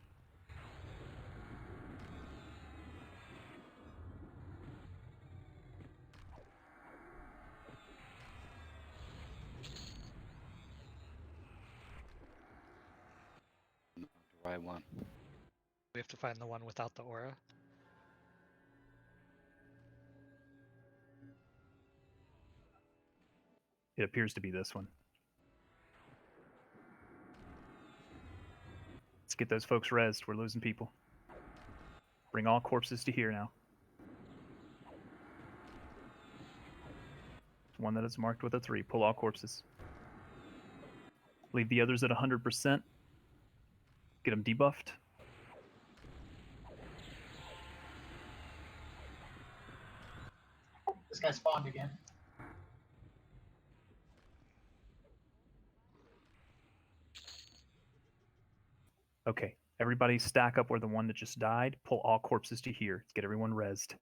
The right one. We have to find the one without the aura. It appears to be this one. Let's get those folks rezzed. We're losing people. Bring all corpses to here now. One that is marked with a 3. Pull all corpses. Leave the others at 100%. Get them debuffed. This guy spawned again. Okay, everybody stack up where the one that just died. Pull all corpses to here. Let's get everyone rezzed.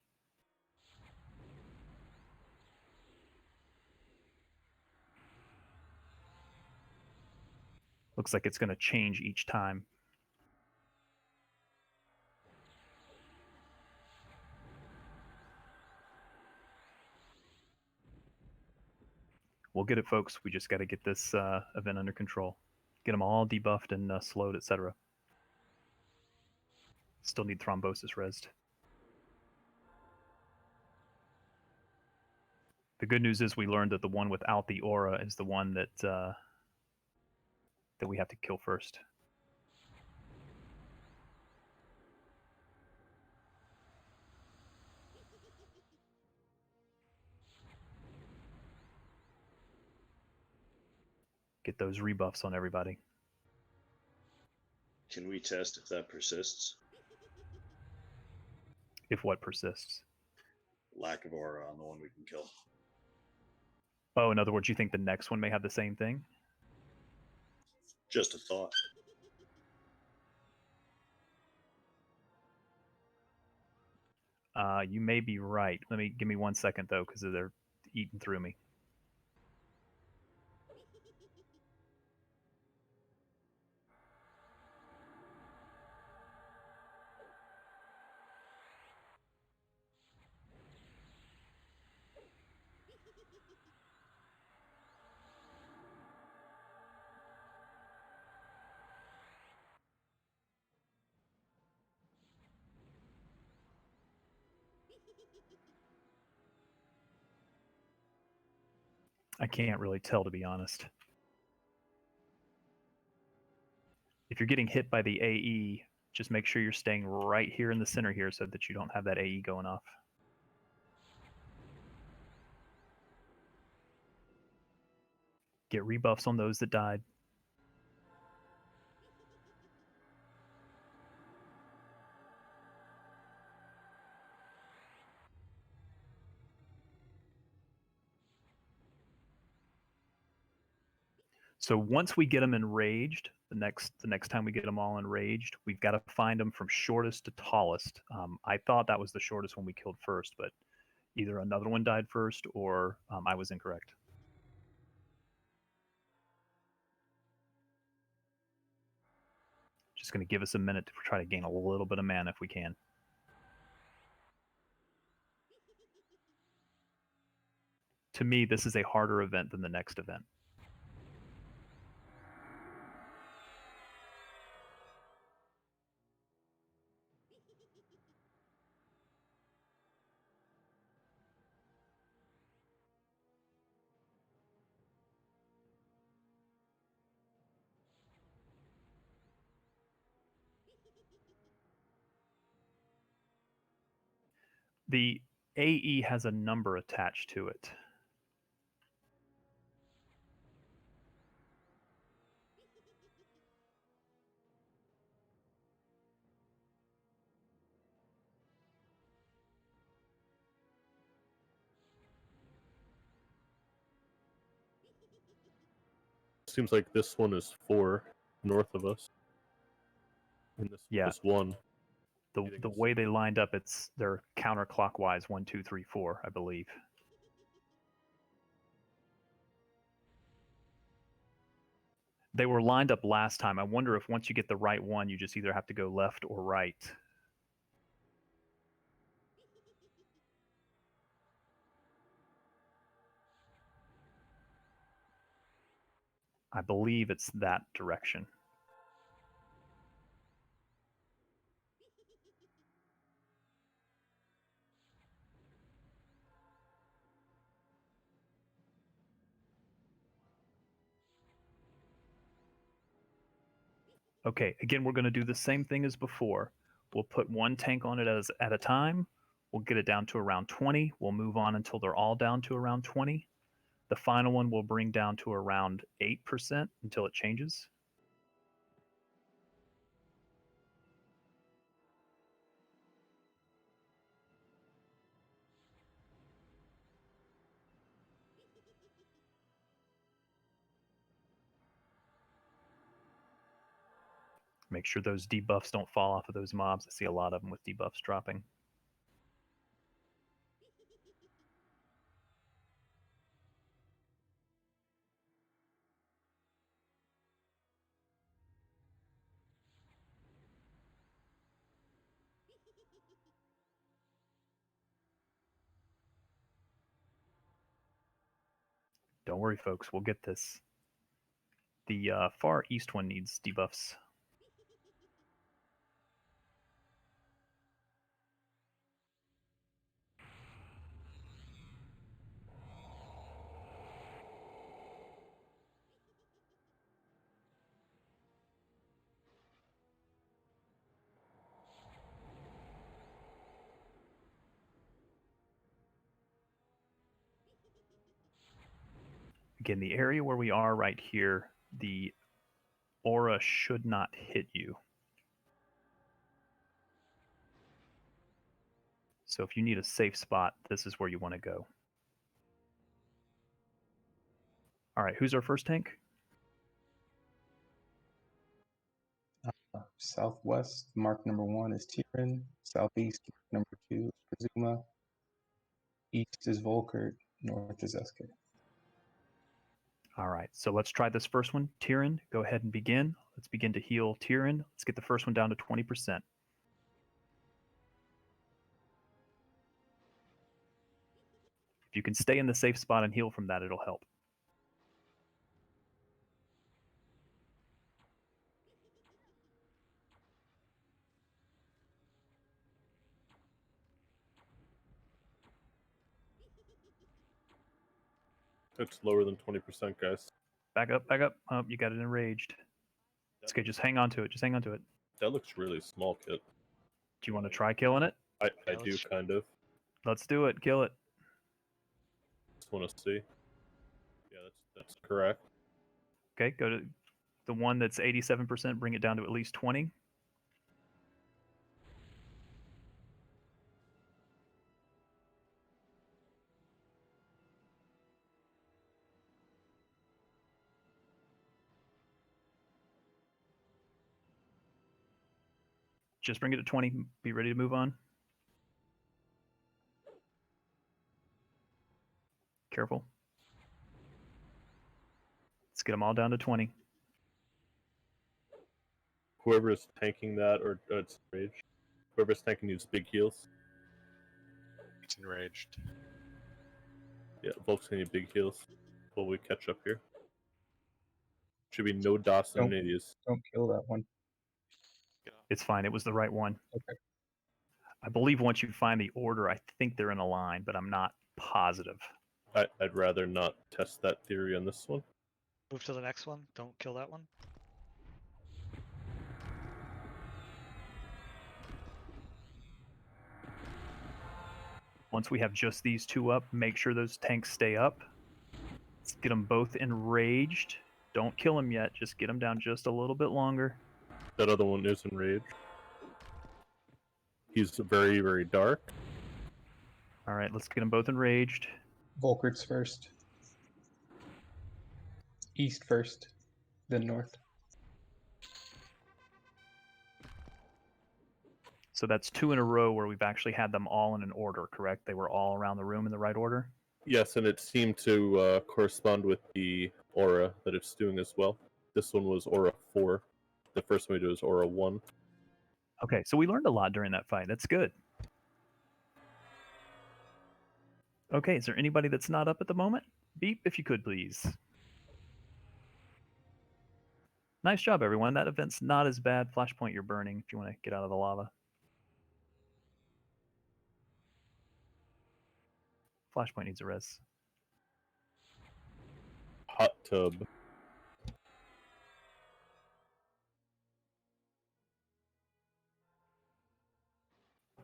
Looks like it's going to change each time. We'll get it, folks. We just got to get this event under control. Get them all debuffed and slowed, etc. Still need thrombosis rezzed. The good news is we learned that the one without the aura is the one that that we have to kill first. Get those rebuffs on everybody. Can we test if that persists? If what persists? Lack of aura on the one we can kill. Oh, in other words, you think the next one may have the same thing? Just a thought. You may be right. Give me 1 second though, because they're eating through me. I can't really tell, to be honest. If you're getting hit by the AE, just make sure you're staying right here in the center here so that you don't have that AE going off. Get rebuffs on those that died. So once we get them enraged, the next time we get them all enraged, we've got to find them from shortest to tallest. I thought that was the shortest one we killed first, but either another one died first or I was incorrect. Just going to give us a minute to try to gain a little bit of mana if we can. To me, this is a harder event than the next event. The AE has a number attached to it. Seems like this one is 4 north of us. And this Yeah. is 1. The way they lined up, they're counterclockwise 1, 2, 3, 4, I believe. They were lined up last time. I wonder if once you get the right one, you just either have to go left or right. I believe it's that direction. Okay, again, we're going to do the same thing as before. We'll put one tank on it at a time. We'll get it down to around 20. We'll move on until they're all down to around 20. The final one will bring down to around 8% until it changes. Make sure those debuffs don't fall off of those mobs. I see a lot of them with debuffs dropping. Don't worry, folks. We'll get this. The far east one needs debuffs. Again, the area where we are right here, the aura should not hit you. So if you need a safe spot, this is where you want to go. All right, who's our first tank? Southwest, mark number 1 is Tyrion. Southeast, mark number 2 is Kazuma. East is Volkert. North is SK. All right, so let's try this first one. Tyrion, go ahead and begin. Let's begin to heal Tyrion. Let's get the first one down to 20%. If you can stay in the safe spot and heal from that, it'll help. It's lower than 20%, guys. Back up, back up. Oh, you got it enraged. It's okay, just hang on to it. Just hang on to it. That looks really small, Kit. Do you want to try killing it? I do, kind of. Let's do it. Kill it. Just want to see. Yeah, that's correct. Okay, go to the one that's 87%. Bring it down to at least 20. Just bring it to 20. Be ready to move on. Careful. Let's get them all down to 20. Whoever is tanking that, or it's enraged. Whoever's tanking needs big heals. It's enraged. Yeah, Volk's gonna need big heals. While we catch up here. Should be no dots in any of these. Don't kill that one. It's fine. It was the right one. Okay. I believe once you find the order, I think they're in a line, but I'm not positive. I'd rather not test that theory on this one. Move to the next one. Don't kill that one. Once we have just these two up, make sure those tanks stay up. Let's get them both enraged. Don't kill them yet. Just get them down just a little bit longer. That other one is enraged. He's very, very dark. All right, let's get them both enraged. Volkert's first. East first, then north. So that's 2 in a row where we've actually had them all in an order, correct? They were all around the room in the right order? Yes, and it seemed to correspond with the aura that it's doing as well. This one was aura 4. The first one we did was aura 1. Okay, so we learned a lot during that fight. That's good. Okay, is there anybody that's not up at the moment? Beep if you could, please. Nice job, everyone. That event's not as bad. Flashpoint, you're burning if you want to get out of the lava. Flashpoint needs a res. Hot tub.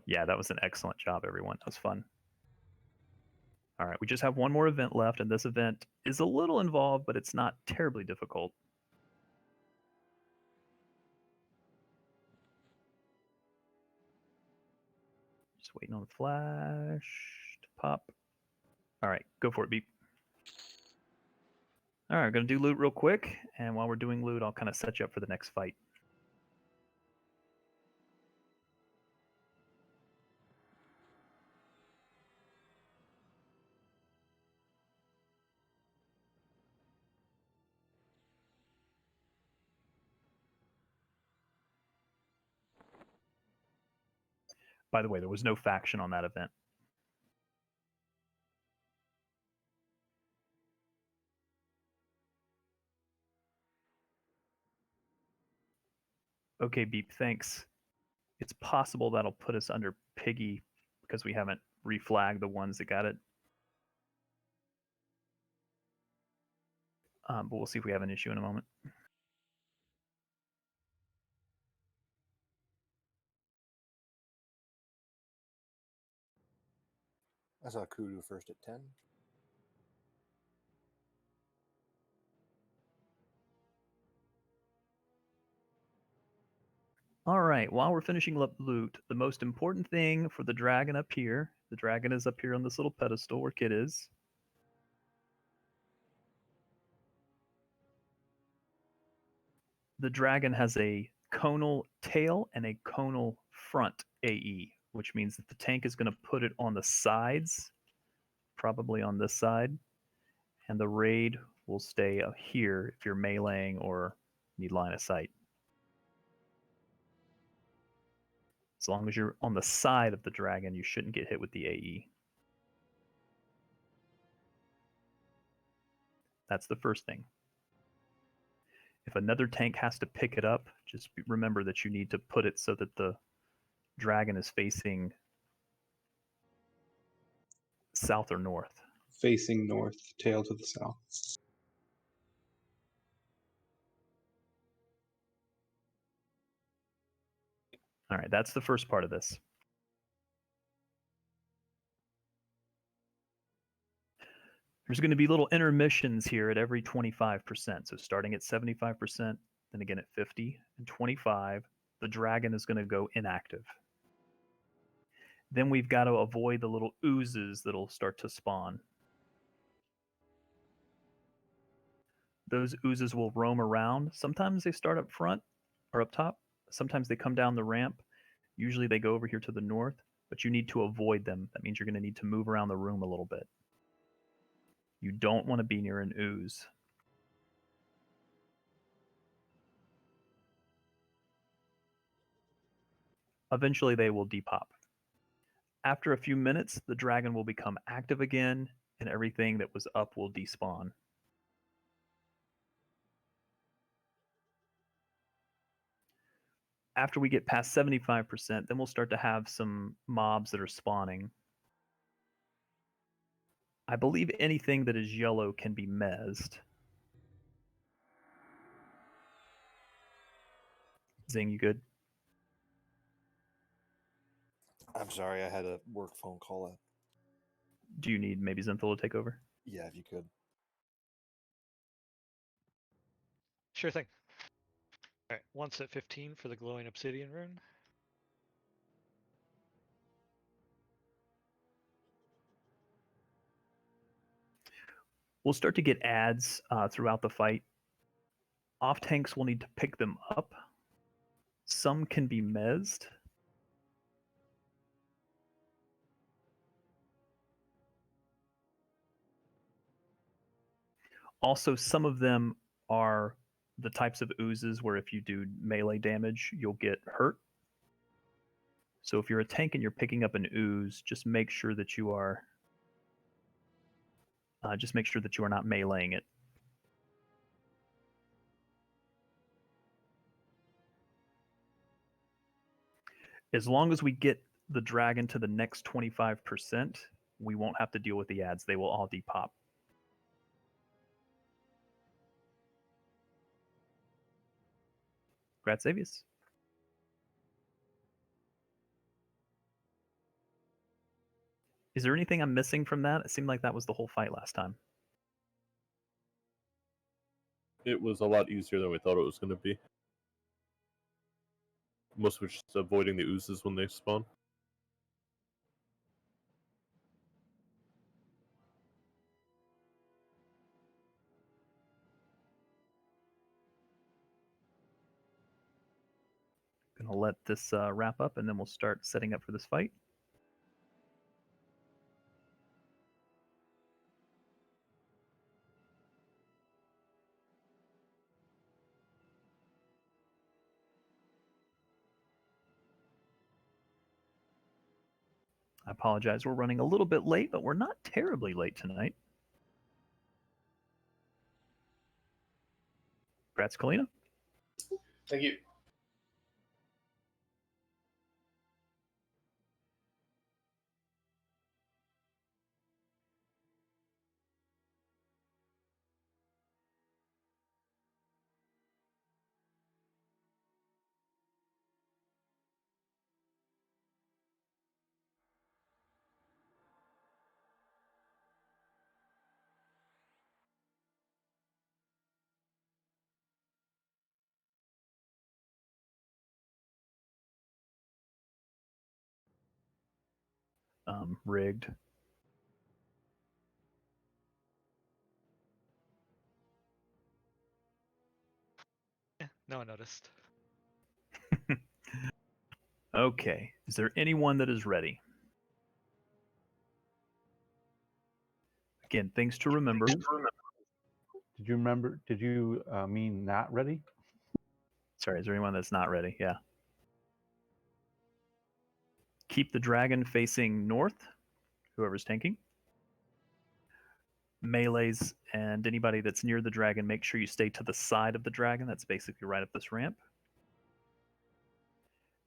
Yeah, that was an excellent job, everyone. That was fun. All right, we just have one more event left, and this event is a little involved, but it's not terribly difficult. Just waiting on the flash to pop. All right, go for it, Beep. All right, we're going to do loot real quick, and while we're doing loot, I'll kind of set you up for the next fight. By the way, there was no faction on that event. Okay, Beep, thanks. It's possible that'll put us under Piggy because we haven't reflagged the ones that got it. But we'll see if we have an issue in a moment. I saw Kudu first at 10. All right, while we're finishing up loot, the most important thing for the dragon up here, the dragon is up here on this little pedestal where Kit is. The dragon has a conal tail and a conal front AE, which means that the tank is going to put it on the sides, probably on this side, and the raid will stay up here if you're meleeing or need line of sight. As long as you're on the side of the dragon, you shouldn't get hit with the AE. That's the first thing. If another tank has to pick it up, just remember that you need to put it so that the dragon is facing south or north. facing north, tail to the south. All right, that's the first part of this. There's going to be little intermissions here at every 25%. So starting at 75%, then again at 50 and 25, the dragon is going to go inactive. Then we've got to avoid the little oozes that'll start to spawn. Those oozes will roam around. Sometimes they start up front or up top. Sometimes they come down the ramp. Usually they go over here to the north, but you need to avoid them. That means you're going to need to move around the room a little bit. You don't want to be near an ooze. Eventually they will depop. After a few minutes, the dragon will become active again, and everything that was up will despawn. After we get past 75%, then we'll start to have some mobs that are spawning. I believe anything that is yellow can be mezzed. Zing, you good? I'm sorry, I had a work phone call. Do you need maybe Zenthal to take over? Yeah, if you could. Sure thing. All right, once at 15 for the glowing obsidian rune. We'll start to get ads throughout the fight. Off tanks will need to pick them up. Some can be mezzed. Also, some of them are the types of oozes where if you do melee damage, you'll get hurt. So if you're a tank and you're picking up an ooze, just make sure that you are not meleeing it. As long as we get the dragon to the next 25%, we won't have to deal with the ads. They will all depop. Gratsavius. Is there anything I'm missing from that? It seemed like that was the whole fight last time. It was a lot easier than we thought it was going to be. Most of which is avoiding the oozes when they spawn. Gonna let this wrap up and then we'll start setting up for this fight. I apologize, we're running a little bit late, but we're not terribly late tonight. Grats, Kalina. Thank you. Rigged. Yeah, no one noticed. Okay, is there anyone that is ready? Again, things to remember. Did you remember? Did you mean not ready? Sorry, is there anyone that's not ready? Yeah. Keep the dragon facing north, whoever's tanking. Melees and anybody that's near the dragon, make sure you stay to the side of the dragon. That's basically right up this ramp.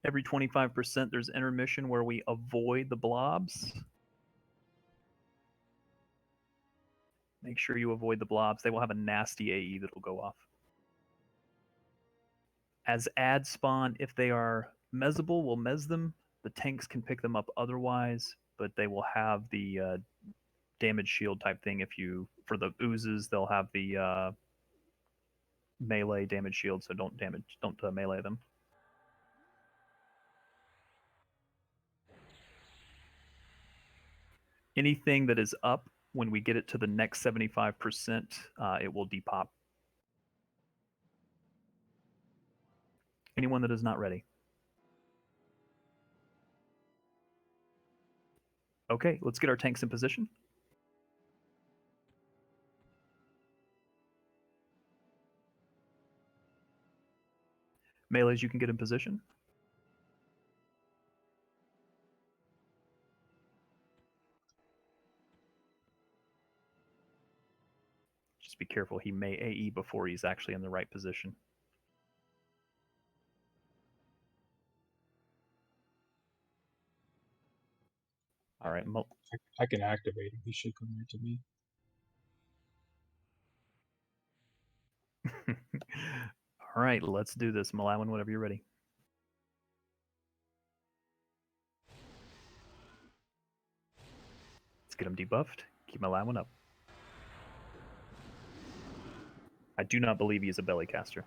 Every 25%, there's intermission where we avoid the blobs. Make sure you avoid the blobs. They will have a nasty AE that will go off. As ads spawn, if they are mesable, we'll mez them. The tanks can pick them up otherwise, but they will have the damage shield type thing. If you, for the oozes, they'll have the melee damage shield, so don't melee them. Anything that is up, when we get it to the next 75%, it will depop. Anyone that is not ready. Okay, let's get our tanks in position. Melees, you can get in position. Just be careful, he may AE before he's actually in the right position. All right, I can activate him. He should come right to me. All right, let's do this. Malawin, whenever you're ready. Let's get him debuffed. Keep Malawin up. I do not believe he is a belly caster.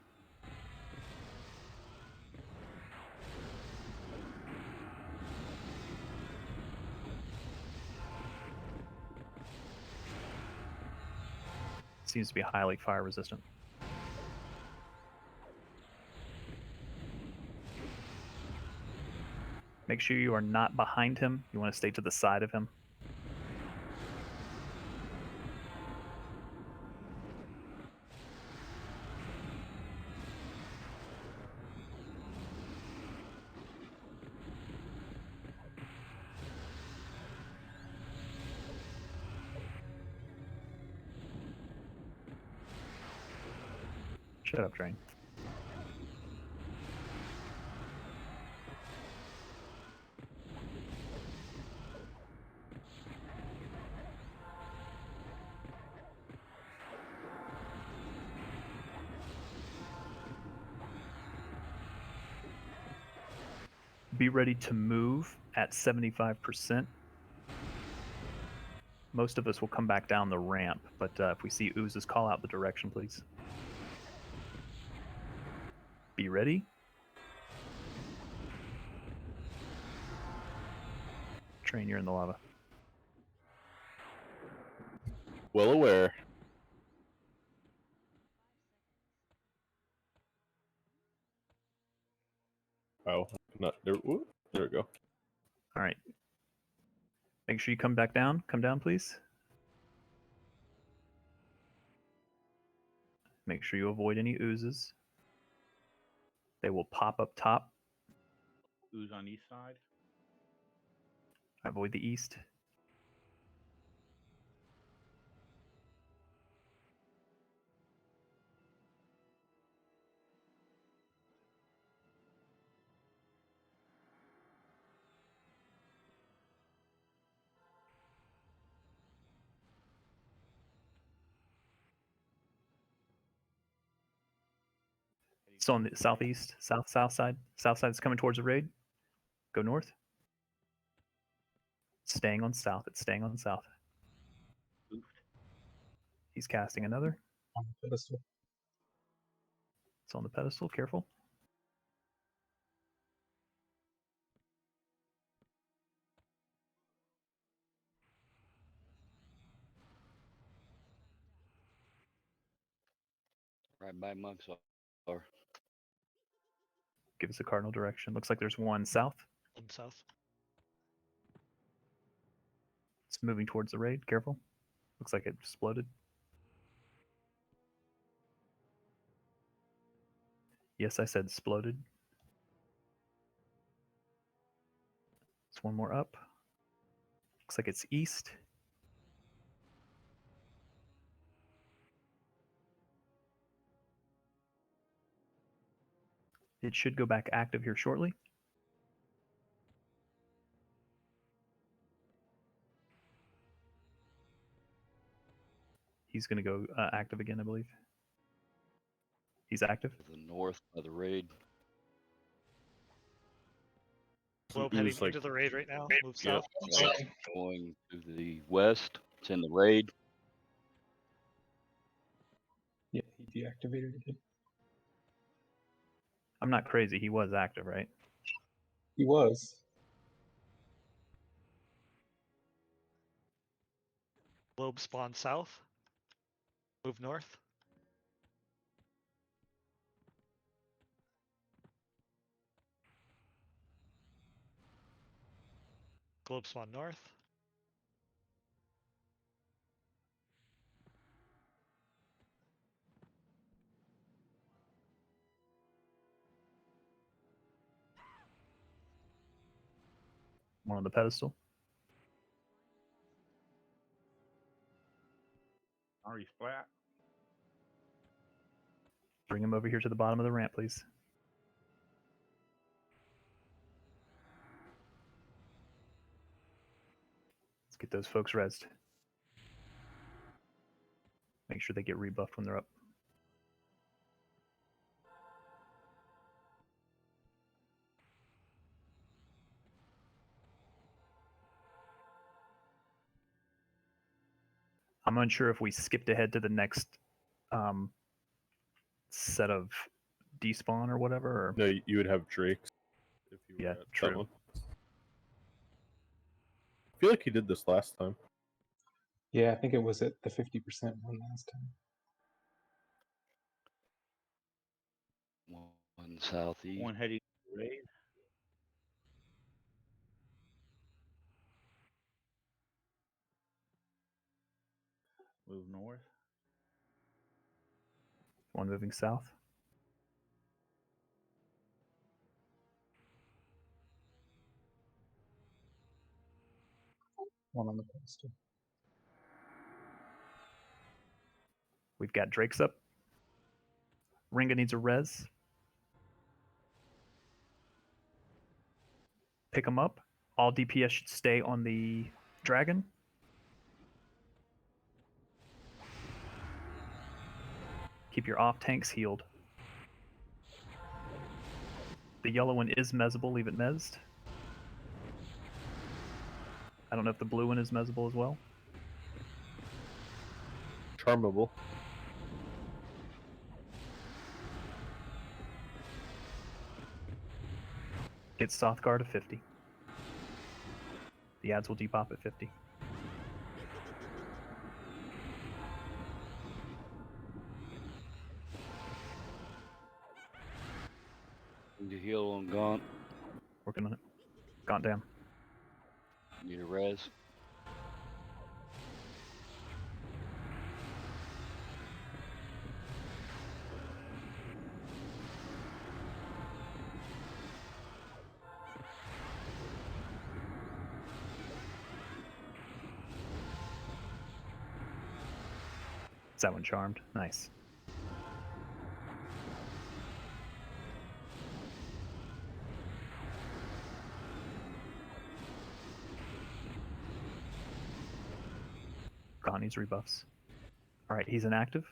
Seems to be highly fire resistant. Make sure you are not behind him. You want to stay to the side of him. Shut up, Drain. Be ready to move at 75%. Most of us will come back down the ramp, but if we see oozes, call out the direction, please. Be ready. Train, you're in the lava. Well aware. Oh, not there. Ooh, there we go. All right. Make sure you come back down. Come down, please. Make sure you avoid any oozes. They will pop up top. Ooze on east side. Avoid the east. So on the southeast, south side. South side is coming towards the raid. Go north. Staying on south. It's staying on south. He's casting another. On the pedestal. It's on the pedestal. Careful. Right by Mug's or Give us a cardinal direction. Looks like there's one south. One south. It's moving towards the raid. Careful. Looks like it exploded. Yes, I said exploded. It's one more up. Looks like it's east. It should go back active here shortly. He's going to go active again, I believe. He's active. To the north of the raid. Globe heading into the raid right now. Move Yep. south. Going to the west. It's in the raid. Yeah, he deactivated it. I'm not crazy. He was active, right? He was. Globe spawn south. Move north. Globe spawn north. One on the pedestal. Already splat. Bring him over here to the bottom of the ramp, please. Let's get those folks rezzed. Make sure they get rebuffed when they're up. I'm unsure if we skipped ahead to the next set of despawn or whatever. Or... No, you would have Drake's if you were Yeah, at that true. one. I feel like he did this last time. Yeah, I think it was at the 50% one last time. One southeast. One heading to the raid. Move north. One moving south. One on the pedestal. We've got Drake's up. Ringa needs a res. Pick him up. All DPS should stay on the dragon. Keep your off tanks healed. The yellow one is mezzable. Leave it mezzed. I don't know if the blue one is mezzable as well. Charmable. Get Sothgar to 50. The ads will depop at 50. Need to heal on Gaunt. Working on it. Gaunt down. Need a res. Is that one charmed? Nice. Gaunt needs rebuffs. All right, he's inactive.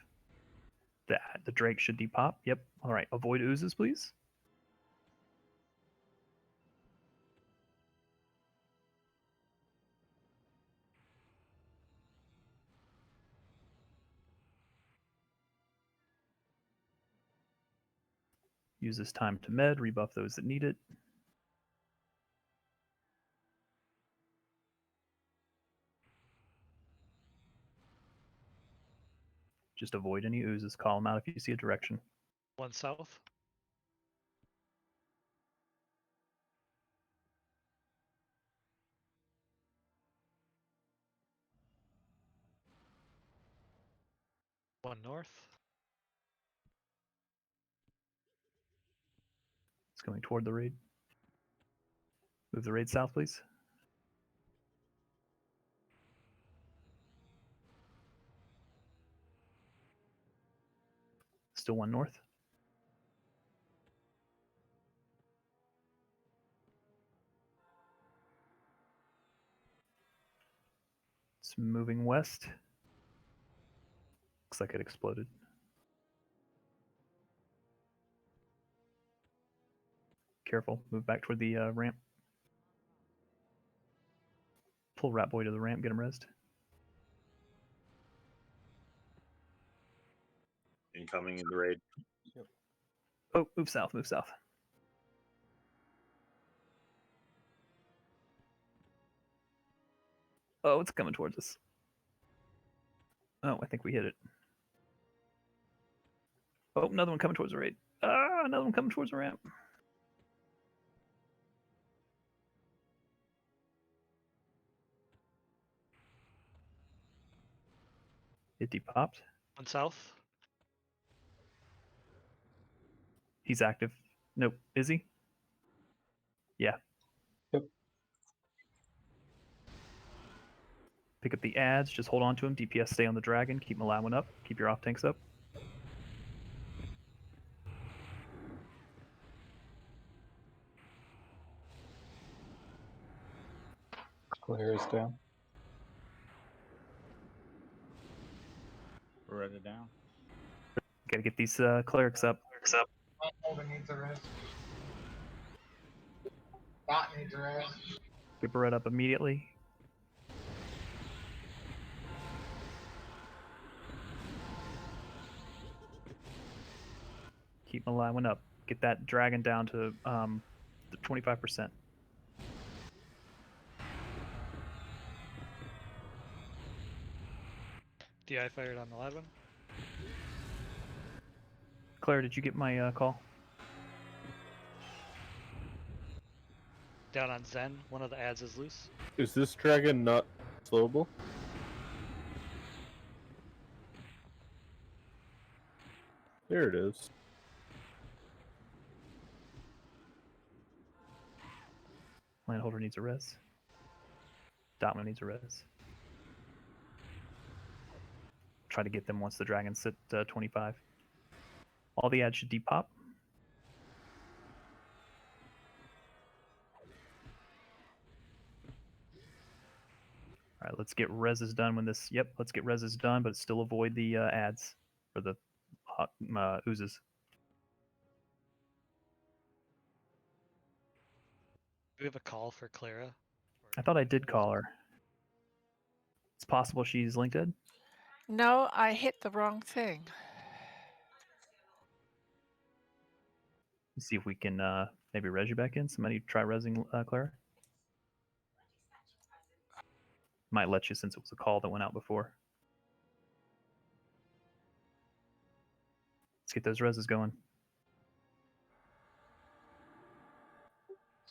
The Drake should depop. Yep. All right, avoid oozes, please. Use this time to med, rebuff those that need it. Just avoid any oozes. Call them out if you see a direction. One south. One north. It's going toward the raid. Move the raid south, please. Still one north. It's moving west. Looks like it exploded. Careful. Move back toward the ramp. Pull Rat Boy to the ramp. Get him rezzed. Incoming in the raid. Oh, move south. Move south. Oh, it's coming towards us. Oh, I think we hit it. Oh, another one coming towards the raid. Ah, another one coming towards the ramp. It depopped. One south. He's active. Nope. Is he? Yeah. Yep. Pick up the ads. Just hold on to him. DPS stay on the dragon. Keep allowing up. Keep your off tanks up. Claire is down. Beretta down. Gotta get these clerics up. Holder needs a rest. Dot needs a rest. Get Beretta up immediately. Keep allowing up. Get that dragon down to the 25%. DI fired on the loud one. Claire, did you get my call? Down on Zen. One of the ads is loose. Is this dragon not slowable? There it is. Landholder needs a res. Dotman needs a res. Try to get them once the dragons sit 25. All the ads should depop. All right, let's get reses done when this. Yep, let's get reses done, but still avoid the ads for the hot oozes. Do we have a call for Clara? I thought I did call her. It's possible she's linked in. No, I hit the wrong thing. Let's see if we can maybe res you back in. Somebody try resing Clara. Might let you since it was a call that went out before. Let's get those reses going.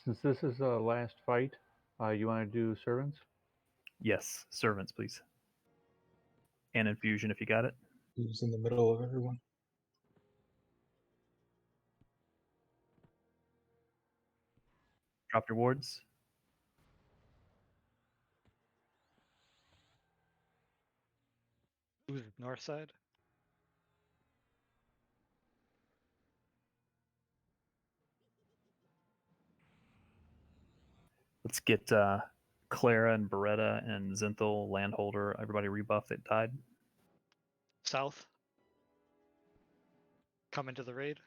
Since this is the last fight, you want to do servants? Yes, servants, please. And infusion if you got it. Who's in the middle of everyone? Drop your wards. Who's north side? Let's get Clara and Beretta and Zinthal, Landholder, everybody rebuff that died. South. Come into the raid.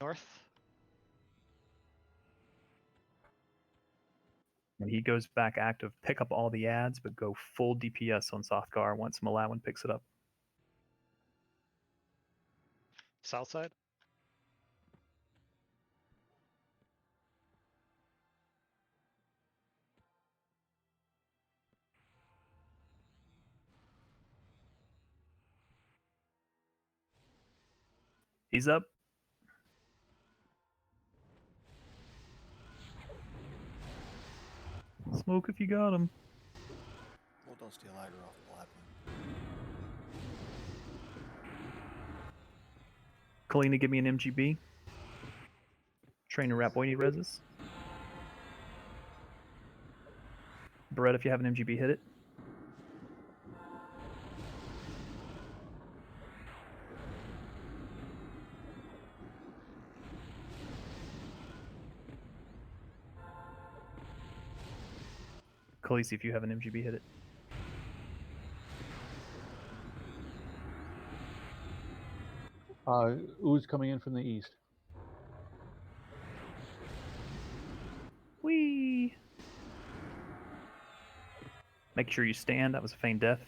North. When he goes back active, pick up all the ads, but go full DPS on Sothgar once Malawin picks it up. South side. He's up. Smoke if you got him. Well, don't steal Iger off the lap. Kalina, give me an MGB. Trainer Rat Boy, need reses. Beretta, if you have an MGB, hit it. Khaleesi, if you have an MGB, hit it. Ooze coming in from the east. Whee! Make sure you stand. That was a feigned death.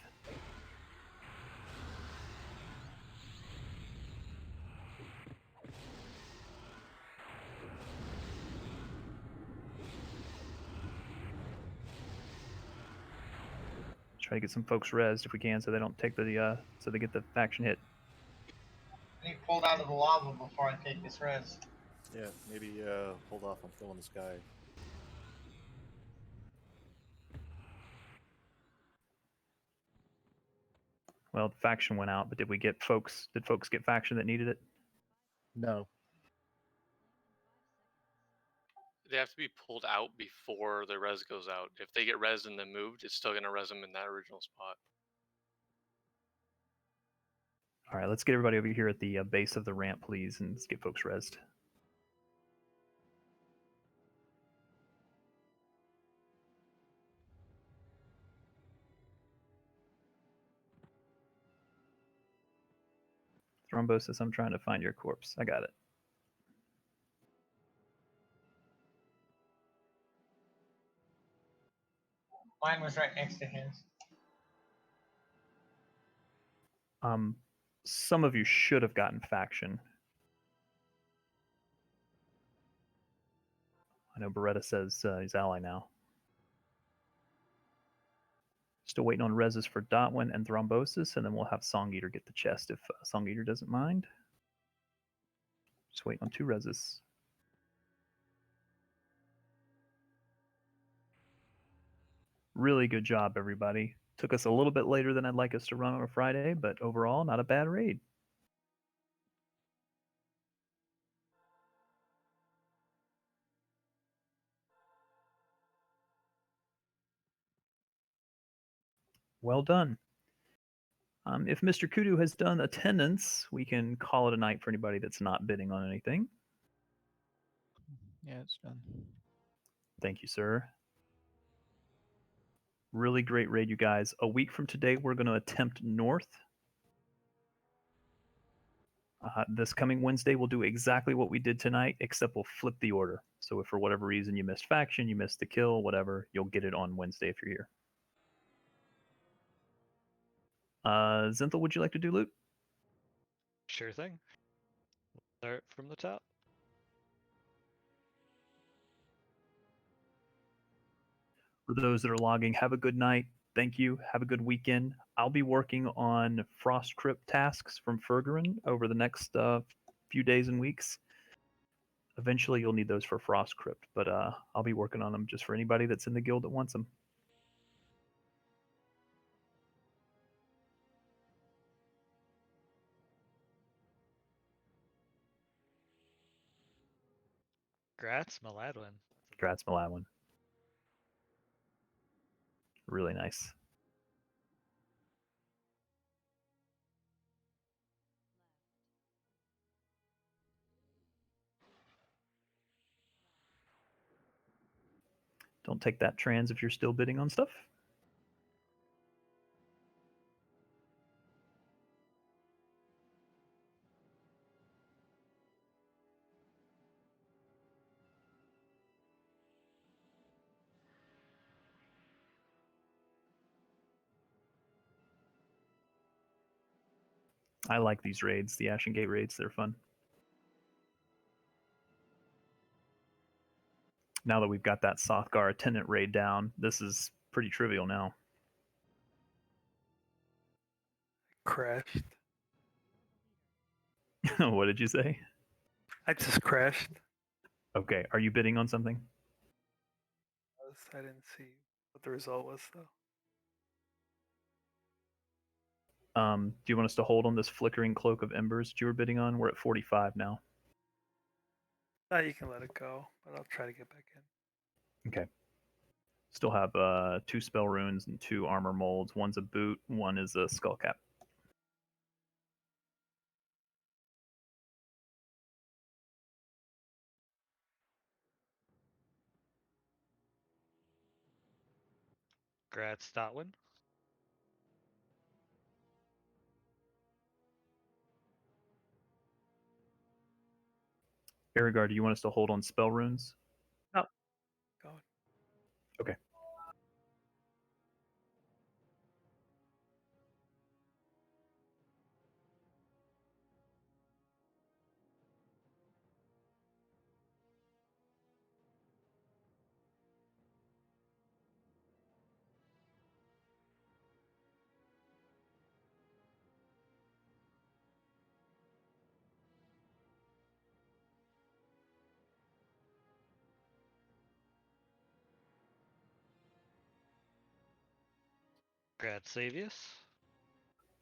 Try to get some folks rezzed if we can, so they don't take the so they get the faction hit. I need pulled out of the lava before I take this res. Yeah, maybe hold off on filling this guy. Well, the faction went out, but did we get folks? Did folks get faction that needed it? No. They have to be pulled out before the res goes out. If they get res and then moved, it's still gonna res them in that original spot. All right, let's get everybody over here at the base of the ramp, please, and let's get folks rezzed. Thrombosis, I'm trying to find your corpse. I got it. Mine was right next to his. Some of you should have gotten faction. I know Beretta says he's ally now. Still waiting on reses for Dotwin and Thrombosis, and then we'll have Song Eater get the chest if Song Eater doesn't mind. Just waiting on 2 reses. Really good job, everybody. Took us a little bit later than I'd like us to run on a Friday, but overall, not a bad raid. Well done. If Mr. Kudu has done attendance, we can call it a night for anybody that's not bidding on anything. Yeah, it's done. Thank you, sir. Really great raid, you guys. A week from today, we're going to attempt north. This coming Wednesday, we'll do exactly what we did tonight, except we'll flip the order. So if for whatever reason you missed faction, you missed the kill, whatever, you'll get it on Wednesday if you're here. Zenthal, would you like to do loot? Sure thing. Start from the top. For those that are logging, have a good night. Thank you. Have a good weekend. I'll be working on Frost Crypt tasks from Fergerin over the next few days and weeks. Eventually, you'll need those for Frost Crypt, but I'll be working on them just for anybody that's in the guild that wants them. Grats, Maladwin. Congrats, Malawin. Really nice. Don't take that trans if you're still bidding on stuff. I like these raids, the Ashengate raids, they're fun. Now that we've got that Sothgar attendant raid down, this is pretty trivial now. Crashed. What did you say? I just crashed. Okay, are you bidding on something? I didn't see what the result was though. Do you want us to hold on this flickering cloak of embers that you were bidding on? We're at 45 now. No, you can let it go, but I'll try to get back in. Okay. Still have 2 spell runes and 2 armor molds. One's a boot, one is a skull cap. Grad Stotwin. Beauregard, do you want us to hold on spell runes? No. Go on. Okay. Grad Savius.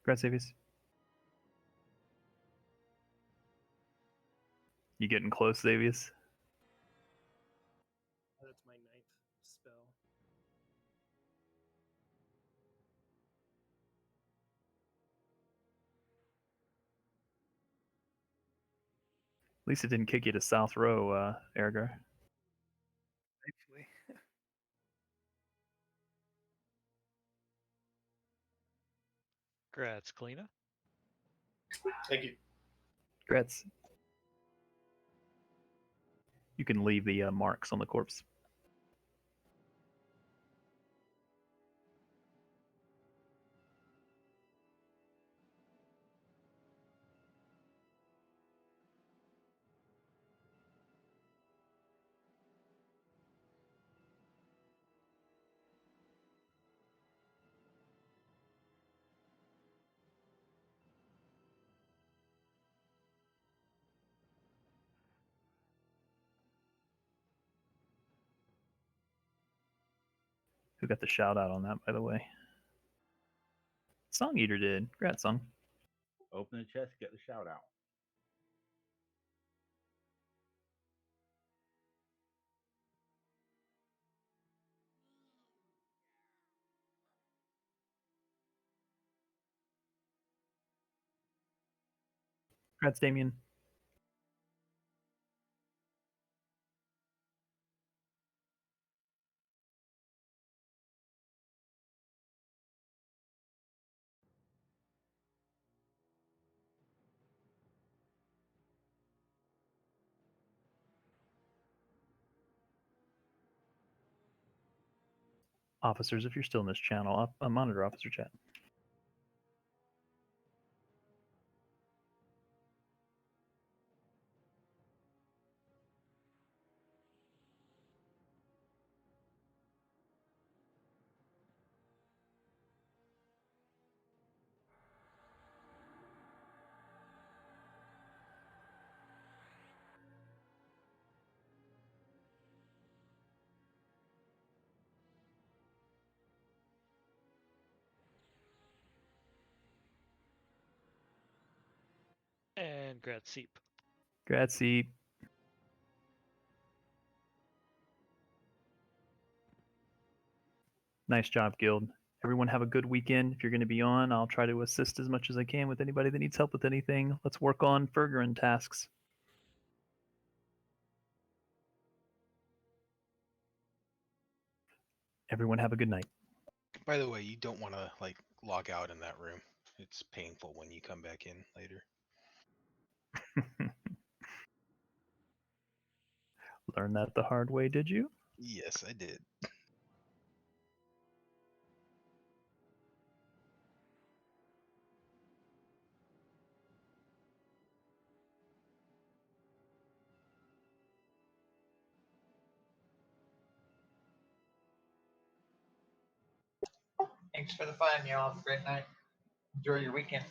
Grad Savius. You getting close, Savius? That's my 9th spell. At least it didn't kick you to South Row, Ergar. Thankfully. Grad Cleena. Thank you. Grats. You can leave the marks on the corpse. Who got the shout out on that, by the way? Song Eater did. Congrats, Song. Open the chest, get the shout out. Congrats, Damien. Officers, if you're still in this channel, monitor officer chat. And Grad Seep. Grazie. Nice job, Guild. Everyone have a good weekend. If you're going to be on, I'll try to assist as much as I can with anybody that needs help with anything. Let's work on Fergerin tasks. Everyone have a good night. By the way, you don't want to like log out in that room. It's painful when you come back in later. Learn that the hard way, did you? Yes, I did. Thanks for the fun, y'all. Have a great night. Enjoy your weekend.